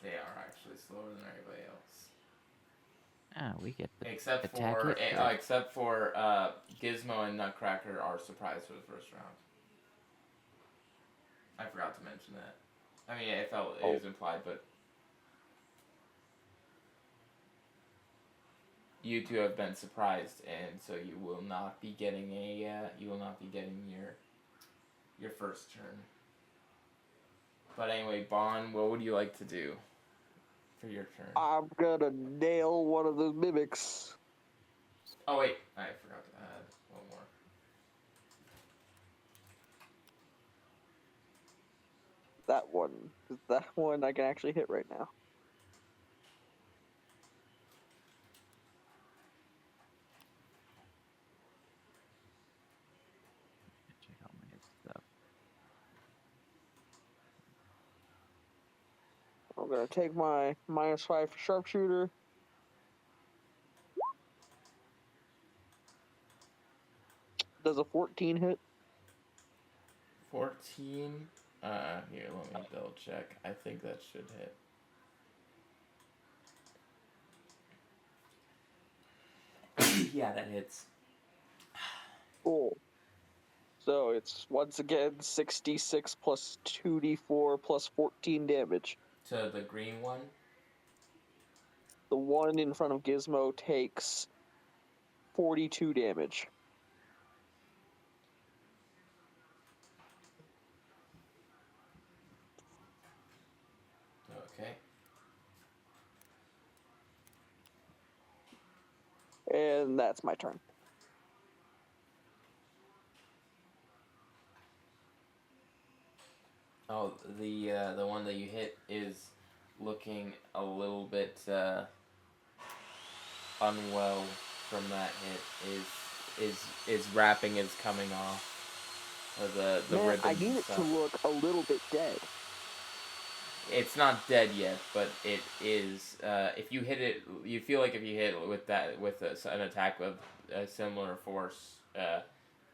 they are actually slower than everybody else. We get the Except attack for it first. except for Gizmo and Nutcracker are surprised for the first round. I forgot to mention that. I mean, it was implied, but you two have been surprised, and so you will not be getting your first turn. But anyway, Bon, what would you like to do for your turn? I'm gonna nail one of the mimics. Oh wait, I forgot to add one more. That one. That one I can actually hit right now. Check out my stuff. I'm gonna take my -5 for sharpshooter. Does a 14 hit? 14. Here, let me double check. I think that should hit. Yeah, that hits. Cool. So it's once again 66 plus 2d4 plus 14 damage. To the green one. The one in front of Gizmo takes 42 damage. Okay. And that's my turn. Oh, the one that you hit is looking a little bit unwell from that hit. Is wrapping is coming off. The Man, ribbons I need and it to stuff. look a little bit dead. It's not dead yet, but it is. If you hit it, you feel like if you hit it with an attack of a similar force,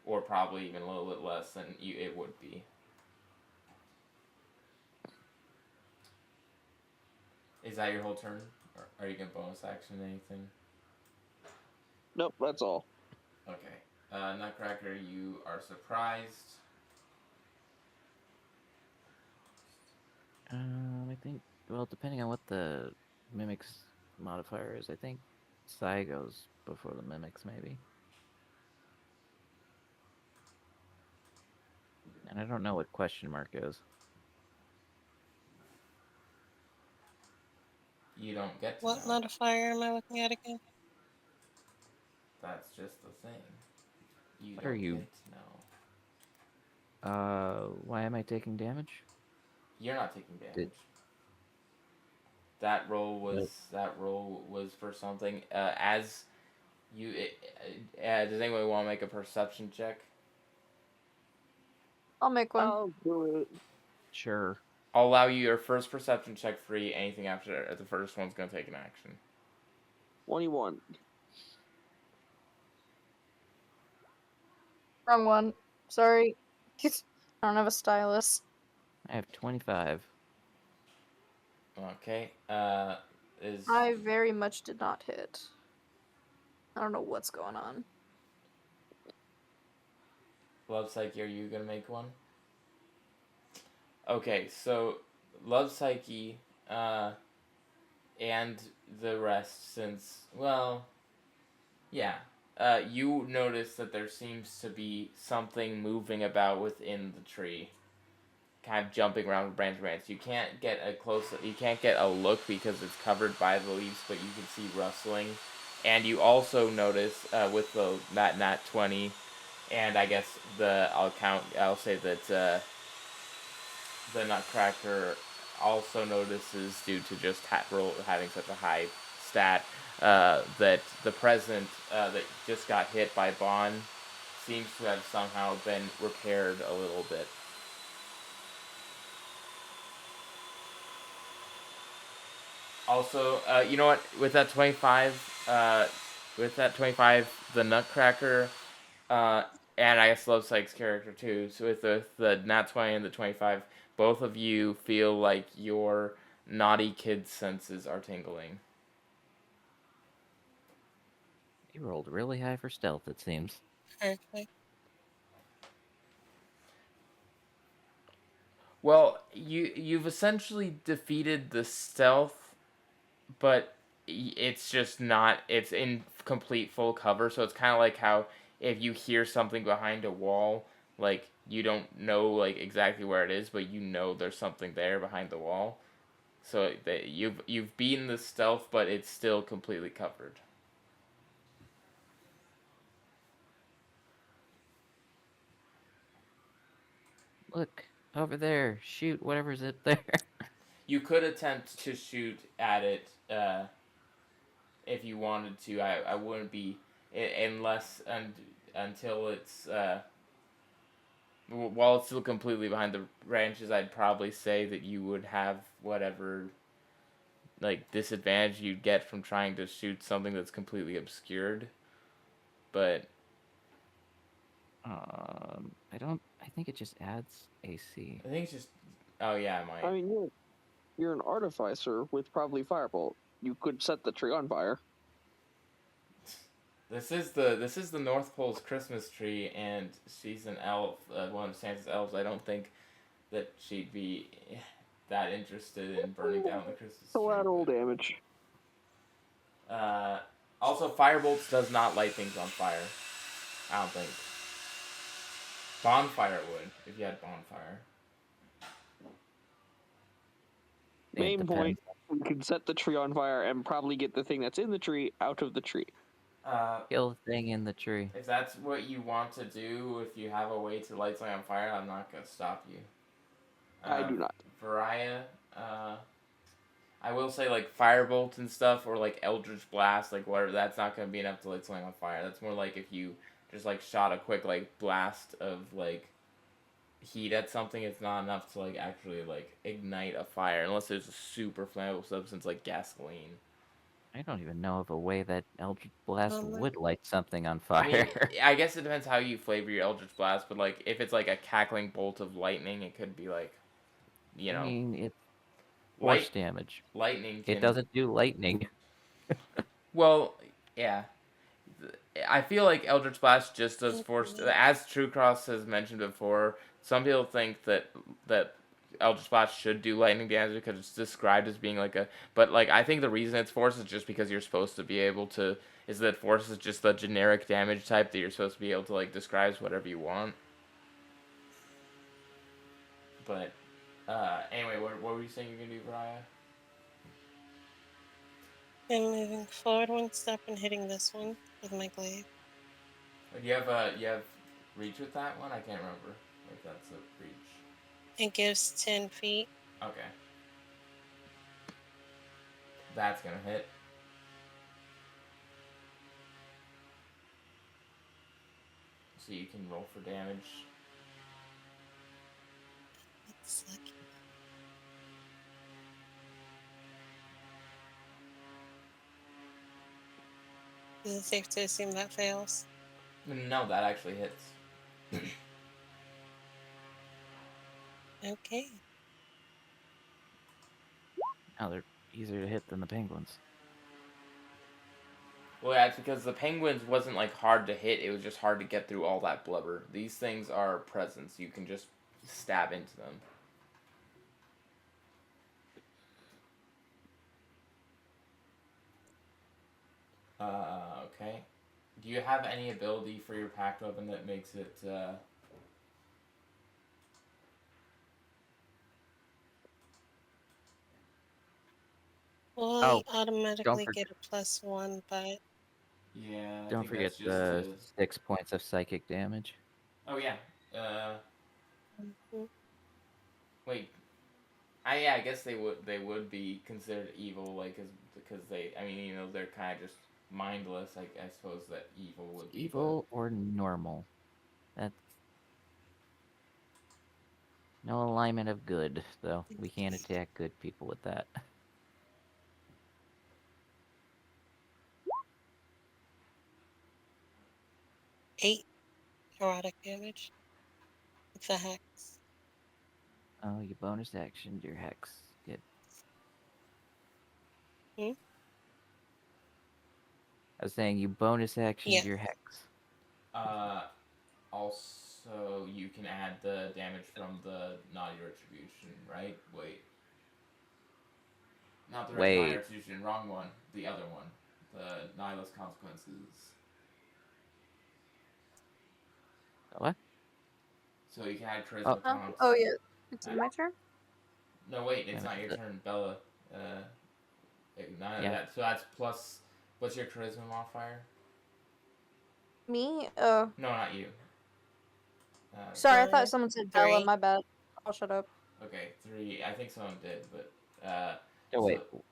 or probably even a little bit less, then it would be. Is that your whole turn? Or are you gonna bonus action anything? Nope, that's all. Okay. Nutcracker, you are surprised. I think, well, depending on what the mimics modifier is, I think Psy goes before the mimics, maybe. And I don't know what question mark is. You don't get to What know. modifier am I looking at again? That's just the thing. You What don't are you? get to know. Why am I taking damage? You're not taking damage. That roll was for something. As you, does anyone want to make a perception check? I'll make one. I'll do it. Sure. I'll allow you your first perception check free. Anything after the first one's gonna take an action. 21. Wrong one. Sorry. I don't have a stylus. I have 25. Okay. Is I very much did not hit. I don't know what's going on. Love Psyche, are you gonna make one? Okay, so Love Psyche, and the rest, since, well, yeah. You notice that there seems to be something moving about within the tree. Kind of jumping around branch to branch. You can't get a look because it's covered by the leaves, but you can see rustling. And you also notice, with that nat 20, and I guess I'll say that, the Nutcracker also notices, due to just having such a high stat, that the present that just got hit by Bond seems to have somehow been repaired a little bit. Also, you know what? With that 25, the Nutcracker, and I guess Love Psyche's character too. So with the nat 20 and the 25, both of you feel like your naughty kid senses are tingling. You rolled really high for stealth, it seems. Perfect. Well, you've essentially defeated the stealth, but it's just not. It's in complete full cover, so it's kind of like how if you hear something behind a wall, like you don't know like exactly where it is, but you know there's something there behind the wall. So you've beaten the stealth, but it's still completely covered. Look, over there. Shoot whatever's up there. You could attempt to shoot at it, if you wanted to. I wouldn't be, unless until it's while it's still completely behind the branches. I'd probably say that you would have whatever like disadvantage you'd get from trying to shoot something that's completely obscured. But I think it just adds AC. I think it's just. Oh yeah, it might. I mean, you're an artificer with probably firebolt. You could set the tree on fire. This is the North Pole's Christmas tree, and she's an elf, one of Santa's elves. I don't think that she'd be that interested in burning down the Christmas tree. Collateral damage. Also, Firebolts does not light things on fire. I don't think. Bonfire would, if you had Bonfire. Main point, we can set the tree on fire and probably get the thing that's in the tree out of the tree. Kill the thing in the tree. If that's what you want to do, if you have a way to light something on fire, I'm not going to stop you. I do not. Varaya, I will say, like, Firebolt and stuff, or, like, Eldritch Blast, like, whatever, that's not going to be enough to light something on fire. That's more like if you just, like, shot a quick, like, blast of, like, heat at something. It's not enough to, like, actually, like, ignite a fire, unless there's a super flammable substance like gasoline. I don't even know of a way that Eldritch Blast Um, would light something on I mean, fire. I guess it depends how you flavor your Eldritch Blast, but, like, if it's, like, a cackling bolt of lightning, it could be, like, you know... I mean, it's force damage. Lightning can... It doesn't do lightning. Well, yeah. I feel like Eldritch Blast just does force... As True Cross has mentioned before, some people think that Eldritch Blast should do lightning damage because it's described as being like a... But, like, I think the reason it's force is just because you're supposed to be able to... Is that force is just the generic damage type that you're supposed to be able to, like, describe whatever you want. But, anyway, what were you saying you're going to do, Brian? I'm moving forward one step and hitting this one with my glaive. You have reach with that one? I can't remember if that's a reach. It gives 10 feet. Okay. That's gonna hit. So you can roll for damage. That's lucky. Is it safe to assume that fails? No, that actually hits. Okay. Now they're easier to hit than the penguins. Well, yeah, it's because the penguins wasn't like hard to hit. It was just hard to get through all that blubber. These things are presents. You can just stab into them. Okay. Do you have any ability for your packed weapon that makes it, Well, Oh, I automatically forget- get a +1, but Yeah, I Don't think forget that's just the to... 6 points of psychic damage. Oh, yeah. mhm. Wait. I guess they would be considered evil, like, because they, I mean, you know, they're kind of just mindless. I suppose that evil would be. Evil or normal? That's no alignment of good, though. We can't attack good people with that. 8 erotic damage. It's a hex. Oh, you bonus action your hex. Good. Hmm? I was saying you bonus action Yeah. your hex. Also, you can add the damage from the Naughty Retribution, right? Wait. Not the Naughty Wait. Retribution, wrong one. The other one. The Nihilist Consequences. What? So you can add Charisma Oh. Taunts. Oh yeah, it's my turn. No, wait, it's Damn not it. your turn, Bella. None of Yeah. that. So that's plus. What's your Charisma modifier? Me? No, not you. Sorry, I Uh, thought someone said Bella. 3. My bad. I'll shut up. Okay, 3. I think someone did, but Oh, wait. So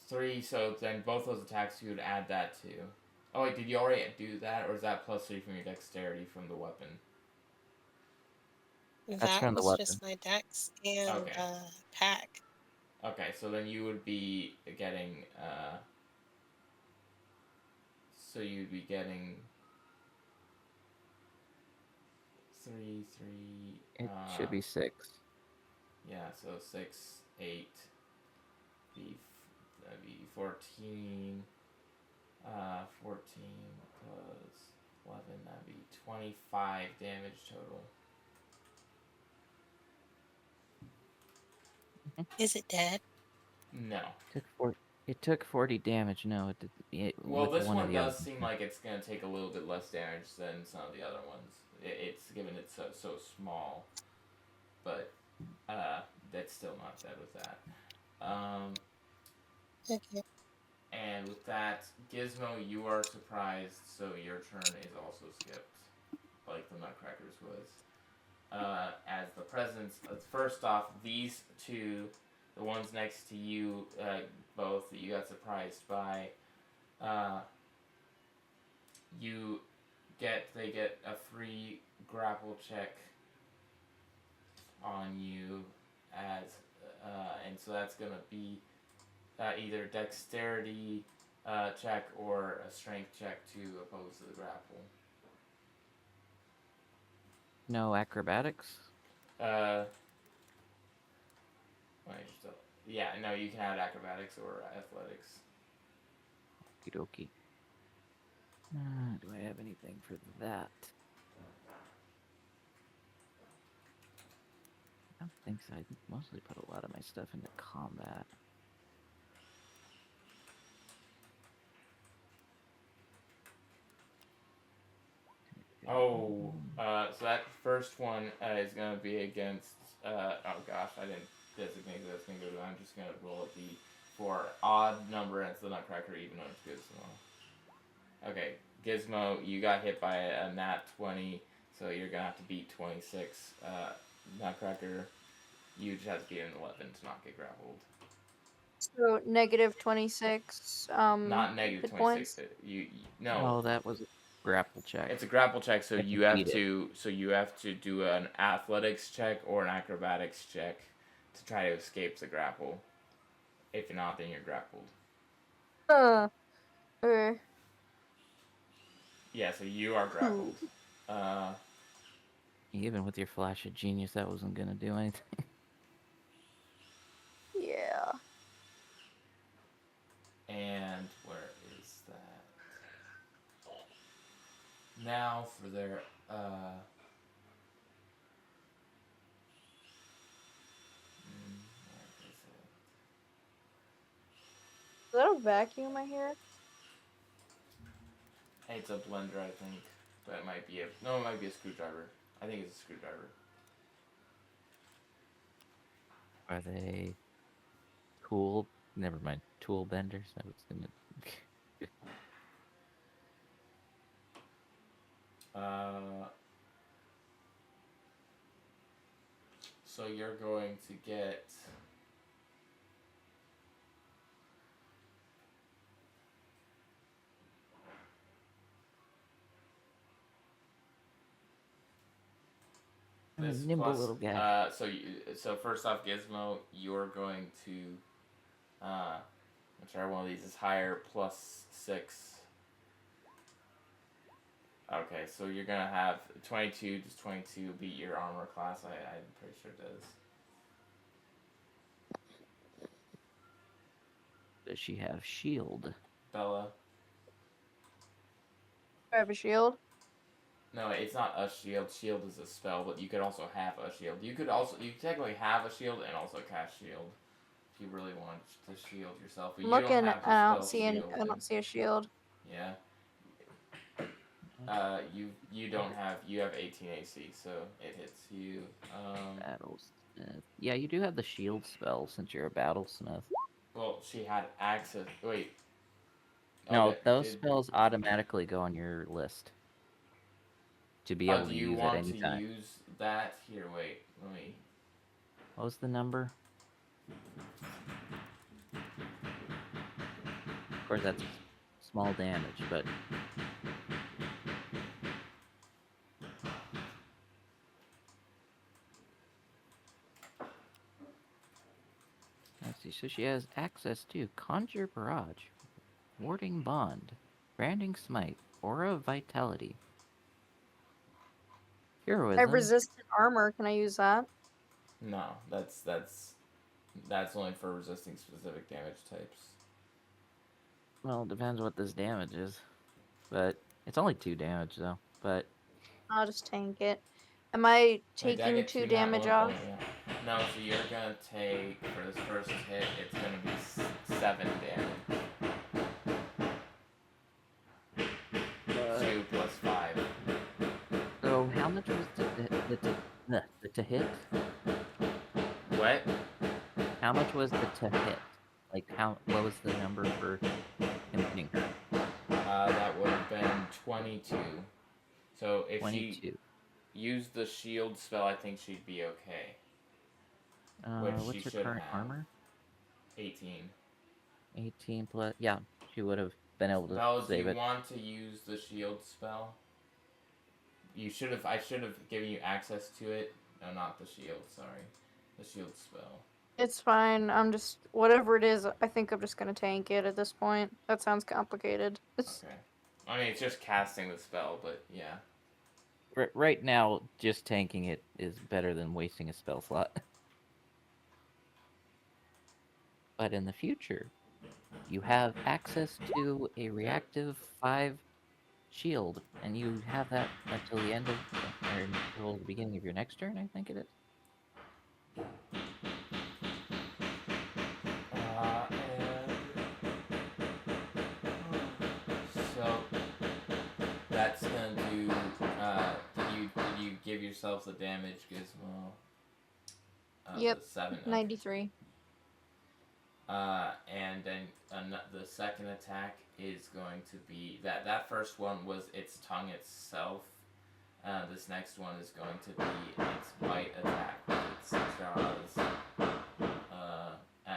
3. So then both those attacks you would add that to. Oh wait, did you already do that, or is that +3 from your dexterity from the weapon? That from the was weapon. just my dex and Okay. pack. Okay, so then you would be getting. So you'd be getting 3, 3. It should be 6. Yeah, so 6, 8. That'd be 14. 14 plus 11. That'd be 25 damage total. Is it dead? No. It took 40 damage. No, it did. Well, with this one of one the does other- seem like it's gonna take a little bit less damage than some of the other ones. It's given it so small, but that's still not dead with that. Okay. And with that, Gizmo, you are surprised, so your turn is also skipped, like the Nutcrackers was. As the presents, first off, these two, the ones next to you, both that you got surprised by, they get a free grapple check on you, and so that's gonna be either dexterity check or a strength check to oppose the grapple. No acrobatics? Yeah, no, you can add acrobatics or athletics. Okie dokie. Do I have anything for that? I don't think so. I mostly put a lot of my stuff into combat. Oh, so that first one is going to be against, oh gosh, I didn't designate who that's going to go to. I'm just going to roll a d4 odd number, and it's the Nutcracker, even though it's Gizmo. Okay, Gizmo, you got hit by a nat 20, so you're going to have to beat 26. Nutcracker, you just have to beat an 11 to not get grappled. So negative 26. Not negative hit 26. points. No. Oh, that was a grapple check. It's a grapple check, so If you you have beat it. you have to do an athletics check or an acrobatics check to try to escape the grapple. If not, then you're grappled. Okay. Yeah, so you are grappled. Even with your flash of genius, that wasn't gonna do anything. Yeah. And where is that? Now for their where is Is that a vacuum I hear? it? It's a blender, I think, but it might be it might be a screwdriver. I think it's a screwdriver. Are they tool? Never mind, tool benders. I was gonna. So you're going to get I'm a this nimble plus, little guy. so first off, Gizmo, you're going to whichever one of these is higher, +6. Okay, so you're gonna have 22. Does 22 beat your armor class? I'm pretty sure it does. Does she have shield? Bella. I have a shield. No, it's not a shield. Shield is a spell, but you could also have a shield. You could technically have a shield and also cast shield if you really want to shield yourself. But I'm you looking. don't have the I don't spell see any. shield, I don't see a shield. Yeah. You don't have. You have 18 AC, so it hits you. Battlesmith. Yeah, you do have the shield spell since you're a battlesmith. Well, she had access. Wait. No, Okay, those spells automatically go on your list to be able do to you use at want any to time. use that? Here, wait. Let me. What was the number? Of course, that's small damage, but let's see. So she has access to Conjure Barrage, Warding Bond, Branding Smite, Aura of Vitality, I have Heroism. resistant armor. Can I use that? No, that's only for resisting specific damage types. Well, it depends what this damage is, but it's only 2 damage though. But I'll just tank it. Am I Wait, did I taking get 2 nat damage one? off? Oh, yeah. No, so you're gonna take for this first hit. It's gonna be 7 damage. 2 plus 5. so how much was the to hit? What? How much was the to hit? Like what was the number for him hitting her? That would have been 22. So if 22. she used the shield spell, I think she'd be okay. Which she What's her should current have. armor? 18. 18 plus. Yeah, she would have been able to Bells, do save you it. want to use the shield spell? I should have given you access to it. No, not the shield, sorry. The shield spell. It's fine. I'm just whatever it is. I think I'm just gonna tank it at this point. That sounds complicated. Okay. I mean, it's just casting the spell, but yeah. Right now, just tanking it is better than wasting a spell slot. But in the future, you have access to a reactive 5 shield, and you have that until the end of, or until the beginning of your next turn, I think it is. So that's gonna do. Did you give yourself the damage, Gizmo? Yep. The 7. Okay. 93. And then the second attack is going to be that first one was its tongue itself. This next one is going to be its bite attack with its jaws.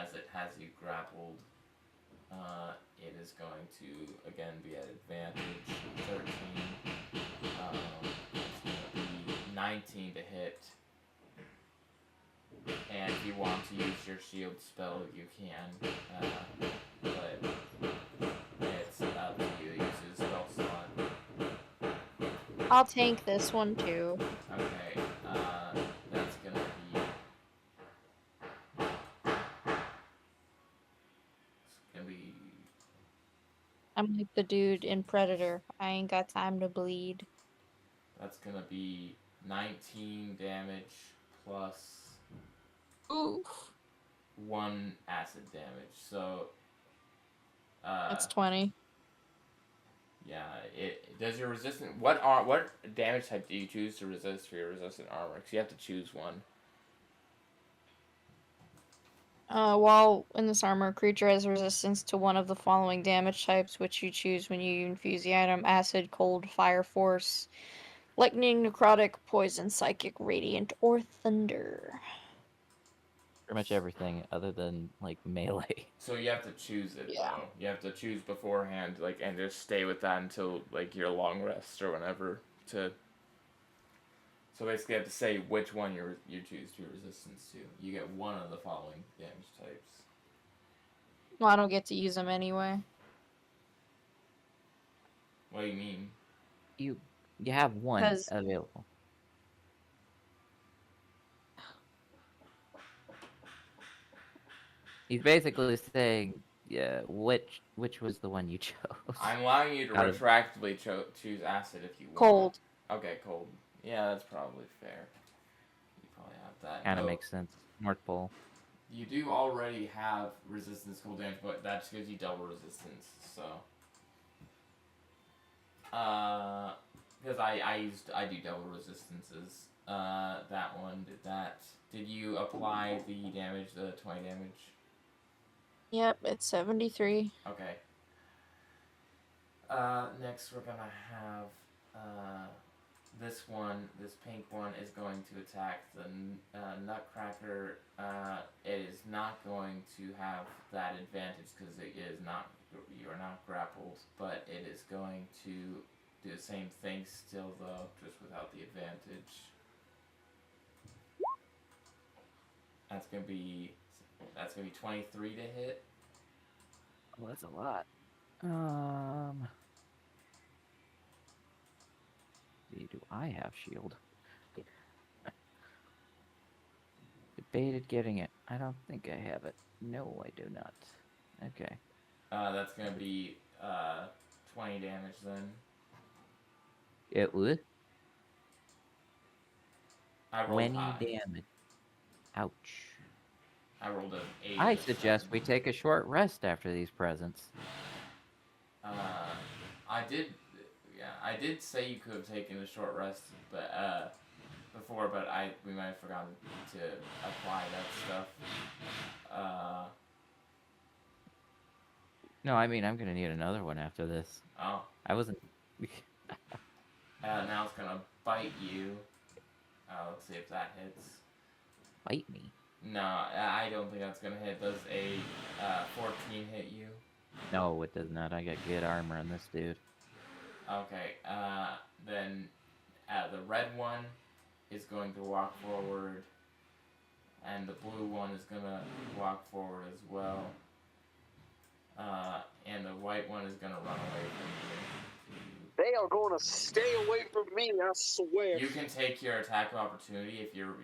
as it has you grappled, it is going to again be at advantage. 13. It's gonna be 19 to hit. And if you want to use your shield spell, you can. But it's up to you. Use your spell slot. I'll tank this one too. Okay. That's gonna be. It's gonna be. I'm like the dude in Predator. I ain't got time to bleed. That's gonna be 19 damage plus Oof. 1 acid damage. So. That's 20. Yeah. It does your resistant. What damage type do you choose to resist for your resistant armor? Because you have to choose one. While in this armor, creature has resistance to one of the following damage types, which you choose when you infuse the item: acid, cold, fire, force, lightning, necrotic, poison, psychic, radiant, or thunder. Pretty much everything other than like melee. So you have to choose it Yeah. though. You have to choose beforehand, like, and just stay with that until like your long rest or whenever to. So basically, you have to say which one you choose to resistance to. You get one of the following damage types. Well, I don't get to use them anyway. What do you mean? You have one 'Cause- available. He's basically saying, yeah, which was the one you chose? I'm allowing you to Out of- retroactively choose acid if you want. Cold. Okay, cold. Yeah, that's probably fair. You probably have that. Kind of No, makes sense. North Pole. You do already have resistance to cold damage, but that just gives you double resistance. So, because I do double resistances. That one did that. Did you apply the damage, the 20 damage? Yep, it's 73. Okay. Next we're gonna have this one. This pink one is going to attack the Nutcracker. It is not going to have that advantage because you are not grappled, but it is going to do the same thing still though, just without the advantage. That's gonna be 23 to hit. Well, that's a lot. Do I have shield? Debated getting it. I don't think I have it. No, I do not. Okay. That's gonna be 20 damage then. It would. I rolled 20 high. damage. Ouch. I rolled an 8. I this suggest time. we take a short rest after these presents. I did say you could have taken a short rest, but before, but we might have forgotten to apply that stuff. No, I mean, I'm gonna need another one after this. Oh. I wasn't... Now it's gonna bite you. Let's see if that hits. Bite me? No, I don't think that's gonna hit. Does a 14 hit you? No, it does not. I got good armor on this dude. Okay, then the red one is going to walk forward, and the blue one is gonna walk forward as well. And the white one is gonna run away from you. They are going to stay away from me, I swear. You can take your attack of opportunity if your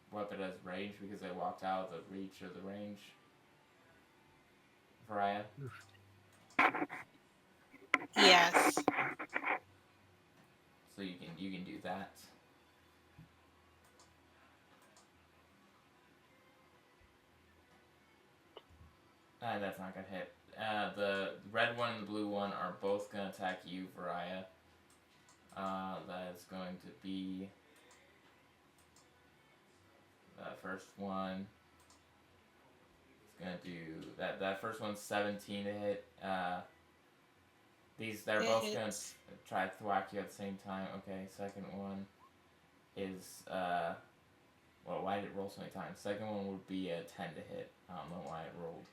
weapon has range because they walked out of the reach or the range. Varaya? Yes. So you can do that. That's not gonna hit. The red one and the blue one are both gonna attack you, Varaya. That is going to be the first one. It's gonna do that. That first one's 17 to hit. They're It both hits. gonna try to whack you at the same time. Okay, second one is Well, why did it roll so many times? Second one would be a 10 to hit. I don't know why it rolled.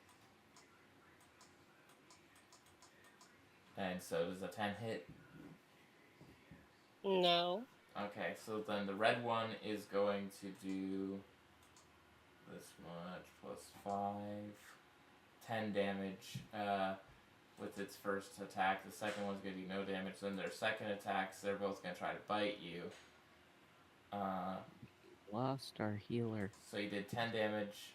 And so does a 10 hit? No. Okay, so then the red one is going to do this much plus 5. 10 damage with its first attack. The second one's going to do no damage. Then their second attacks, they're both going to try to bite you. Lost our healer. So you did 10 damage.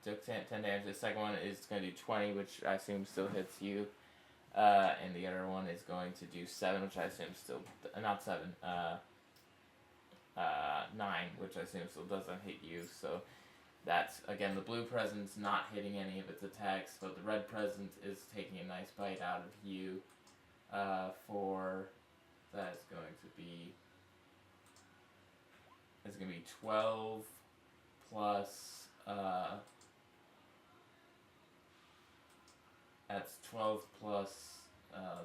Took 10 damage. The second one is going to do 20, which I assume still hits you. And the other one is going to do 7, which I assume still... Not 7. 9, which I assume still doesn't hit you. So that's, again, the blue present's not hitting any of its attacks, but the red present is taking a nice bite out of you. For... That is going to be... It's going to be 12 plus... That's 12 plus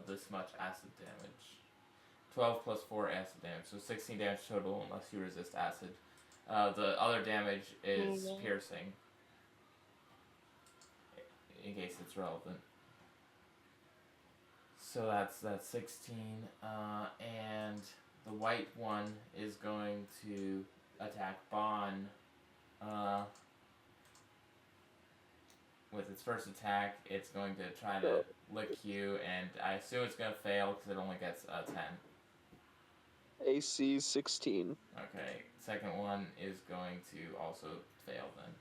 this much acid damage. 12 plus 4 acid damage, so 16 damage total unless you resist acid. The other damage is piercing, in case it's relevant. So that's 16, and the white one is going to attack Bon. With its first attack, it's going to try to lick you, and I assume it's going to fail because it only gets a 10. AC 16. Okay, second one is going to also fail then.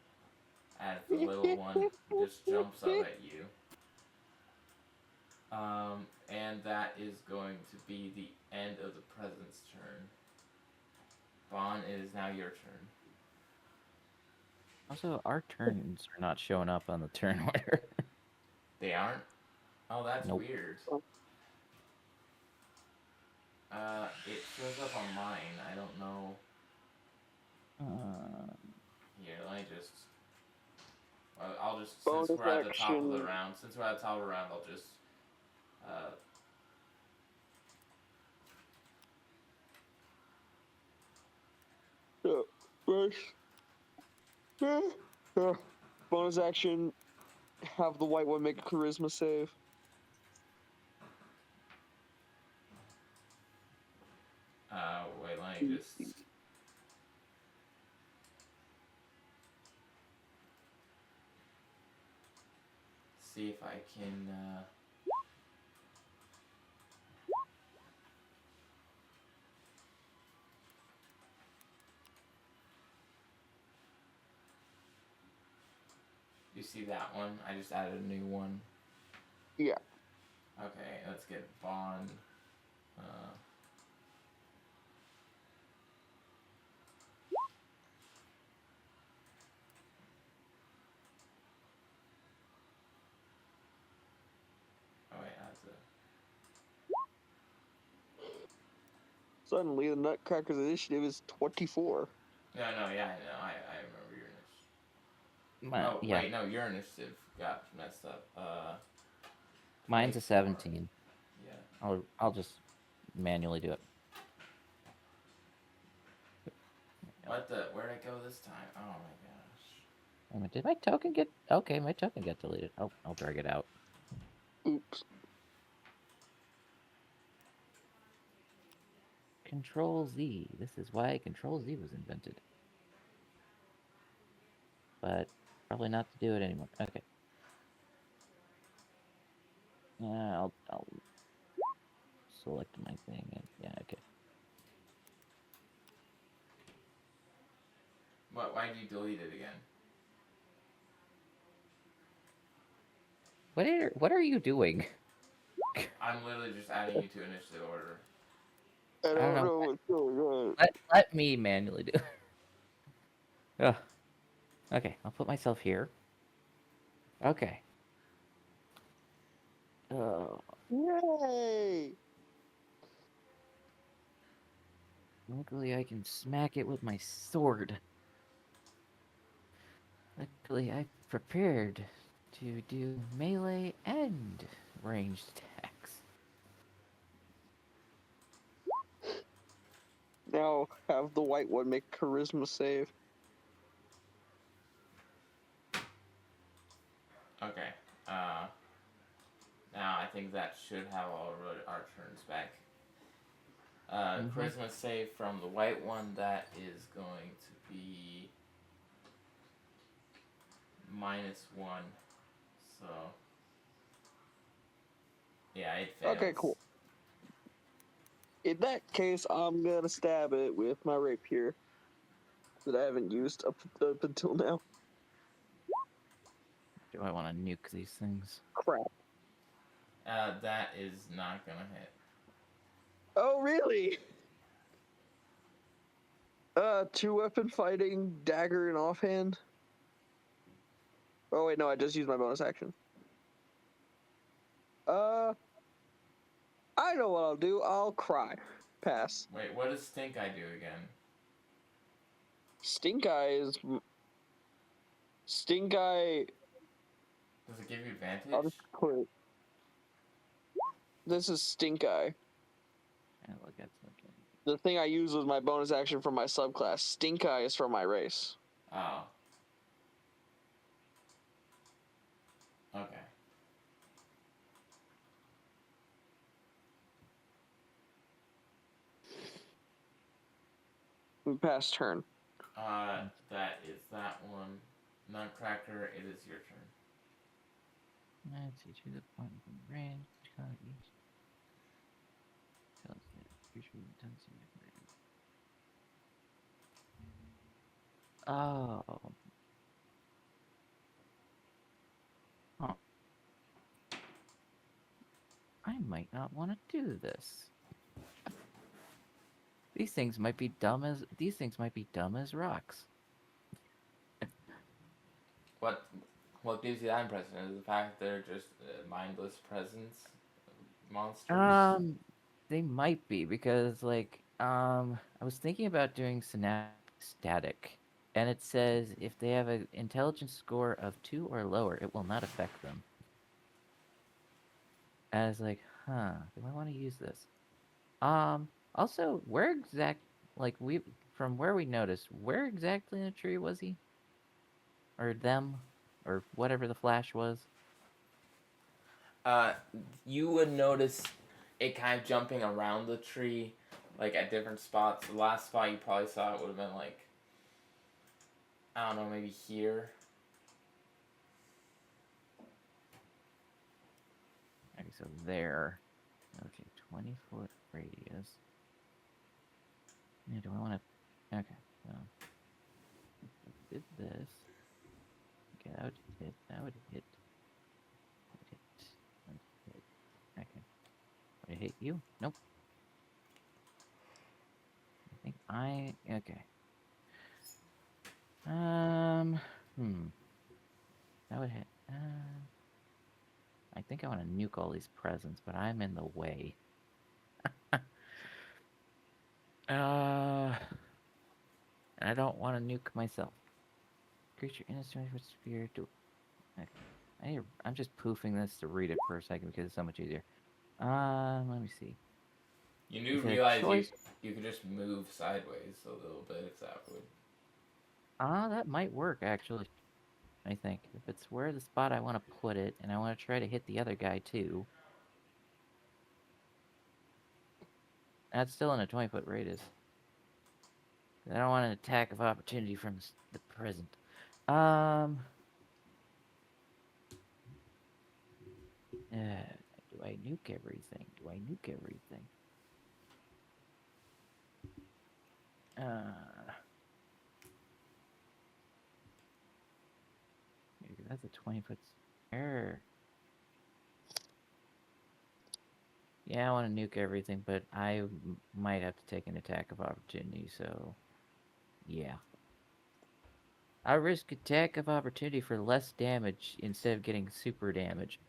As the little one just jumps up at you. And that is going to be the end of the present's turn. Bon, it is now your turn. Also, our turns are not showing up on the turn order. They aren't? Oh, that's Nope. weird. It shows up on mine. I don't know. Here, let me just... I'll just... Since we're at the top of the round, I'll just... Bonus action, have the white one make a charisma save. Wait, let me just... See if I can, You see that one? I just added a new one. Yeah. Okay, let's get Bond. Oh wait, that's it. Suddenly, the Nutcracker's initiative is 24. No, yeah, I know. I remember your initiative. Oh, yeah. wait, no, your initiative got messed up. Mine's a 17. Yeah. I'll just manually do it. What the? Where'd I go this time? Oh my gosh. Wait a minute, did my token get... Okay, my token got deleted. Oh, I'll drag it out. Oops. Control Z. This is why Control Z was invented. But probably not to do it anymore. Okay. Yeah, I'll select my thing. And, yeah, okay. Why did you delete it again? What are you doing? I'm literally just adding you to initiative order. I don't know what's going on. Let me manually do it. Ugh. Okay, I'll put myself here. Okay. Oh. Yay! Luckily, I can smack it with my sword. Luckily, I prepared to do melee and ranged attacks. Now have the white one make a charisma save. Okay. Now I think that should have all our turns back. Charisma save from the white one, that is going to be -1. So yeah, it fails. Okay, cool. In that case, I'm gonna stab it with my rapier that I haven't used up until now. Do I want to nuke these things? Crap. That is not gonna hit. Oh, really? 2-weapon fighting, dagger, and offhand. Oh wait, no, I just used my bonus action. I know what I'll do. I'll cry. Pass. Wait, what does Stink Eye do again? Stink Eye is. Stink Eye. Does it give you advantage? I'll just put it. This is Stink Eye. And look at something. The thing I use was my bonus action from my subclass. Stink Eye is from my race. Oh. Okay. We pass turn. That is that one. Nutcracker, it is your turn. Let's see, to the point from range. Tells it. Usually intensity. Oh. Huh. I might not want to do this. These things might be dumb as rocks. What gives you that impression? Is the fact they're just mindless presence monsters? They might be because I was thinking about doing synaptic static, and it says if they have an intelligence score of 2 or lower, it will not affect them. I was like, do I want to use this? Also, from where we noticed, where exactly in the tree was he? Or them? Or whatever the flash was? You would notice it kind of jumping around the tree, like at different spots. The last spot you probably saw it would have been like, I don't know, maybe here. Okay, so there. Okay, 20-foot radius. Yeah, do I want to... Okay, so... Did this. Okay, that would hit. That would hit. Okay. Would it hit you? Nope. I think okay. That would hit. I think I want to nuke all these presents, but I'm in the way. I don't want to nuke myself. Creature in a sphere. Okay. I'm just poofing this to read it for a second because it's so much easier. Let me see. You do realize you could just move sideways a little bit if that would. That might work actually. I think if it's where the spot I want to put it, and I want to try to hit the other guy too. That's still in a 20-foot radius. I don't want an attack of opportunity from the present. Do I nuke everything? Maybe that's a 20-foot error. Yeah, I want to nuke everything, but I might have to take an attack of opportunity, so... Yeah. I risk attack of opportunity for less damage instead of getting super damage.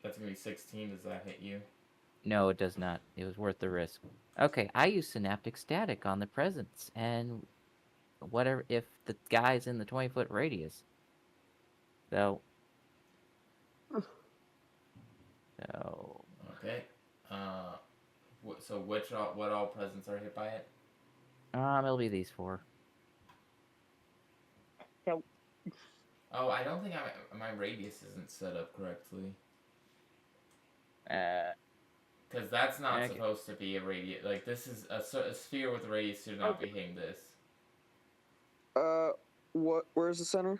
That's gonna be 16. Does that hit you? No, it does not. It was worth the risk. Okay, I use synaptic static on the presence, and whatever if the guy's in the 20-foot radius. So. Okay. so what all presents are hit by it? It'll be these 4. Oh, I don't think my radius isn't set up correctly. Because that's not Okay. supposed to be a radius. Like, this is a sphere with a radius should not be hitting this. Where's the center?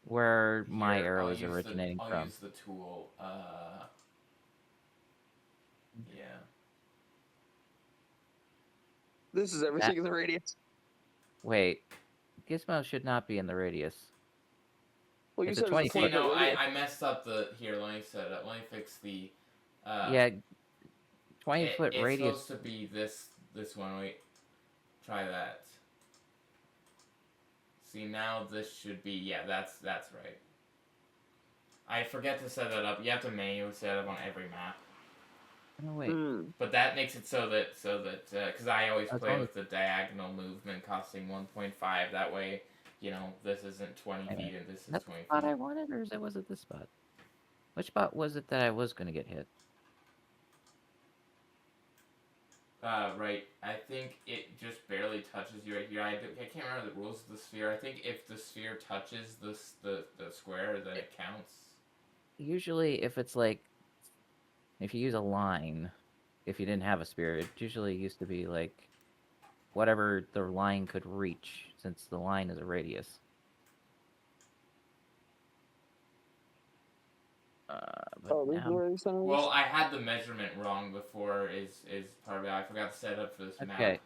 Where my Here, arrow I'll is use originating I'll from. use the tool. Yeah. This is everything in the radius. Wait, Gizmo should not be in the radius. Well, you It's a said 20 it's a See, 20 no, foot radius. I messed up the. Here, let me set it up. Let me fix the. Yeah, 20-foot It's radius. supposed to be this one. Wait, try that. See, now this should be. Yeah, that's right. I forget to set that up. You have to manually set it up on every map. Oh, wait. But that makes it so that because I always That's play only- with the diagonal movement costing 1.5. That way, you know, this isn't 20 Wait a feet and this is That's 20 the spot I feet. wanted, or was it this spot? Which spot was it that I was going to get hit? Right. I think it just barely touches you right here. I can't remember the rules of the sphere. I think if the sphere touches the square, then it counts. Usually, if it's like, if you use a line, if you didn't have a sphere, it usually used to be like whatever the line could reach, since the line is a radius. But This is now, where the center is? Well, I had the measurement wrong before. Is part of it. I forgot to set up for this map. okay,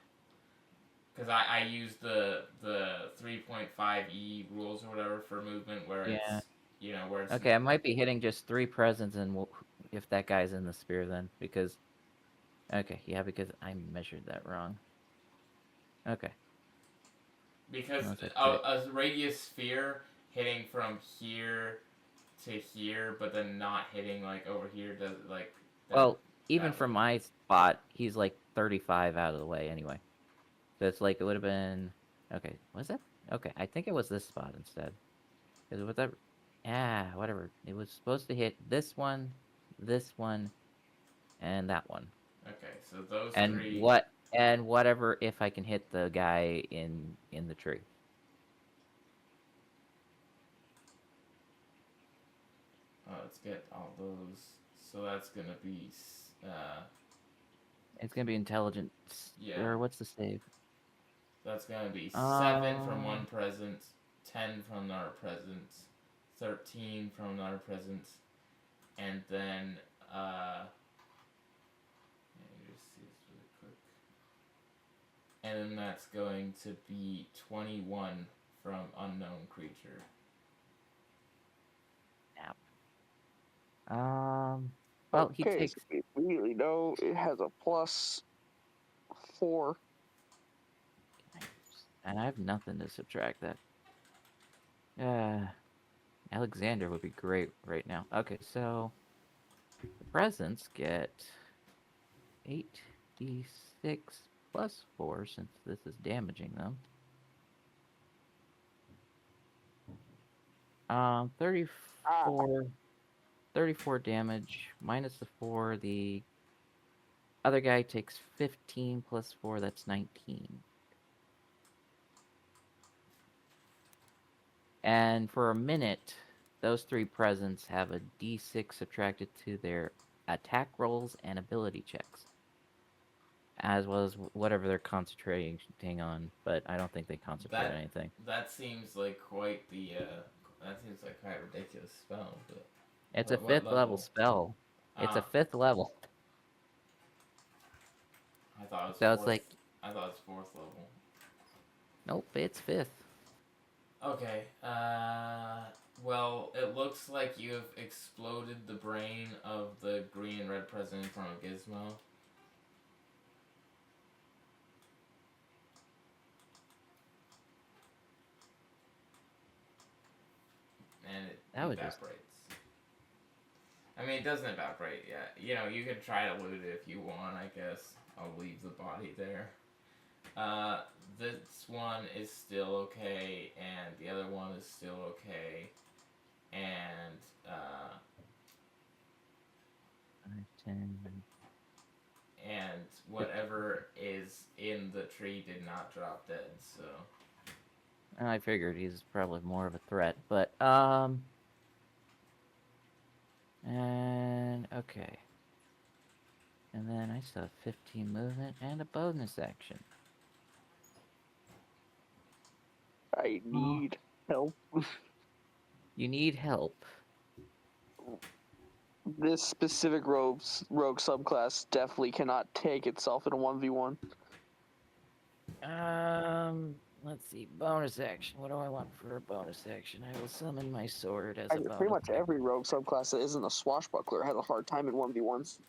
Because I used the 3.5e rules or whatever for movement, where Yeah. it's where it's okay, I might be hitting just 3 presents, and if that guy's in the sphere, then because, okay, yeah, because I measured that wrong. Okay. because No, that's a radius sphere hitting from here to here, but then not hitting like over here does like. Well, even that from would- my spot, he's like 35 out of the way anyway. So it's like it would have been. Okay, was that? Okay, I think it was this spot instead. Because with that, whatever. It was supposed to hit this one, and that one. Okay, so those And three. whatever if I can hit the guy in the tree. Let's get all those. So that's gonna be. It's gonna be intelligent. Yeah. Or what's the save? That's gonna be 7 from Um, one present, 10 from another present, 13 from another present, and then let me just see this really quick. And then that's going to be 21 from unknown creature. Well, he Okay, takes. so we really know it has a +4. And I have nothing to subtract that. Alexander would be great right now. Okay, so the presents get 8d6 plus 4 since this is damaging them. 34 damage minus the 4. The other guy takes 15 plus 4. That's 19. And for a minute, those 3 presents have a d6 subtracted to their attack rolls and ability checks, as well as whatever they're concentrating on. But I don't think they concentrate on anything. That seems like quite the. That seems like quite a ridiculous spell, but. It's What a 5th level level? spell. It's a Ah. 5th level. I thought it was. So it's like, I thought it was 4th level. nope, it's 5th. Okay, well, it looks like you have exploded the brain of the green and red president in front of Gizmo. And it That would just- evaporates. I mean, it doesn't evaporate yet. You could try to loot it if you want, I guess. I'll leave the body there. This one is still okay, and the other one is still okay, and 5, 10. and and whatever is in the tree did not drop dead. So I figured he's probably more of a threat, but and okay. And then I still have 15 movement and a bonus action. I need help. You need help. This specific rogue subclass definitely cannot take itself in a 1v1. Let's see. Bonus action. What do I want for a bonus action? I will summon my sword as a bonus. Pretty much every rogue subclass that isn't a swashbuckler has a hard time in 1v1s.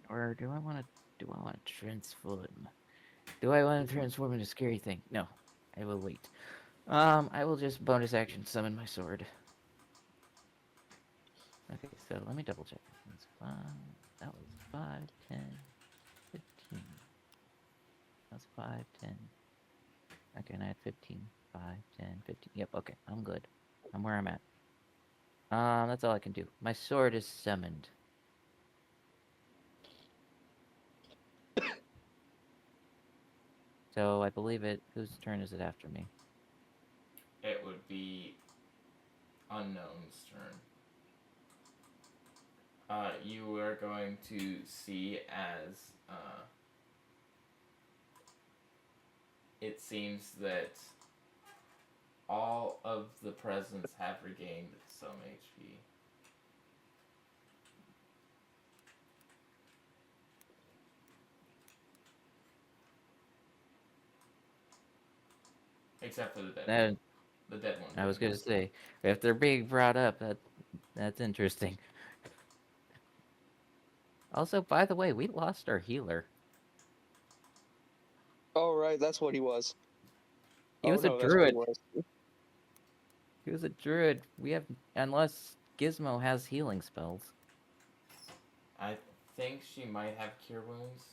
Or do I want to transform? Do I want to transform into a scary thing? No. I will wait. I will just bonus action summon my sword. Okay, so let me double check. That's 5. That was 5, 10, 15. That's 5, 10. Okay, and I had 15. 5, 10, 15. Yep, okay, I'm good. I'm where I'm at. That's all I can do. My sword is summoned. So I believe it. Whose turn is it after me? it would be Unknown's turn. You are going to see as it seems that all of the presents have regained some HP. Except for the dead one. The dead one. I was gonna say, if they're being brought up, that's interesting. Also, by the way, we lost our healer. Oh, right, that's what he was. He was a that's what he druid. was. He was a druid. We have, unless Gizmo has healing spells. I think she might have cure wounds.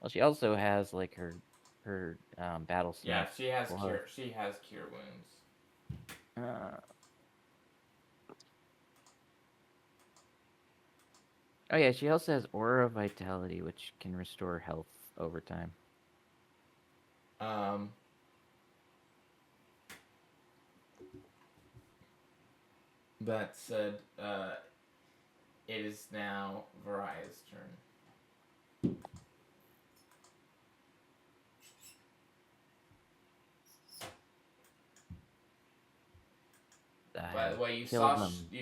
Well, she also has like her battle smith. Yeah, she has glove. cure. She has cure wounds. Oh yeah, she also has Aura Vitality, which can restore health over time. That said, it is now Varia's turn. By the way, you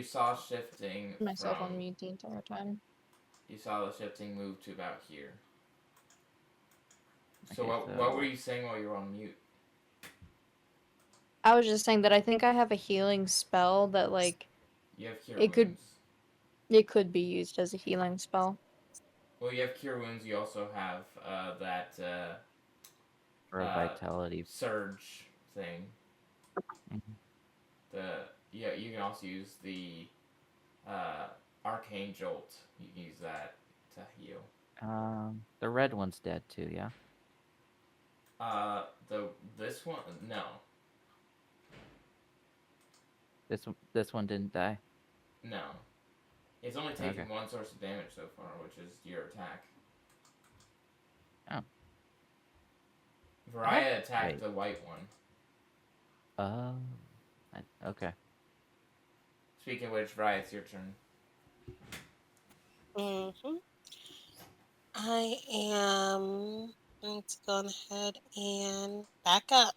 saw shifting. Myself from, on mute the entire time. You saw the shifting move to about here. So Okay, what were you saying while you were on mute? I was just saying that I think I have a healing spell that like You have cure it wounds. it could be used as a healing spell. Well, you have cure wounds. You also have that Aura Vitality surge thing. Mhm. You can also use the arcane jolt. You can use that to heal. The red one's dead too, yeah? This one, no. This one didn't die? No. It's only taken Okay. one source of damage so far, which is your attack. Oh. Varia attacked Wait. the white one. Okay. Speaking of which, Varia, it's your turn. I am going to go ahead and back up.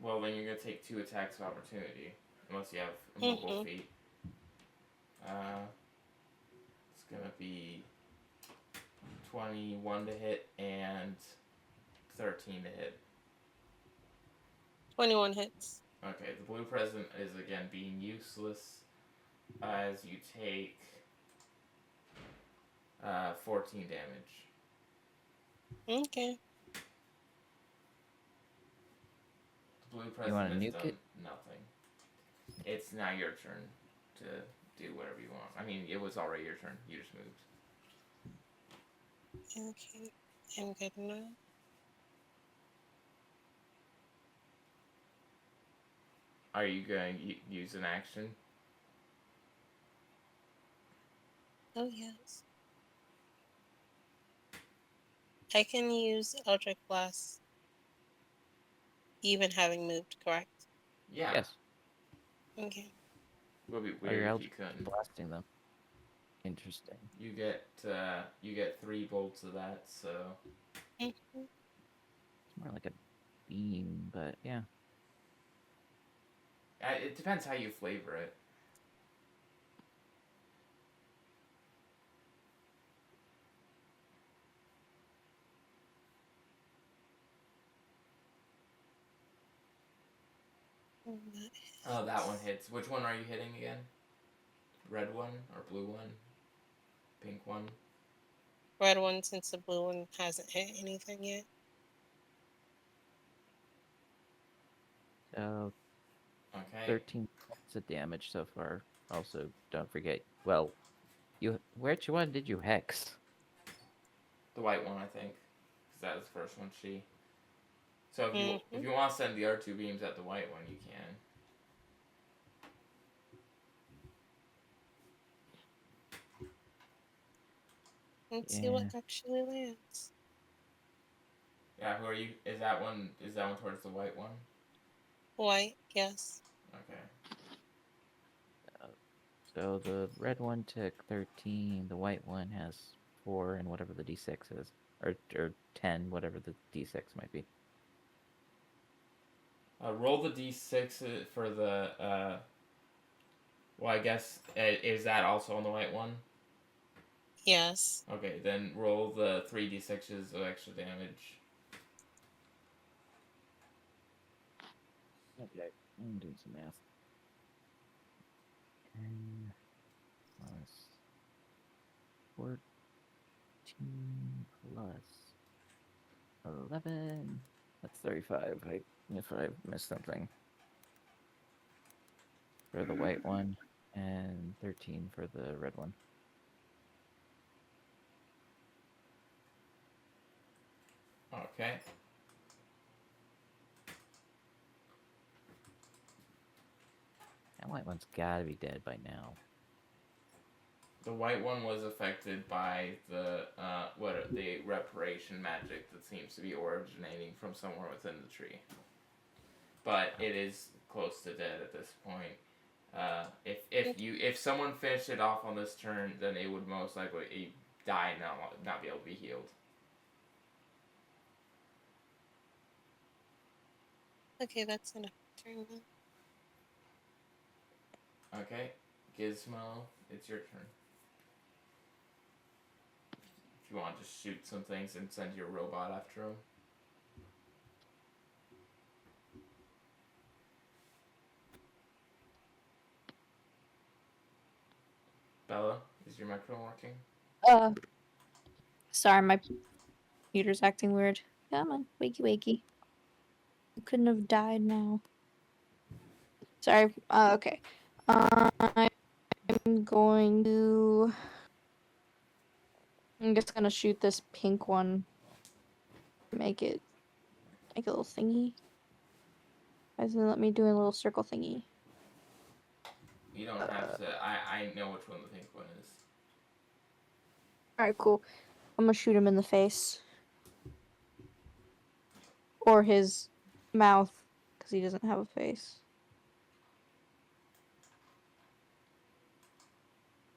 Well, then you're going to take 2 attacks of opportunity, unless you have immobile feet. It's going to be 21 to hit and 13 to hit. 21 hits. Okay, the blue present is again being useless as you take 14 damage. Okay. The blue You wanna present has nuke done it? nothing. It's now your turn to do whatever you want. I mean, it was already your turn. You just moved. Okay. I'm good now. Are you going to use an action? Oh, yes. I can use Eldritch Blast even having moved, correct? Yeah. Yes. Okay. Would be Oh, you're weird if you Eldritch couldn't. blasting them. Interesting. You get 3 bolts of that, so Mhm. It's more like a beam, but yeah. it depends how you flavor it. Oh, that one hits. Which one are you hitting again? Red one or blue one? Pink one? Red one, since the blue one hasn't hit anything yet. So Okay. 13 points of damage so far. Also, don't forget. Well, which one did you hex? The white one, I think, because that was the first one she. So if Mhm. you want to send the R2 beams at the white one, you can. Let's see Yeah. what actually lands. Yeah, who are you? Is that one towards the white one? White, yes. Okay. So the red one took 13. The white one has 4, and whatever the d6 is, or 10, whatever the d6 might be. Roll the d6 for the. Well, I guess is that also on the white one? Yes. Okay, then roll the 3d6s of extra damage. Okay, I'm doing some math. 10 plus 14 plus 11. That's 35. If I missed something. For the white one, and 13 for the red one. Okay. That white one's gotta be dead by now. The white one was affected by the the reparation magic that seems to be originating from somewhere within the tree. But it is close to dead at this point. If someone finished it off on this turn, then it would most likely die and not be able to be healed. Okay, that's enough turn then. Okay, Gizmo, it's your turn. If you want to just shoot some things and send your robot after them. Bella, is your microphone working? Sorry, my computer's acting weird. Come on, wakey wakey. You couldn't have died now. Sorry. Okay. I'm going to. I'm just gonna shoot this pink one. Make it a little thingy. Guys, let me do a little circle thingy. You don't have to. I know which one the pink one is. Alright, cool. I'm gonna shoot him in the face. Or his mouth, because he doesn't have a face.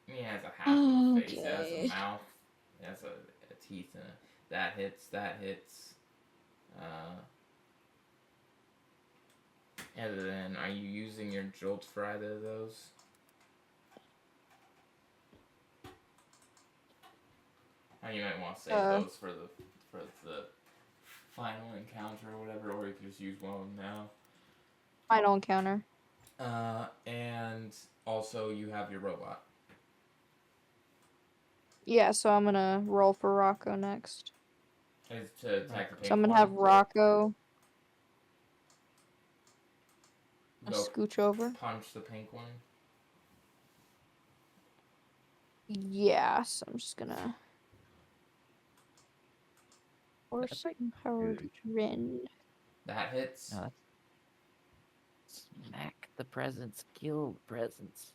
He has a half of a face. He has Okay. a mouth. He has a teeth in it. That hits. And then, are you using your jolt for either of those? Or you might want to save those for the final encounter or whatever, or you could just use one of them now. Final encounter. And also you have your robot. Yeah, so I'm gonna roll for Rocco next. Is to attack the pink So I'm gonna one. have Rocco Go scooch over. punch the pink one. Yeah, so I'm just gonna. Force empowered rend. That hits. No, that's smack. the presents. Kill the presents.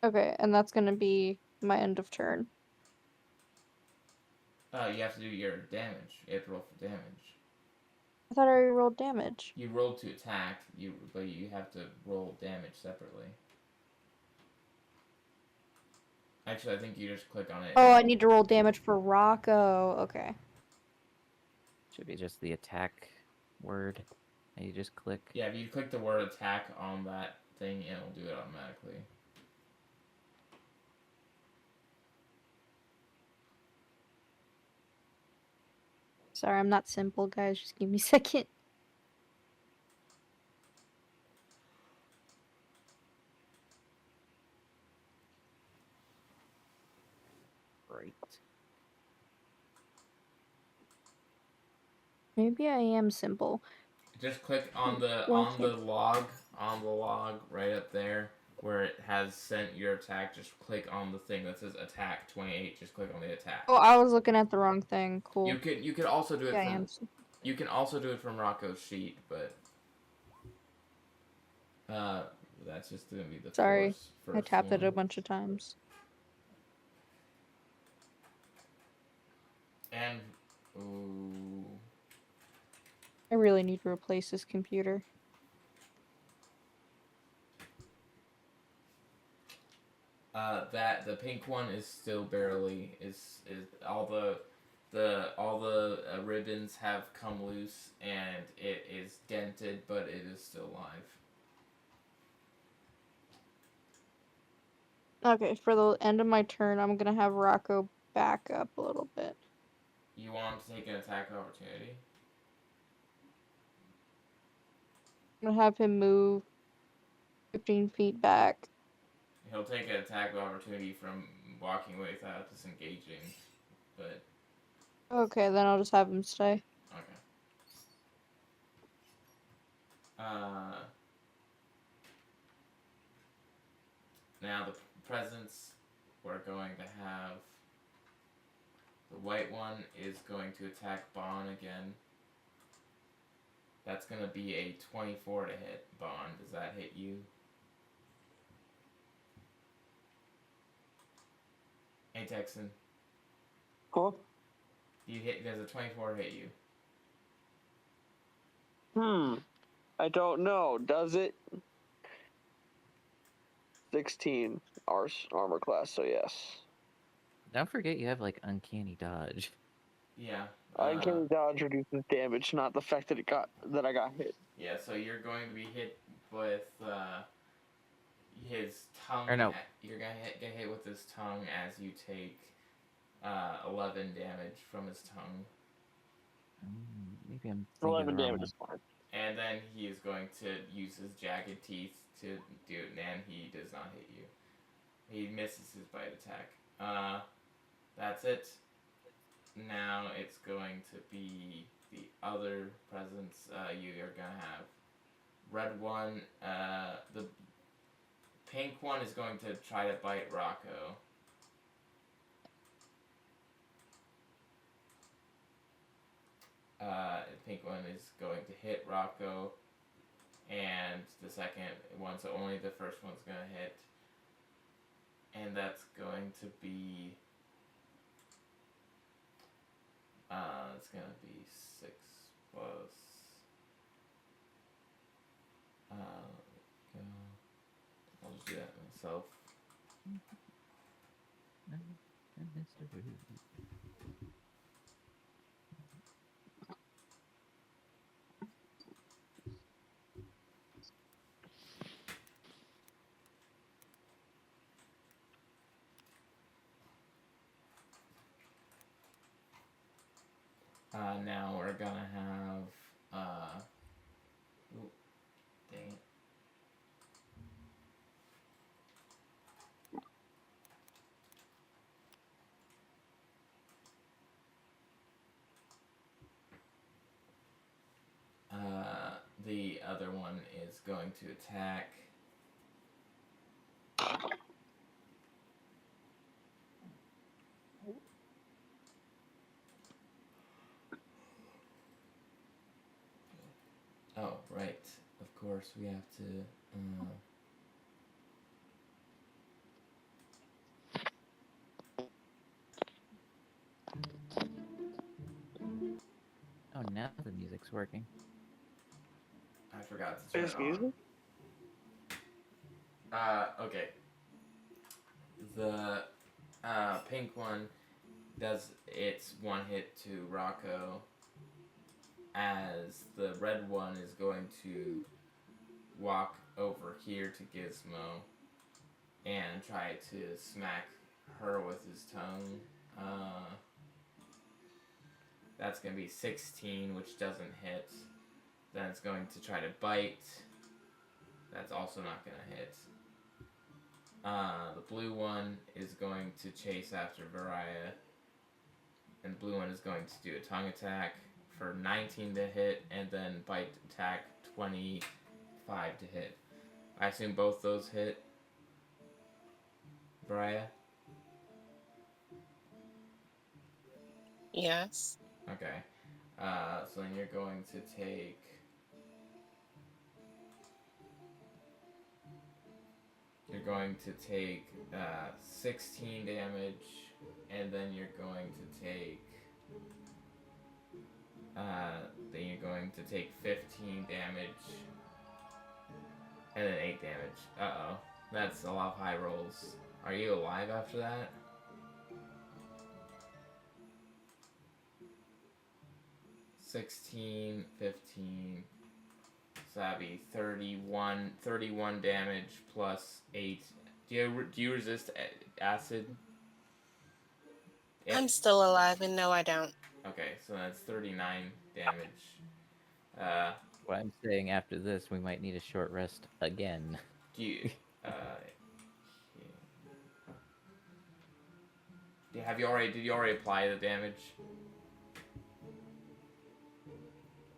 Okay, and that's gonna be my end of turn. You have to do your damage. You have to roll for damage. I thought I already rolled damage. You rolled to attack, but you have to roll damage separately. Actually, I think you just click on it. Oh, I need to roll damage for Rocco. Okay. Should be just the attack word. And you just click. Yeah, if you click the word attack on that thing, it'll do it automatically. Sorry, I'm not simple, guys. Just give me a second. Great. Maybe I am simple. Just click on the Well, on the log right up there where it has sent your attack. Just click on the thing that says attack 28. Just click on the attack. Oh, I was looking at the wrong thing. Cool. You could also do it Yeah, I from am. you can also do it from Rocco's sheet, but that's just gonna be the Sorry, first I tapped it a one. bunch of times. And ooh. I really need to replace this computer. That the pink one is still barely is all the ribbons have come loose and it is dented, but it is still live. Okay, for the end of my turn, I'm gonna have Rocco back up a little bit. You want him to take an attack opportunity? I'm gonna have him move 15 feet back. He'll take an attack opportunity from walking away without disengaging, but Okay, then I'll just have him stay. okay. Now the presents we're going to have. The white one is going to attack Bond again. That's gonna be a 24 to hit. Bond, does that hit you? Hey Texan, Huh? does a 24 hit you? I don't know. Does it? 16 armor class, so yes. Don't forget you have like uncanny dodge. Yeah. Uncanny dodge reduces damage, not the fact that I got hit. Yeah, so you're going to be hit with his tongue. Or no. You're gonna get hit with his tongue as you take 11 damage from his tongue. Maybe I'm thinking 11 the wrong damage one. is fine. And then he is going to use his jagged teeth to do it, and he does not hit you. He misses his bite attack. That's it. Now it's going to be the other presents you are going to have. Red one, the pink one is going to try to bite Rocco. The pink one is going to hit Rocco, and the second one, so only the first one's going to hit. And that's going to be... it's going to be 6 plus... go. I'll just do that myself. Now we're gonna have, ooh, dang it. The other one is going to attack. Right. Of course, we have to. Oh, now the music's working. I forgot to turn There's it on. music? Okay. The pink one does its one hit to Rocco, as the red one is going to walk over here to Gizmo and try to smack her with his tongue. That's going to be 16, which doesn't hit. Then it's going to try to bite. That's also not going to hit. The blue one is going to chase after Variah. And the blue one is going to do a tongue attack for 19 to hit, and then bite attack 25 to hit. I assume both those hit. Variah? Yes. Okay. So then you're going to take... You're going to take 16 damage, and then you're going to take... then you're going to take 15 damage, and then 8 damage. Uh-oh. That's a lot of high rolls. Are you alive after that? $16, 15, so that'd be 31 damage plus 8. Do you resist acid? Yeah. I'm still alive, and no, I don't. Okay, so that's 39 damage. What I'm saying after this, we might need a short rest again. Do you, did you already apply the damage?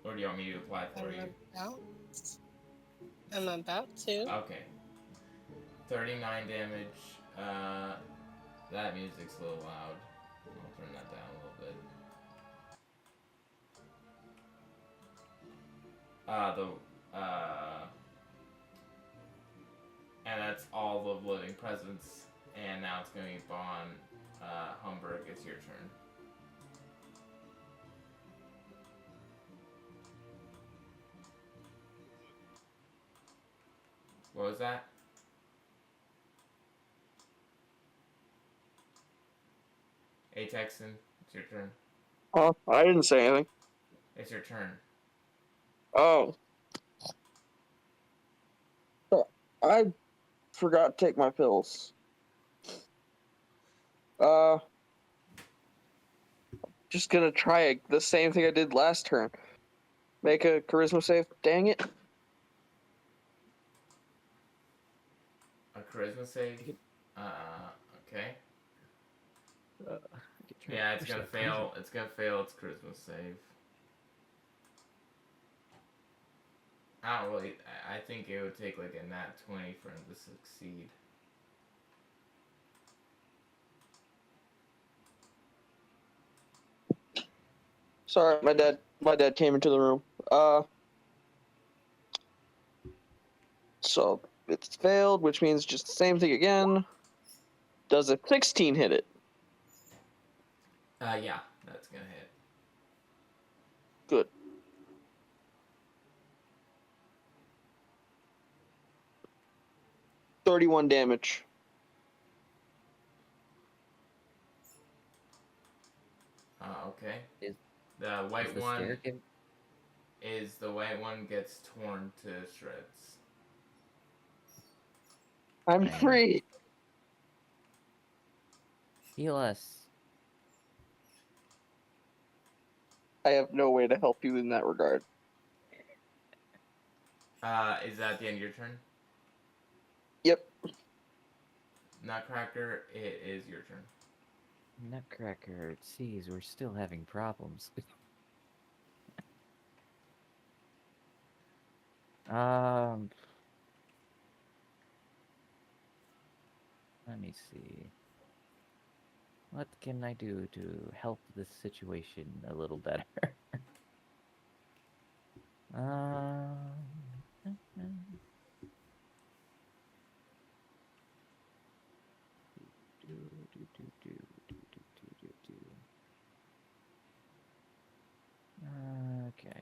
Or do you want me to apply it for you? I'm about to. Okay. 39 damage. That music's a little loud. I'll turn that down a little bit. And that's all the living presence. And now it's going to be Bon. Humberg, it's your turn. What was that? Hey, Texan, it's your turn. Oh, I didn't say anything. It's your turn. Oh. I forgot to take my pills. Just gonna try the same thing I did last turn. Make a charisma save. Dang it. A charisma save? Okay. Yeah, it's gonna fail. It's gonna fail its charisma save. I don't really... I think it would take like a nat 20 for him to succeed. Sorry, my dad came into the room. So it's failed, which means just the same thing again. Does a 16 hit it? Yeah, that's gonna hit. Good. $31 damage. Okay. Is- The white the one staircase- is the white one gets torn to shreds. I'm Man. free. Heal us. I have no way to help you in that regard. Is that the end of your turn? Yep. Nutcracker, it is your turn. Nutcracker, it sees we're still having problems. Let me see. What can I do to help this situation a little better? Okay.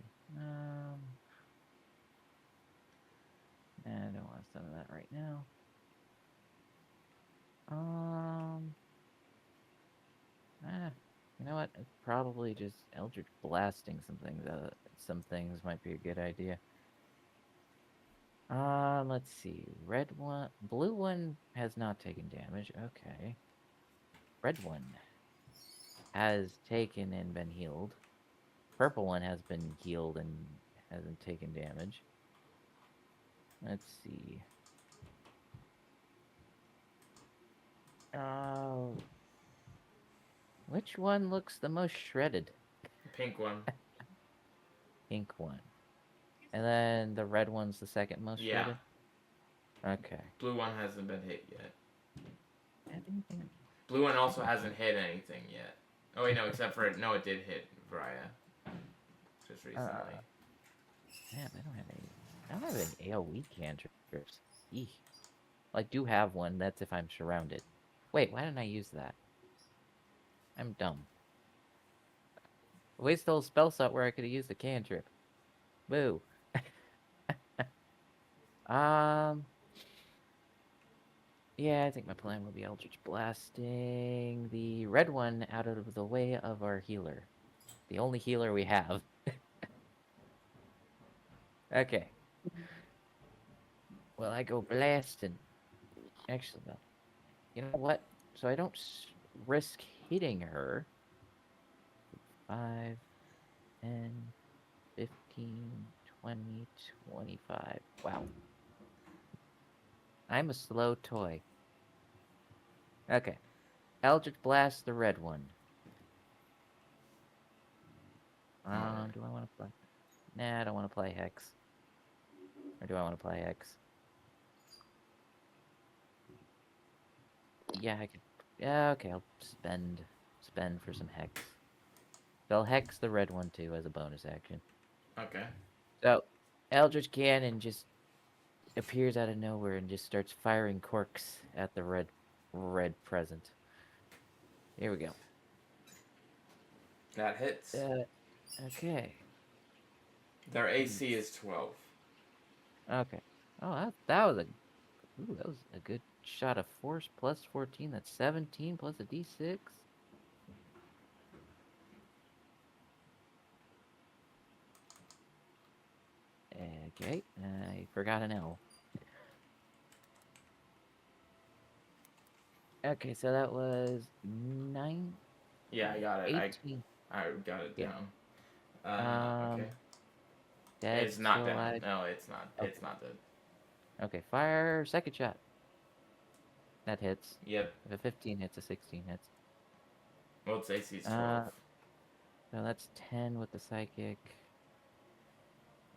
I don't want some of that right now. You know what? Probably just Eldritch blasting some things. Some things might be a good idea. Let's see. Blue one has not taken damage. Okay. Red one has taken and been healed. Purple one has been healed and hasn't taken damage. Let's see. Which one looks the most shredded? Pink one. Pink one. And then the red one's the second most Yeah. shredded? Okay. Blue one hasn't been hit yet. Anything? Blue one also hasn't hit anything yet. Oh wait, no, except for no, it did hit Vrya. Just recently. Damn, I don't have any AoE cantrips. Eek. Well, I do have one. That's if I'm surrounded. Wait, why didn't I use that? I'm dumb. Waste the whole spell slot where I could have used the cantrip. Boo. Yeah, I think my plan will be Eldritch Blasting the red one out of the way of our healer. The only healer we have. Okay. Well, I go blasting. Actually, no. You know what? So I don't risk hitting her. 5, 10, 15, 20, 25. Wow. I'm a slow toy. Okay. Eldritch Blast the red one. Do I want to play? Nah, I don't want to play Hex. Or do I want to play Hex? Yeah, I could. Yeah, okay, I'll spend for some Hex. So I'll Hex the red one too as a bonus action. Okay. So, Eldritch Cannon just appears out of nowhere and just starts firing corks at the red present. Here we go. That hits. Okay. Their AC is 12. Okay. Oh, that was a good shot of force plus 14. That's 17 plus a d6. Okay, I forgot an L. Okay, so that was 9. Yeah, I got it. 18. I got it Yeah. down. Okay. Dead, It's not still down. alive. No, it's not. Okay. It's not dead. Okay, fire second shot. That hits. Yep. If a 15 hits, a 16 hits. Well, its AC is 12. So that's 10 with the psychic.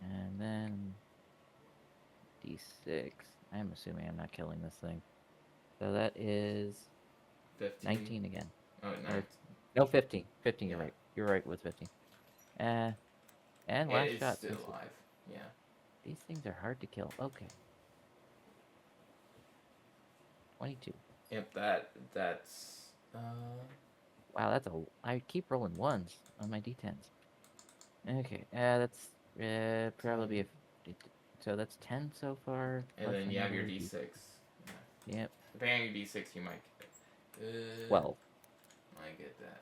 And then d6. I'm assuming I'm not killing this thing. So that is 15. 19 again. Oh, Or- No, 15. 15, you're Yeah. right. You're right with 15. And last It is shot. still since alive. Yeah. these things are hard to kill. Okay. 22. Yep. That's. Wow, I keep rolling ones on my d10s. Okay, that's probably so that's 10 so far. And plus then you have your another D6. Yeah. Yep, Depending on your D6, you might get 12. I get that.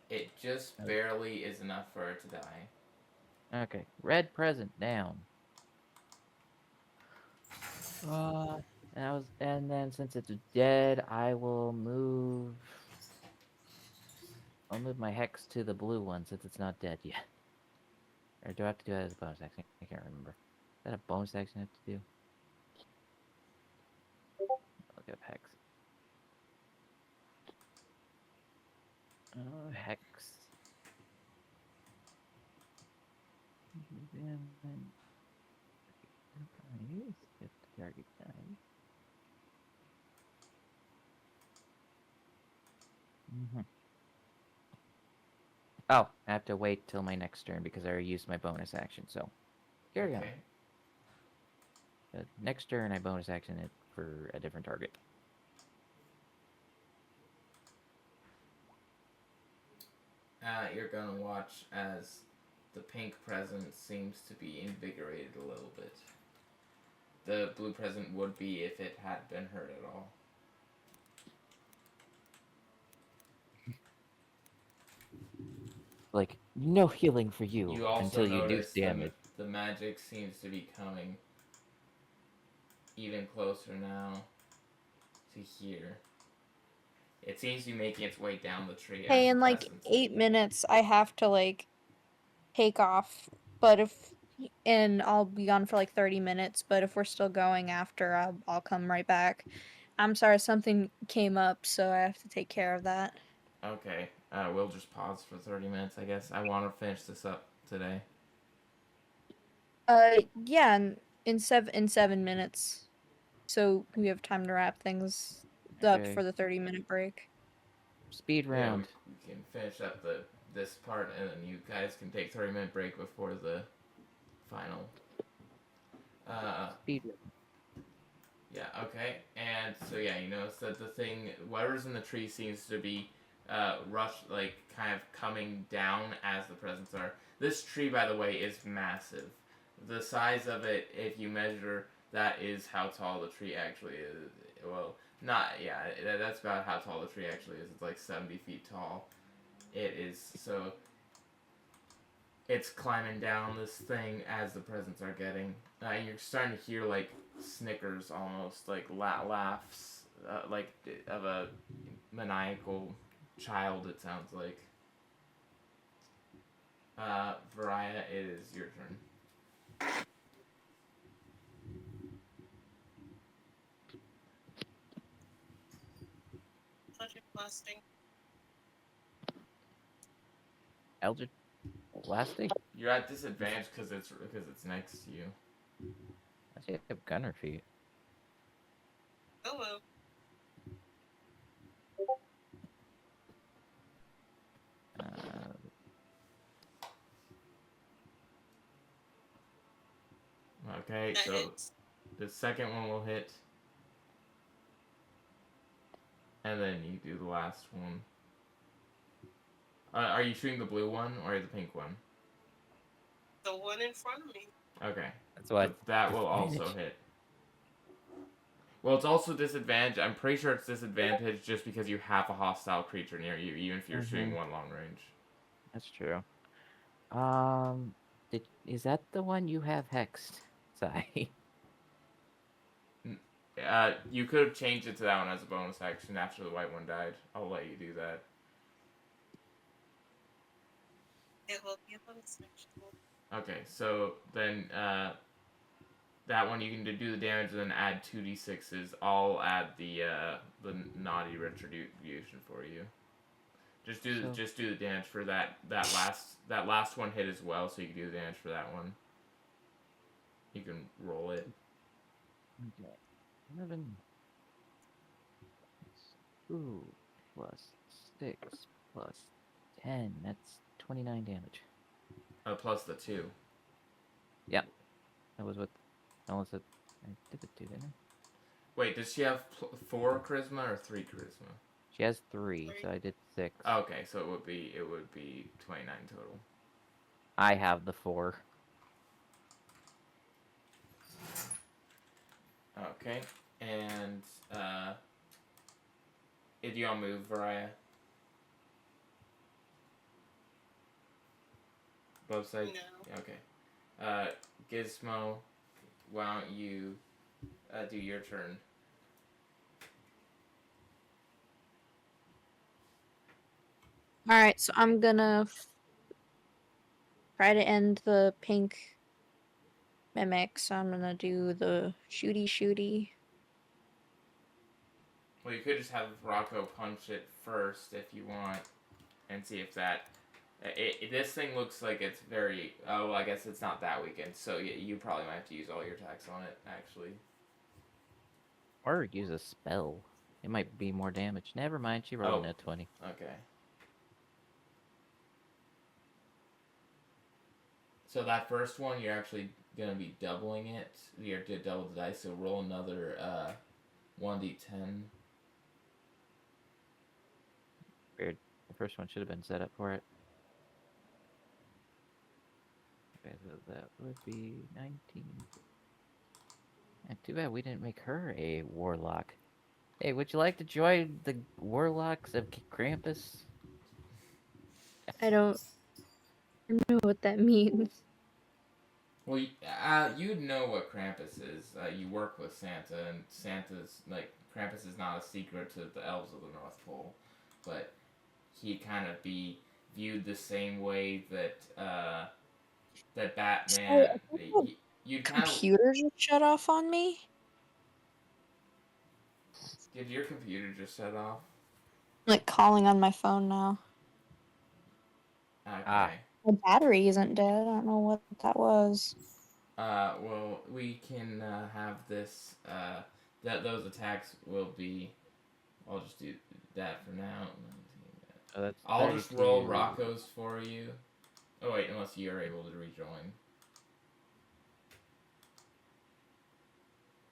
It just Okay. barely is enough for it to die. Okay, red present down. And then since it's dead, I'll move my hex to the blue one since it's not dead yet. Or do I have to do that as a bonus action? I can't remember. Is that a bonus action I have to do? Look up hex. Hex. Get the target died. Oh, I have to wait till my next turn because I already used my bonus action, so carry on. Okay. Next turn I bonus action it for a different target. you're gonna watch as the pink present seems to be invigorated a little bit. The blue present would be if it had been hurt at all. Like, no healing for you, You also until you do notice damage. the magic seems to be coming even closer now to here. It seems to be making its way down the tree. Hey, as in the like presence. 8 minutes, I have to like take off. But and I'll be gone for like 30 minutes. But if we're still going after, I'll come right back. I'm sorry, something came up, so I have to take care of that. Okay, we'll just pause for 30 minutes, I guess. I want to finish this up today. Yeah, in 7 minutes, so we have time to wrap things up Okay. for the 30-minute break. Speed Yeah, round. we can finish up this part, and then you guys can take 30-minute break before the final. Speed round. Yeah, okay. And so yeah, you notice that the thing, whatever's in the tree seems to be rushed, like kind of coming down as the presents are. This tree, by the way, is massive. The size of it, if you measure, that is how tall the tree actually is. Well, not, yeah, that's about how tall the tree actually is. It's like 70 feet tall. It is, so it's climbing down this thing as the presents are getting. You're starting to hear like snickers almost, like laughs, like of a maniacal child, it sounds like. Variah, it is your turn. Eldritch blasting. Eldritch blasting? You're at disadvantage because it's next to you. I see I have gunner feet. Oh well. Okay, That so hits. the second one will hit. And then you do the last one. Are you shooting the blue one or the pink one? The one in front of me. Okay. That's why. That will also hit. Well, it's also disadvantage. I'm pretty sure it's disadvantage just because you have a hostile creature near you, even if you're shooting one long range. That's true. Is that the one you have hexed? Sorry. You could have changed it to that one as a bonus action after the white one died. I'll let you do that. It will be a bonus action. Okay, so then that one you can do the damage and then add 2d6s. I'll add the naughty retribution for you. Just do the damage for that last one hit as well, so you can do the damage for that one. You can roll it. Okay. 11. 2 plus 6 plus 10. That's 29 damage. Plus the 2. Yep. That was what. I did the 2, didn't I? Wait, does she have 4 charisma or 3 charisma? She has 3, so I did 6. Okay, so it would be 29 total. I have the 4. Okay, and do you all move, Variah? Both sides? No. Okay. Gizmo, why don't you do your turn? Alright, so I'm gonna try to end the pink mimic, so I'm gonna do the shooty. Well, you could just have Rocco punch it first if you want, and see if that. This thing looks like it's very. Oh, well, I guess it's not that weakened, so you probably might have to use all your attacks on it, actually. Or use a spell. It might be more damage. Never mind, she rolled a 20. Okay. So that first one, you're actually gonna be doubling it. You're to double the dice, so roll another 1d10. Weird. The first one should have been set up for it. Okay, so that would be 19. And too bad we didn't make her a warlock. Hey, would you like to join the warlocks of Krampus? I don't know what that means. Well, you'd know what Krampus is. You work with Santa, and Santa's like Krampus is not a secret to the elves of the North Pole, but he'd kind of be viewed the same way that that Sorry, Batman. I think the You'd kind of. computer just shut off on me. Did your computer just shut off? Like calling on my phone now. Okay. Ah. My battery isn't dead. I don't know what that was. Well, we can have this. That those attacks will be. I'll just do that for now. Oh, that's I'll just roll 32. Rocco's for you. Oh wait, unless you're able to rejoin.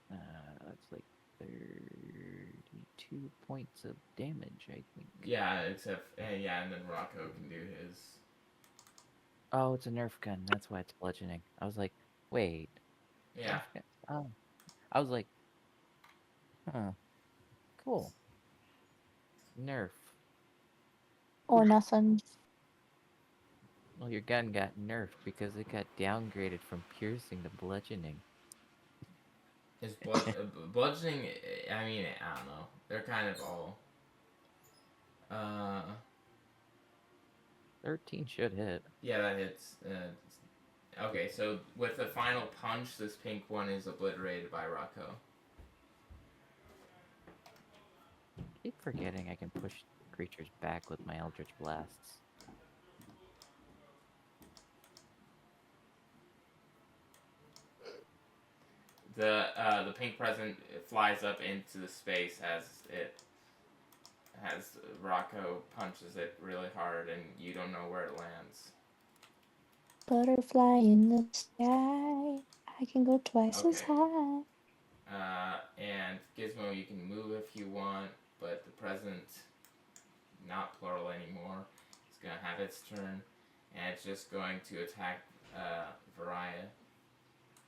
That's like 32 points of damage, I think. Yeah, except yeah, and then Rocco can do his. Oh, it's a Nerf gun. That's why it's bludgeoning. I was like, wait. Yeah. Nerf gun? Oh. I was like, huh. Cool. Nerf. Or nothing. Well, your gun got nerfed because it got downgraded from piercing to bludgeoning. His bludgeoning. I mean, I don't know. They're kind of all. 13 should hit. Yeah, that hits. Okay, so with the final punch, this pink one is obliterated by Rocco. Keep forgetting I can push creatures back with my Eldritch Blasts. The pink present flies up into the space as Rocco punches it really hard, and you don't know where it lands. Butterfly in the sky. I can go twice as Okay. high. And Gizmo, you can move if you want, but the present, not plural anymore, is going to have its turn, and it's just going to attack Variah,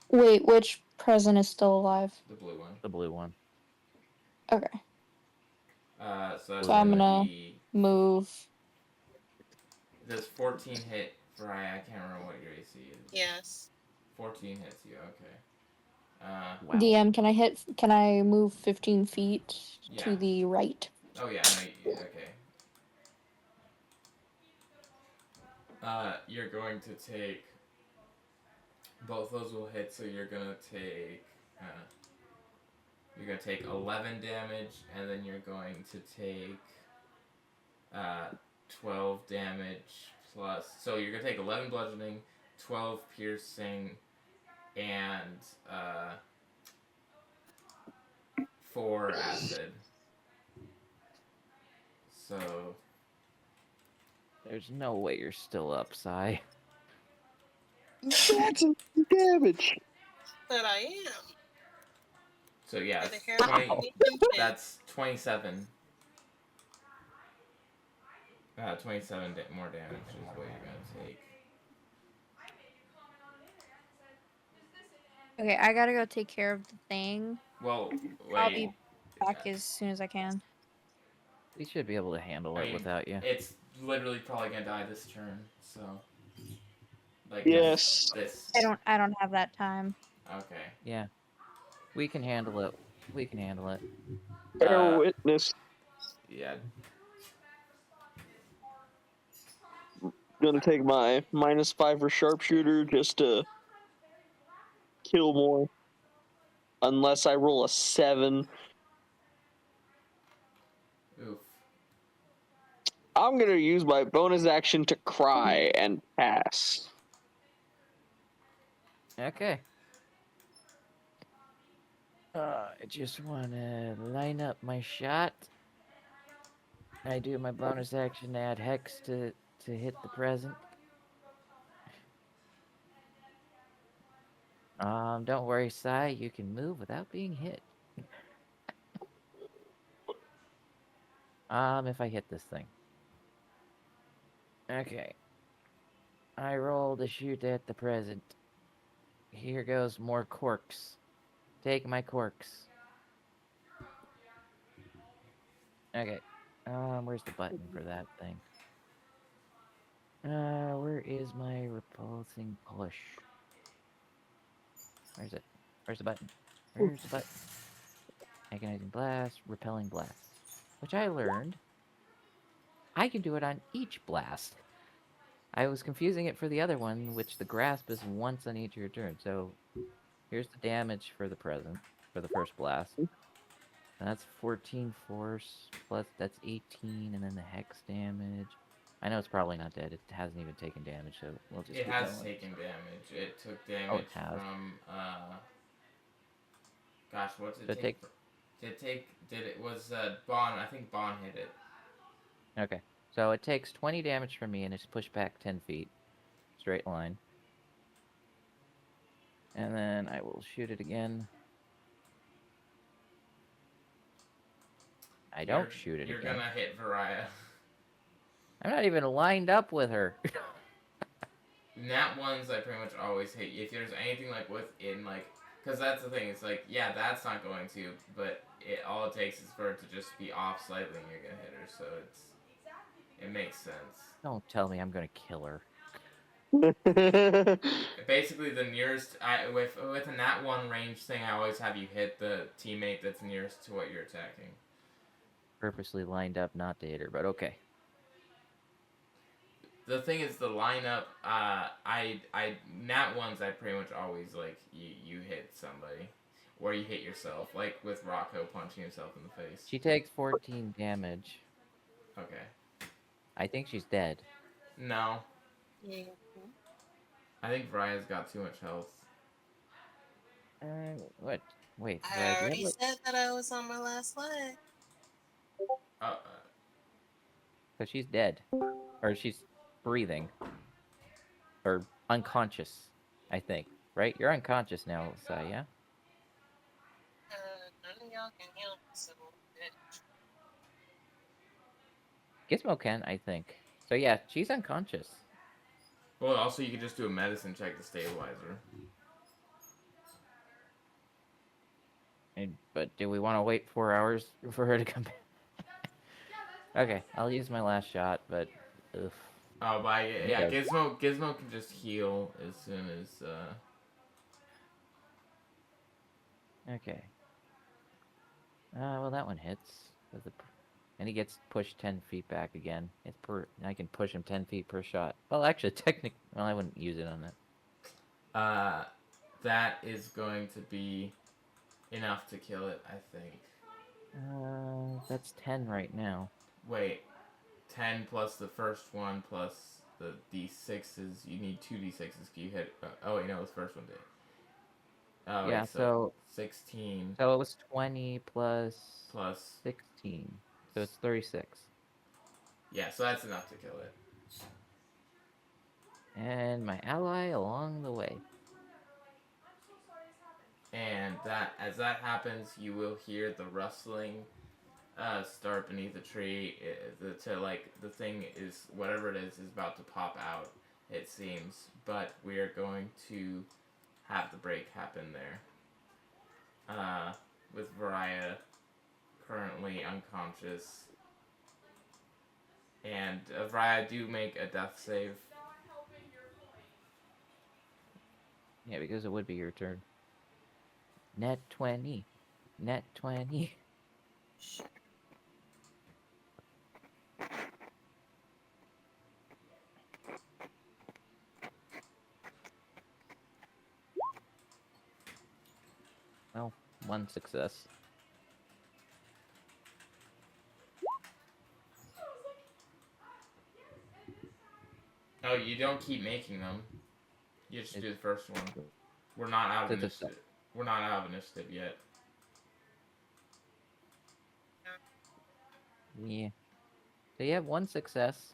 Wait, which present is still alive? the blue one. The blue one. Okay. So that's So I'm going to gonna be... move. Does 14 hit Variah? I can't remember what your AC is. Yes. 14 hits you, okay. Wow. DM, can I move 15 feet Yeah. to the right? Oh yeah, no, okay. You're going to take... Both those will hit, so you're gonna take... you're gonna take 11 damage, and then you're going to take 12 damage plus... So you're gonna take 11 bludgeoning, 12 piercing, and 4 acid. So... There's no way you're still up, Sai. That's damage. But I am. So yeah, By the it's hair of my 20, chin. that's 27. 27 more damage is what you're gonna take. Okay, I gotta go take care of the thing. Well, wait. I'll be back as soon as I can. We should be able to handle I it mean, without you. It's literally probably gonna die this turn, so. Like Yes. This. I don't have that time. Okay. Yeah. We can handle it. We can handle it. Bear witness. Yeah. Gonna take my -5 for sharpshooter just to kill more. Unless I roll a 7. Oof. I'm gonna use my bonus action to cry and pass. Okay. I just want to line up my shot. I do my bonus action to add Hex to hit the present. Don't worry, Sai. You can move without being hit. If I hit this thing. Okay. I roll to shoot at the present. Here goes more corks. Take my corks. Okay. Where's the button for that thing? Where is my repulsing push? Where's it? Where's the button? Where's the button? Agonizing blast, repelling blast. Which I learned I can do it on each blast. I was confusing it for the other one, which the grasp is once on each of your turn. So here's the damage for the present, for the first blast. And that's 14 force, plus that's 18, and then the hex damage. I know it's probably not dead. It hasn't even taken damage, so we'll just It keep has going. taken damage. It took Oh, damage it has. from gosh, what did Did it it take? take- Did it was Bond? I think Bond hit it. Okay, so it takes 20 damage from me, and it's pushed back 10 feet. Straight line. And then I will shoot it again. I don't shoot it You're again. gonna hit Varia. I'm not even lined up with her. Nat ones I pretty much always hit. If there's anything like within like, because that's the thing. It's like yeah, that's not going to, but all it takes is for it to just be off slightly, and you're gonna hit her. So it makes sense. Don't tell me I'm gonna kill her. Basically, the nearest with a nat one range thing, I always have you hit the teammate that's nearest to what you're attacking. Purposely lined up not to hit her, but okay. The thing is, the lineup, nat ones, I pretty much always, like, you hit somebody. Or you hit yourself, like with Rocco punching himself in the face. She takes 14 damage. Okay. I think she's dead. No. Yeah. I think Brian's got too much health. What? Wait. I already said that I was on my last leg. So she's dead. Or she's breathing. Or unconscious, I think. Right? You're unconscious now, Sai, yeah? None of y'all can heal me, so Gizmo can, I think. So yeah, she's unconscious. Well, also you could just do a medicine check to stabilize her. But do we want to wait 4 hours for her to come back? Okay, I'll use my last shot, but... Oof. Oh, but yeah, Okay. Gizmo can just heal as soon as, Okay. Well, that one hits. And he gets pushed 10 feet back again. I can push him 10 feet per shot. Well, actually, technically... Well, I wouldn't use it on that. that is going to be enough to kill it, I think. That's 10 right now. Wait, 10 plus the first one plus the d6s. You need 2 d6s. You hit. Oh wait, no, the first one did. Oh, Yeah, wait, so 16 So it was 20 plus plus. 16. So it's 36. Yeah, so that's enough to kill it. And my ally along the way. And as that happens, you will hear the rustling start beneath the tree. The thing is, whatever it is about to pop out, it seems. But we are going to have the break happen there. With Varia currently unconscious. And Varia, do make a death save. Yeah, because it would be your turn. Net 20. Net 20. Well, one success. Oh, you don't keep making them. You just do the first one. We're not out of initiative. We're not out of initiative yet. Yeah. So you have one success.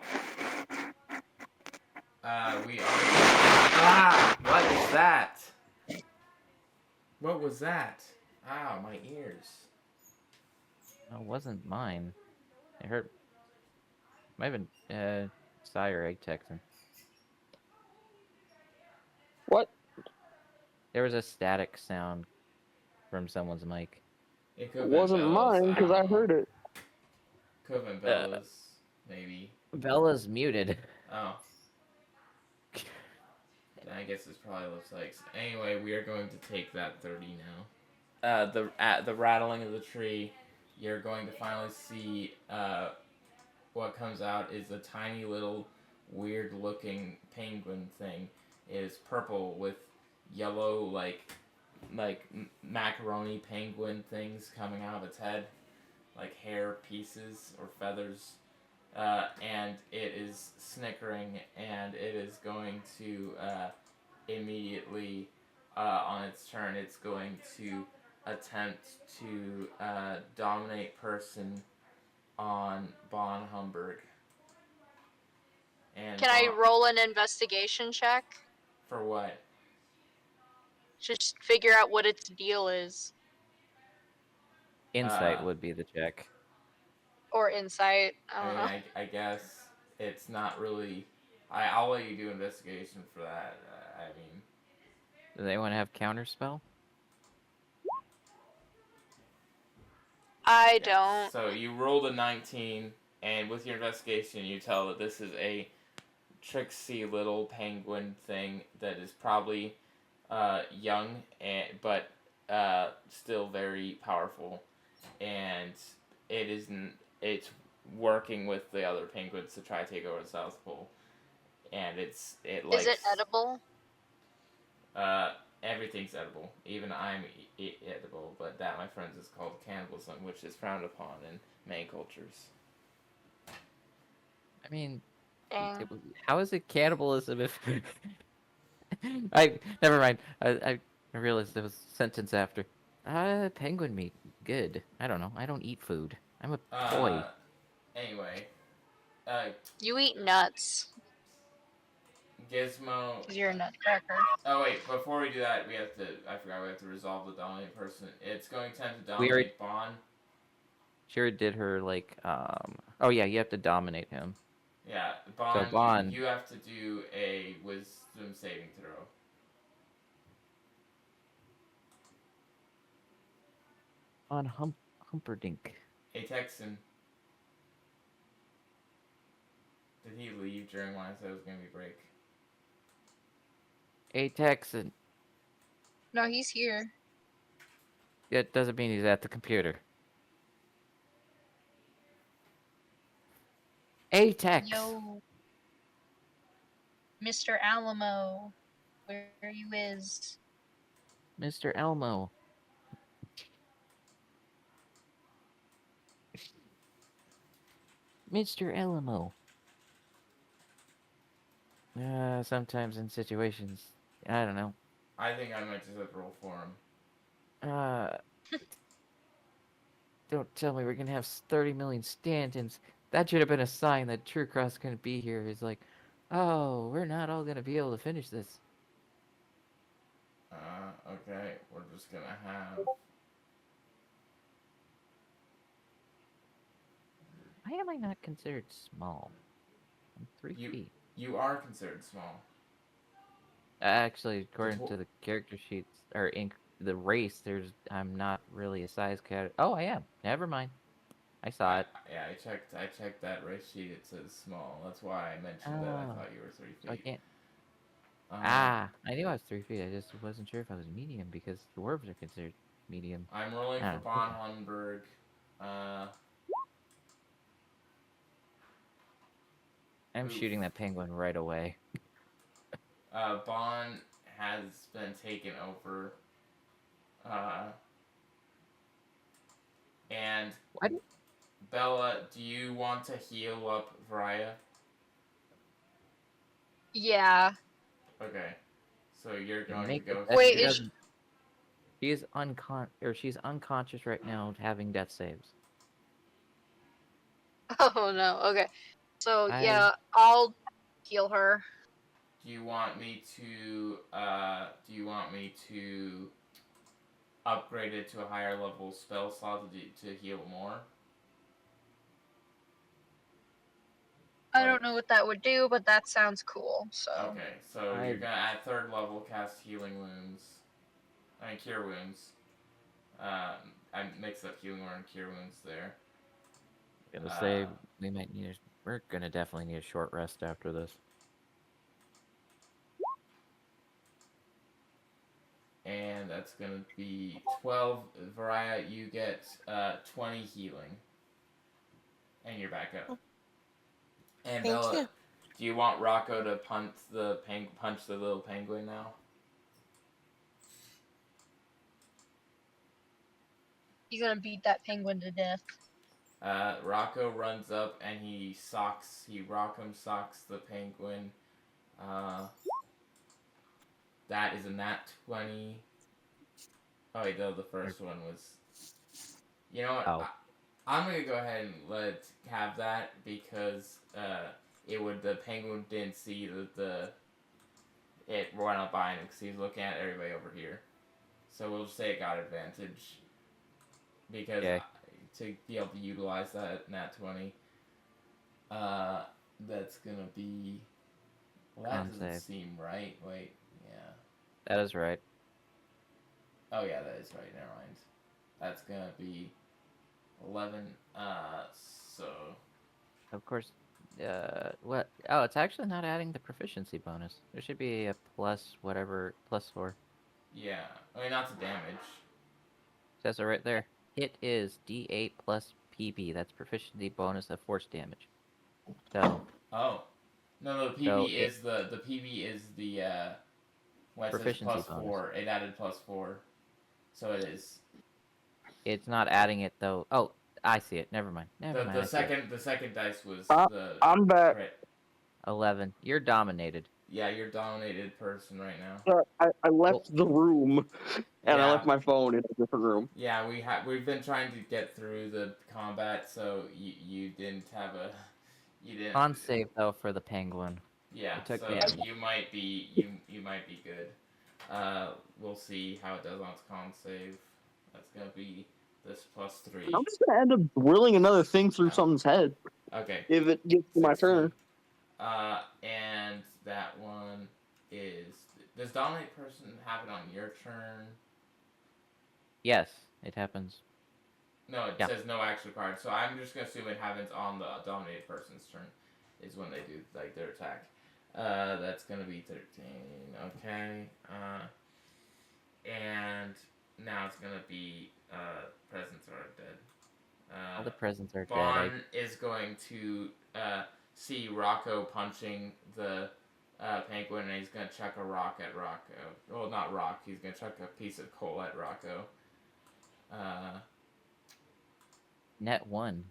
We are. Ah! What is that? What was that? Ow, my ears. No, it wasn't mine. It hurt. Might have been, Sire Egg Texan. What? There was a static sound from someone's mic. It It wasn't mine because I heard it. Could have been Bella's, maybe. Bella's muted. Oh. I guess this probably looks like. Anyway, we are going to take that 30 now. The rattling of the tree, you're going to finally see what comes out is a tiny little weird looking penguin thing. It is purple with yellow like macaroni penguin things coming out of its head, like hair pieces or feathers. And it is snickering, and it is going to immediately, on its turn, it's going to attempt to dominate person on Bon Humberg. And Can I roll an investigation check? For what? Just figure out what its deal is. Insight would be the check. Or insight. I don't know. I guess it's not really. I'll let you do investigation for that. I mean. Does anyone have counterspell? I don't. So you rolled a 19, and with your investigation, you tell that this is a tricksy little penguin thing that is probably young, but still very powerful, and it's working with the other penguins to try to take over the South Pole, and it likes. Is it edible? Everything's edible. Even I'm edible, but that, my friends, is called cannibalism, which is frowned upon in many cultures. I mean, Dang. how is it cannibalism if... Never mind. I realized there was a sentence after. Penguin meat. Good. I don't know. I don't eat food. I'm a toy. Anyway. You eat nuts. Gizmo. 'Cause you're a nutcracker. Oh wait, before we do that, we have to resolve the dominate person. It's going to attempt to We already- dominate Bon. Sure did her, like, Oh, yeah, you have to dominate him. Yeah, Bon, So, Bon- you have to do a wisdom saving throw. On Humperdinck. Hey, Texan. Did he leave during when I said it was going to be break? A Texan. No, he's here. That doesn't mean he's at the computer. A-Tex. Yo. Mr. Alamo. Where you is? Mr. Elmo. Mr. Elmo. Sometimes in situations, I don't know. I think I might just have to roll for him. Don't tell me we're gonna have 30 million stand-ins. That should have been a sign that True Cross couldn't be here. He's like, oh, we're not all gonna be able to finish this. Okay, we're just gonna have... Why am I not considered small? I'm 3 feet. You are considered small. Actually, according to the character sheets, or in the race, I'm not really a size cat. Oh, I am. Never mind. I saw it. Yeah, I checked that race sheet. It says small. That's why I mentioned that I Oh. thought you were 3 feet. So I can't. I knew I was 3 feet. I just wasn't sure if I was medium because dwarves are considered medium. I'm rolling Ah, for Bon Hunberg. I'm Oof. shooting that penguin right away. Bon has been taken over. And What? Bella, do you want to heal up Vrya? Yeah. Okay. So you're going Make to go. it- Wait, she is- doesn't- she's unconscious right now, having death saves. Oh no. Okay. So I- yeah, I'll heal her. Do you want me to upgrade it to a higher level spell slot to heal more? I don't know what that would do, but that sounds cool. So Okay, so I- you're gonna at third level cast healing wounds. I mean cure wounds. I mixed up healing word and cure wounds there. Gonna say we might need. We're gonna definitely need a short rest after this. And that's gonna be 12. Varaya, you get 20 healing. And you're back up. And Thank Bella, you. do you want Rocco to punch the little penguin now? he's gonna beat that penguin to death. Rocco runs up and he rock'em socks the penguin. That is a nat 20. Oh wait, no, the first one was. You know what? Oh. I'm gonna go ahead and have that because the penguin didn't see it went up by him because he's looking at everybody over here. So we'll just say it got advantage because Okay. to be able to utilize that nat 20. That's gonna be. Well, that Con doesn't save. seem right. Wait, yeah. That is right. Oh yeah, that is right. Never mind. That's gonna be 11. So Of course. What? Oh, it's actually not adding the proficiency bonus. There should be a plus whatever +4. yeah. I mean, not to damage. Says it right there. Hit is D8 plus PB. That's proficiency bonus of force damage. So Oh, no. The PB So is the PB is the when it says Proficiency +4. It added +4, so it is it's not adding it though. Oh, I see it. Never mind. Never mind. the I see it. second dice was the I'm back. crit. 11. You're dominated. Yeah, you're dominated person right now. I left the room, and I Yeah. left my phone in a different room. Yeah, we've been trying to get through the combat, so you didn't have a you didn't. Con save though for the penguin. Yeah, It took so me a- you might be good. We'll see how it does on its con save. That's gonna be this +3. I'm just gonna end up drilling another thing through Yeah. someone's head Okay. if it gets to my 16. turn. And that one is. Does dominate person happen on your turn? Yes, it happens. No, it Yeah. says no action card, so I'm just gonna assume it happens on the dominated person's turn, is when they do like their attack. That's gonna be 13. Okay. And now it's gonna be presents are dead. All the presents are dead. Vaughn is going to see Rocco punching the penguin, and he's gonna chuck a rock at Rocco. Well, not rock. He's gonna chuck a piece of coal at Rocco. Net 1.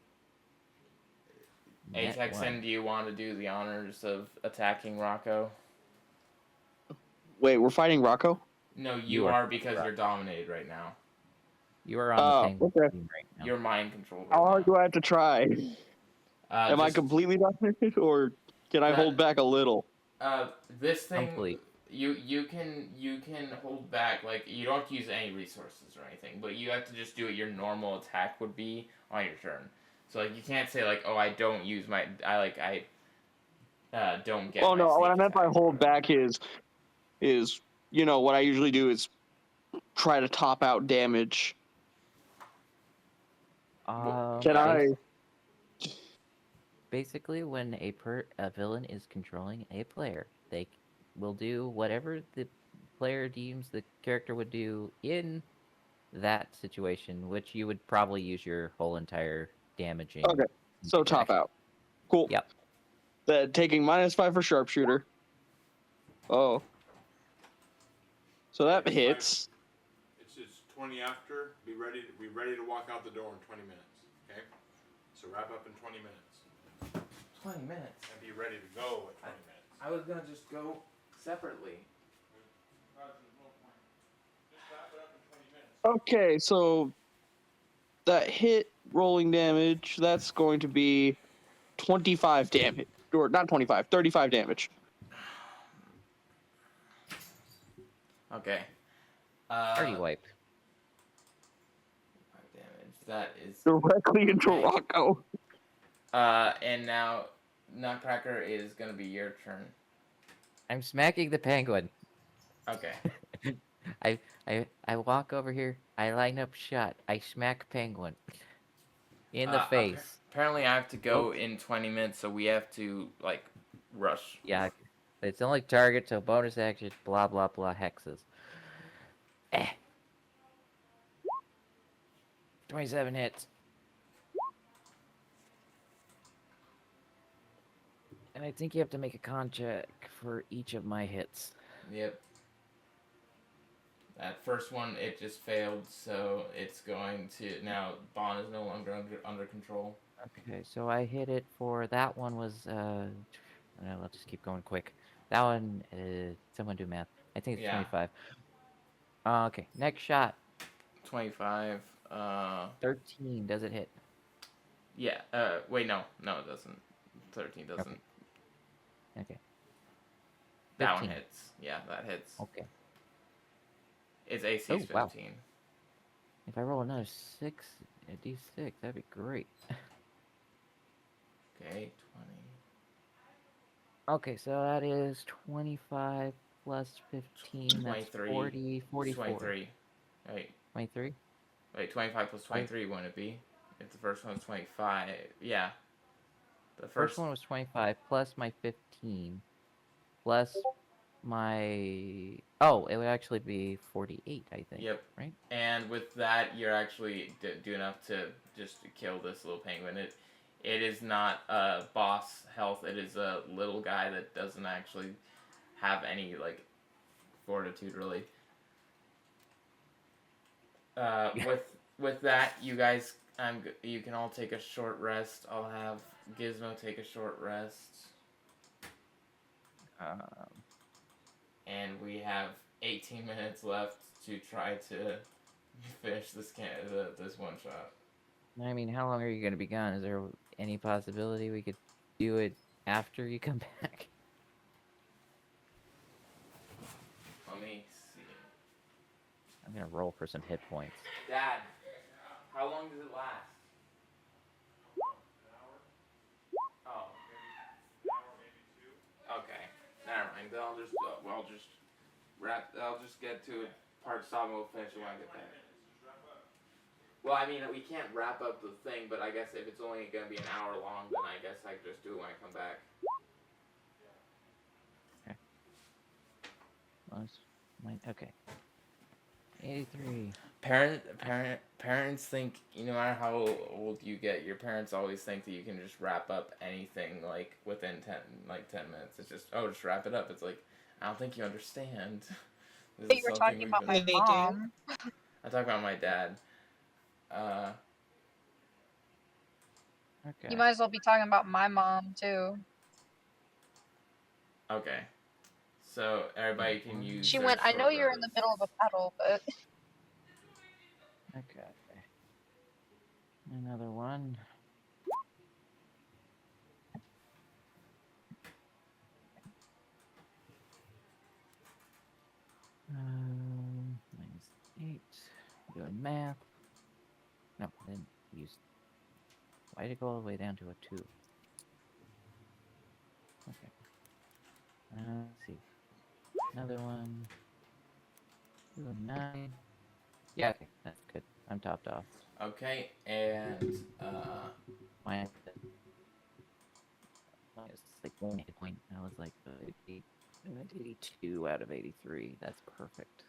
Net Atexen, 1. do you want to do the honors of attacking Rocco? Wait, we're fighting Rocco? No, you You are are because you're dominated right now. You are on Oh, the penguin okay. team right now. You're mind controlled. How Right hard do I have to try? now. Am I Just, completely dominated, or can I That- hold back a little? This thing. Complete. You can hold back, like you don't have to use any resources or anything, but you have to just do what your normal attack would be on your turn. So like you can't say like, oh, I don't use my I don't get. Oh my no, what I sneak meant by attack or hold whatever. back is what I usually do is try to top out damage. Can I? Basically, when a villain is controlling a player, they will do whatever the player deems the character would do in that situation, which you would probably use your whole entire damaging. Okay, so top action. out. Cool. Yep. Taking -5 for sharpshooter. Oh. So that hits. It's just 20 after. Be ready to walk out the door in 20 minutes. Okay? So wrap up in 20 minutes. 20 minutes. And be ready to go in 20 minutes. I was gonna just go separately. Just wrap it up in 20 minutes. Okay, so that hit rolling damage, that's going to be 25 damage. Or not 25, 35 damage. Okay. Party wipe. 5 damage. That is. Directly into Rocco. And now Nutcracker is gonna be your turn. I'm smacking the penguin. Okay. I walk over here. I line up shot. I smack penguin in the appa- face. Apparently, I have to go in 20 minutes, so we have to like rush. Yeah, it's only target, so bonus action. Blah blah blah hexes. 27 hits. And I think you have to make a con check for each of my hits. Yep. That first one, it just failed, so it's going to now. Bond is no longer under control. Okay, so I hit it for that one was let's just keep going quick. That one someone do math. I think it's Yeah. 25. Okay, next shot. 25. 13. Does it hit? Yeah. Wait, no, it doesn't. 13 doesn't. Okay. That one 15. hits. Yeah, that hits. Okay. Its AC Oh, is 15. wow. If I roll another 6, a d6, that'd be great. Okay, 20. Okay, so that is 25 plus 15. 23. That's 40, 44. 23. Wait, 23? 25 plus 23 wouldn't it be? If the first one was 25. Yeah. The First one was 25 plus my 15 plus my... Oh, it would actually be 48, I think. Yep. Right? And with that, you're actually do enough to just kill this little penguin. It is not boss health. It is a little guy that doesn't actually have any like fortitude really. With that, you guys, you can all take a short rest. I'll have Gizmo take a short rest. And we have 18 minutes left to try to finish this this one shot. I mean, how long are you going to be gone? Is there any possibility we could do it after you come back? Let me see. I'm going to roll for some hit points. Dad, how long does it last? Oh. Okay. Never mind. Then I'll just get to it. Part stop and we'll finish it when I get back. Well, I mean, we can't wrap up the thing, but I guess if it's only going to be an hour long, then I guess I can just do it when I come back. Okay. 83. Parents think, no matter how old you get, your parents always think that you can just wrap up anything like within 10 minutes. It's just, just wrap it up. It's like, I don't think you understand. But you were talking about my mom. I talk about my dad. Okay. You might as well be talking about my mom too. Okay. So everybody can use. She their went. I short know you're in the rest. middle of a battle, but Okay. Another one. -8. Doing math. No, I didn't use. Why did it go all the way down to a 2? Okay. Let's see. Another one. 9. Yeah, okay, that's good. I'm topped off. Okay, and Minus like 1 hit point. I was like 82 out of 83. That's perfect.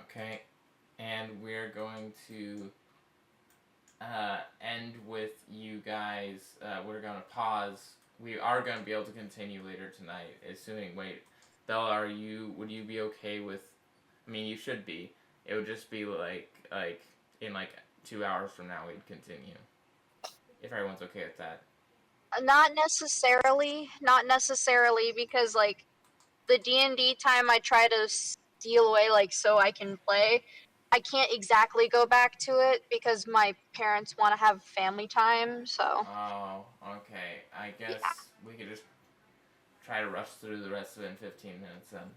Okay, and we're going to end with you guys. We're gonna pause. We are gonna be able to continue later tonight, assuming. Wait, Bella, would you be okay with? I mean, you should be. It would just be like in 2 hours from now we'd continue. If everyone's okay with that. not necessarily. Not necessarily because like the D&D time I try to steal away so I can play. I can't exactly go back to it because my parents want to have family time. So. Oh, okay. I guess we could just try to rush through the rest of it in 15 minutes then.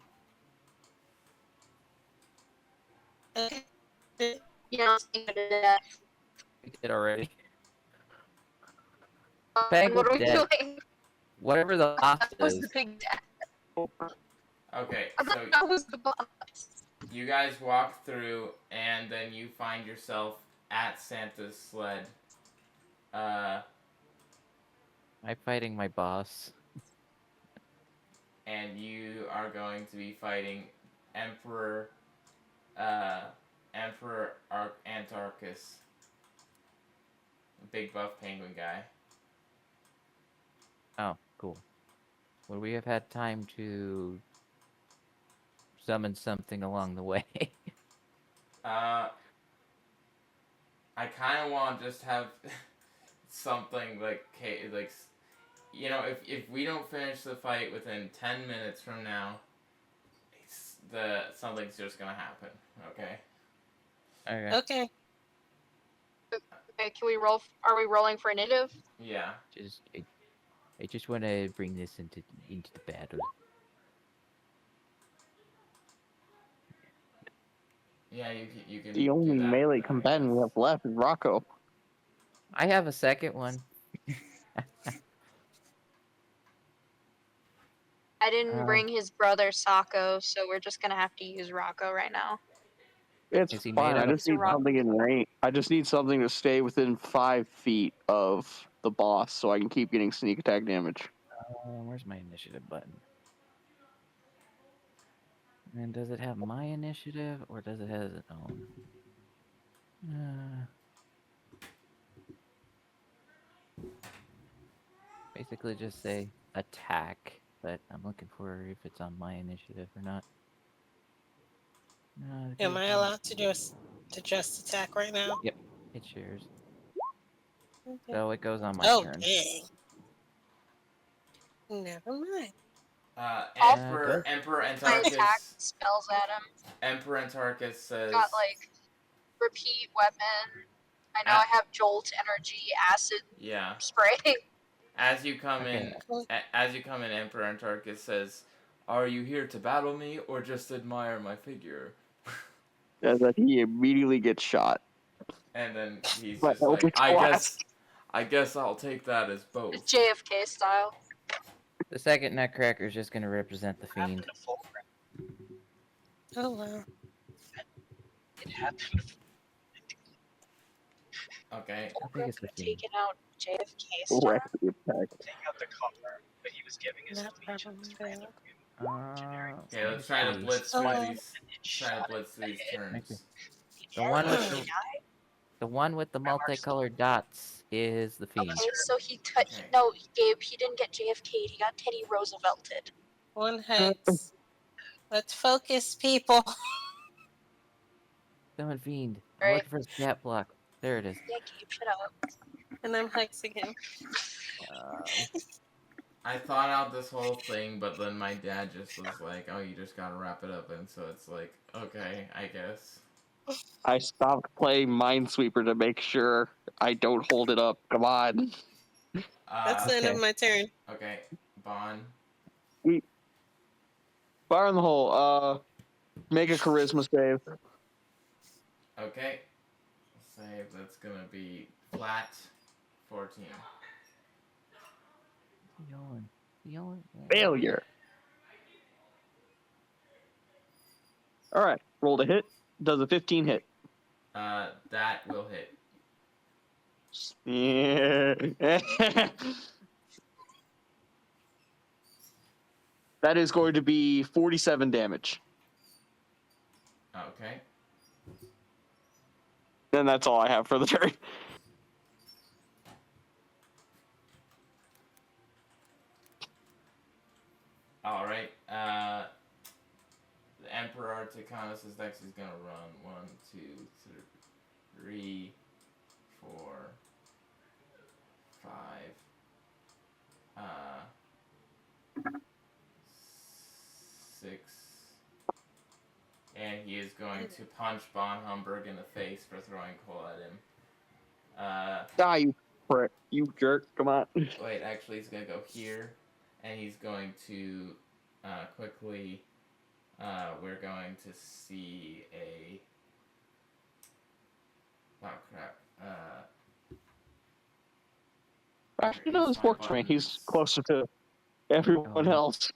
Okay. You know, death. We did already. And Bang what are we dead. doing? Whatever the boss That was is. the big death. Okay, so That was the boss. you guys walk through, and then you find yourself at Santa's sled. I'm fighting my boss. And you are going to be fighting Emperor Antarchus. Big buff penguin guy. Oh, cool. Would we have had time to summon something along the way? I kind of want to just have something like, you know, if we don't finish the fight within 10 minutes from now, something's just gonna happen. Okay. Okay. Okay. Okay, can we roll? Are we rolling for initiative? Yeah. I just want to bring this into the battle. Yeah, you can. The do only that, melee I combatant we guess. have left is Rocco. I have a second one. I didn't bring his brother Sako, so we're just gonna have to use Rocco right now. It's Is he fine. made I out of just need rock? something in range. I just need something to stay within 5 feet of the boss, so I can keep getting sneak attack damage. Where's my initiative button? And does it have my initiative, or does it have its own? Basically just say attack, but I'm looking for if it's on my initiative or not. No, Am I allowed to just attack right now? Yep, it's yours. Okay. So it goes on my Oh, turn. dang. Never mind. Emperor I attack Antarchus. spells at him. Emperor Antarchus says. Got like repeat weapon. I know I have jolt energy acid Yeah. spray. As you come in, Emperor Antarchus says, "Are you here to battle me or just admire my figure?" And then he immediately gets shot. And then he's My just like, Eldritch Blast. I guess I'll take that as both. JFK style. The second Nutcracker is just going to represent the fiend. Oh, wow. It happened. Okay. I think it's the fiend. Taking out JFK style. Wreck the attack. Take out the cover, but he was giving his Not speech and just problem, random Okay, let's try to blitz through these. Turns. The one with the multicolored dots is the fiend. Okay, so he didn't get JFK'd, he got Teddy Roosevelted. One hex. Let's focus, people. Summon fiend. I'm Right. looking for his stat block. There it is. Yeah, Gabe, shut up. And I'm hexing him. I thought out this whole thing, but then my dad just was like, "Oh, you just gotta wrap it up," and so it's like, okay, I guess. I stopped playing Minesweeper to make sure I don't hold it up. Come on. That's the end of my turn. Okay, Bond. Fire in the hole. Make a charisma save. Okay. Save. That's gonna be flat 14. Yelling. Failure. Alright, roll to hit. Does a 15 hit? That will hit. Yeah. That is going to be 47 damage. Okay. And that's all I have for the turn. All right. The Emperor Articanus next. He's gonna run 1, 2, 3, 4, 5. 6. And he is going to punch Von Humberg in the face for throwing coal at him. Die, you prick. You jerk. Come on. Wait, actually, he's going to go here. And he's going to quickly... we're going to see crap. Actually, no, this works for me. He's closer to everyone Oh. else.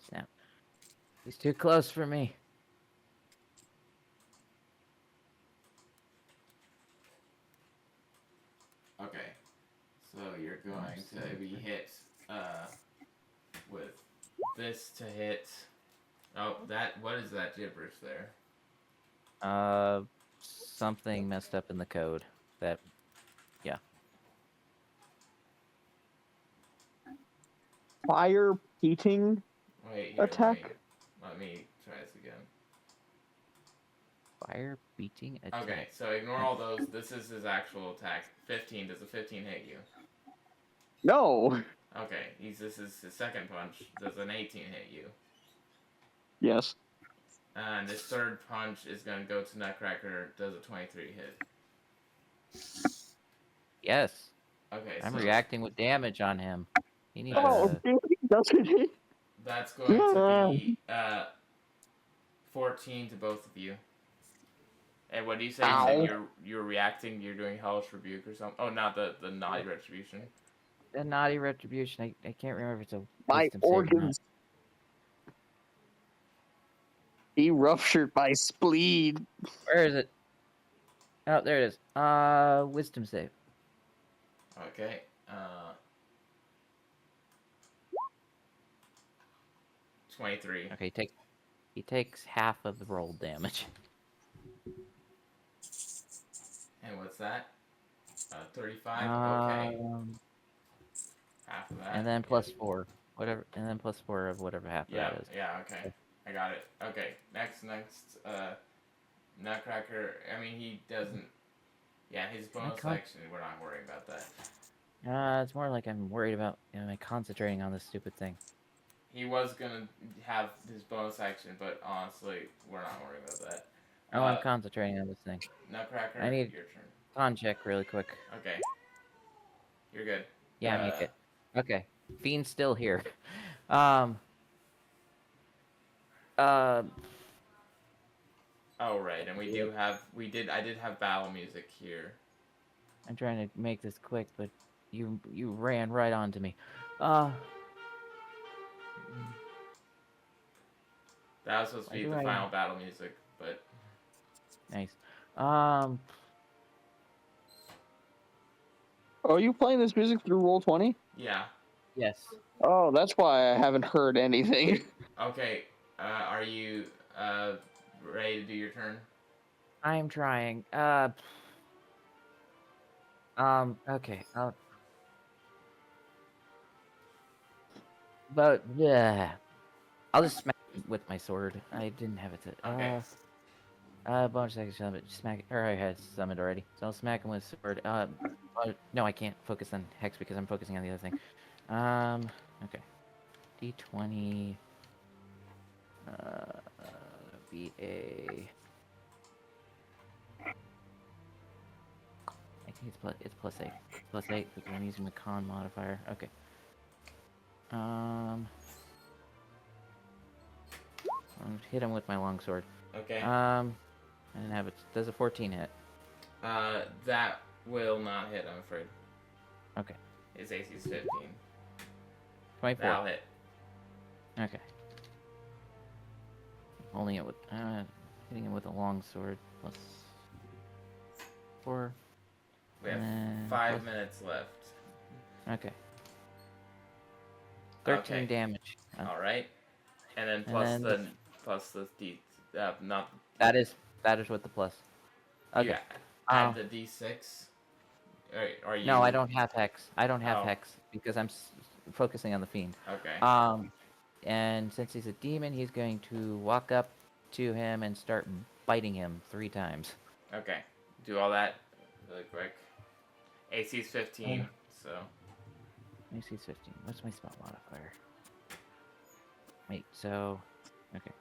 Snap. He's too close for me. Okay. So you're going to be hit with this to hit. Oh, what is that gibberish there? Something messed up in the code. That, yeah. Fire heating Wait, here, attack. let me try this again. Fire beating attack. Okay, so ignore all those. This is his actual attack. 15. Does a 15 hit you? No. Okay, this is his second punch. Does an 18 hit you? Yes. And his third punch is going to go to Nutcracker. Does a 23 hit? Yes. Okay, I'm so reacting with damage on him. He needs Oh, doesn't he? that's going to be 14 to both of you. And what do you say? You said you're reacting. You're doing Hellish Rebuke or something. Oh, not the Naughty Retribution. a naughty retribution. I can't remember if it's a My wisdom save or not. organs. He ruptured my spleen. Where is it? Oh, there it is. Wisdom save. Okay. 23. Okay, he takes half of the roll damage. And what's that? 35. Okay. Half of that. And then plus 4, whatever. And then plus 4 of whatever half of Yeah. that is. Yeah. Okay. I got it. Okay. Next. Nutcracker. I mean, he doesn't. Yeah, his bonus action. We're not worrying about that. It's more like I'm worried about concentrating on this stupid thing. He was gonna have his bonus action, but honestly, we're not worrying about that. Oh, I'm concentrating on this thing. Nutcracker, I need your turn. con check really quick. Okay. You're good. Yeah, I make it. Okay. Fiend's still here. Oh right, and I did have battle music here. I'm trying to make this quick, but you ran right onto me. That was supposed to be the final battle music, but nice. Are you playing this music through Roll20? yeah. Yes. Oh, that's why I haven't heard anything. Okay. Are you ready to do your turn? I'm trying. Okay. But yeah, I'll just smack it with my sword. I didn't have it to. Okay. Bonus action summon. Smack it. Or I had summoned already, so I'll smack him with sword. No, I can't focus on hex because I'm focusing on the other thing. Okay. D20. Be a. I think it's plus 8. Plus 8 because I'm using the con modifier. Okay. I'm hit him with my longsword. Okay. I didn't have it. Does a 14 hit? That will not hit, I'm afraid. Okay. His AC is 15. 24. That'll hit. Okay. Holding it with hitting him with a longsword plus 4. We have and 5 minutes left. Okay. 13 Okay. damage. All right. And then plus the D not That is with the plus. Okay. Yeah. Add the D6. Are you? No, I don't have hex. I don't have Oh. hex because I'm focusing on the fiend. Okay. And since he's a demon, he's going to walk up to him and start biting him 3 times. Okay. Do all that really quick. AC is 15, so. AC is 15. What's my spell modifier? Wait, so okay.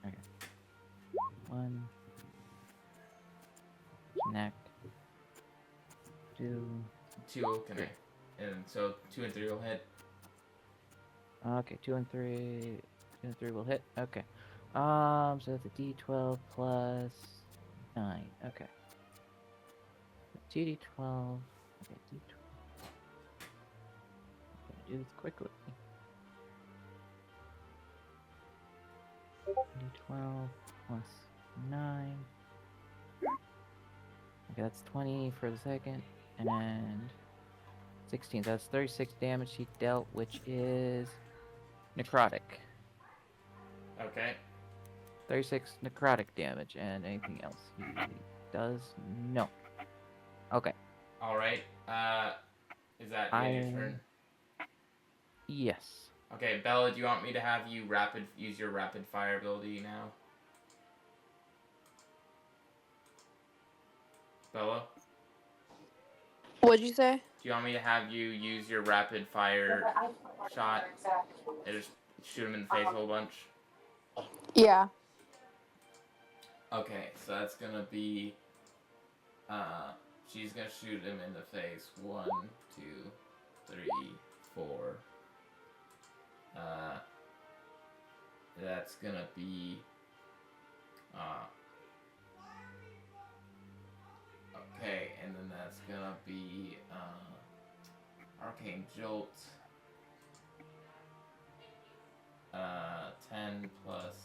Okay. 1. Connect. 2. 2 will connect. and so 2 and 3 will hit. Okay, 2 and 3. 2 and 3 will hit. Okay. So that's a D12 plus 9. Okay. 2d12. Okay, d12. I'm gonna do this quickly. D12 plus 9. Okay, that's 20 for the second, and 16. That's 36 damage he dealt, which is necrotic. Okay. 36 necrotic damage, and anything else he does? No. Okay. All right. Is that the end of your turn? Yes. Okay, Bella, do you want me to have you use your rapid fire ability now? Bella? What'd you say? Do you want me to have you use your rapid fire shot and just shoot him in the face a whole bunch? Yeah. Okay, so that's gonna be, she's gonna shoot him in the face. 1, 2, 3, 4. That's gonna be, okay, and then that's gonna be, Arcane Jolt. 10 plus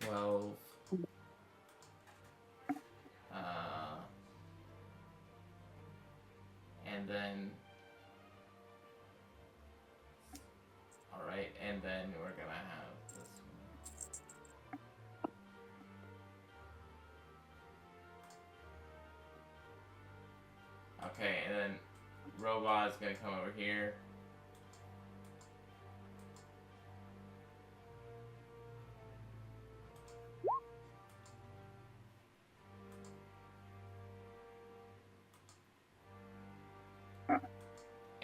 12. And then, alright, and then we're gonna have this one. Okay, and then Robot is gonna come over here.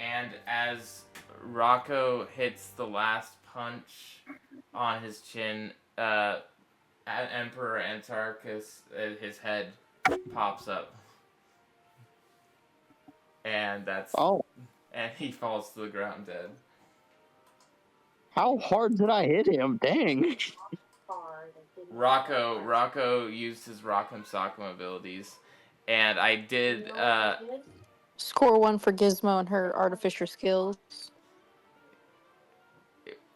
And as Rocco hits the last punch on his chin, Emperor Antarchus, his head pops up. And that's... Oh. And he falls to the ground dead. How hard did I hit him? Dang. Rocco used his Rock'em Sock'em abilities. And I did, Score 1 for Gizmo and her artificer skills.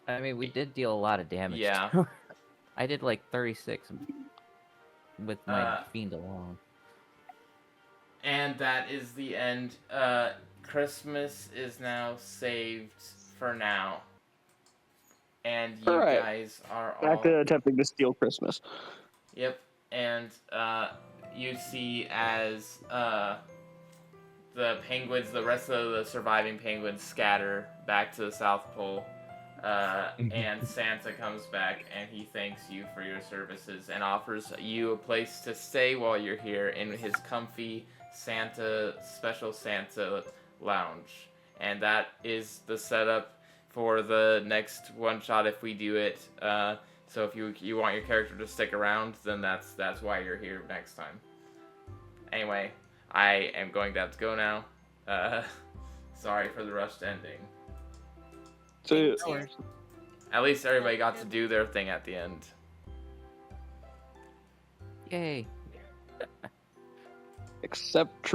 I mean, we did deal a lot of damage. Yeah. to her. I did like 36 with my fiend alone. And that is the end. Christmas is now saved for now. And you Alright. guys are all... Back to attempting to steal Christmas. Yep. And you see as the penguins, the rest of the surviving penguins scatter back to the South Pole. And Santa comes back and he thanks you for your services and offers you a place to stay while you're here in his comfy special Santa lounge. And that is the setup for the next one shot if we do it. So if you want your character to stick around, then that's why you're here next time. Anyway, I am going to have to go now. Sorry for the rushed ending. So, At least everybody got to do their thing at the end. Yay. except True.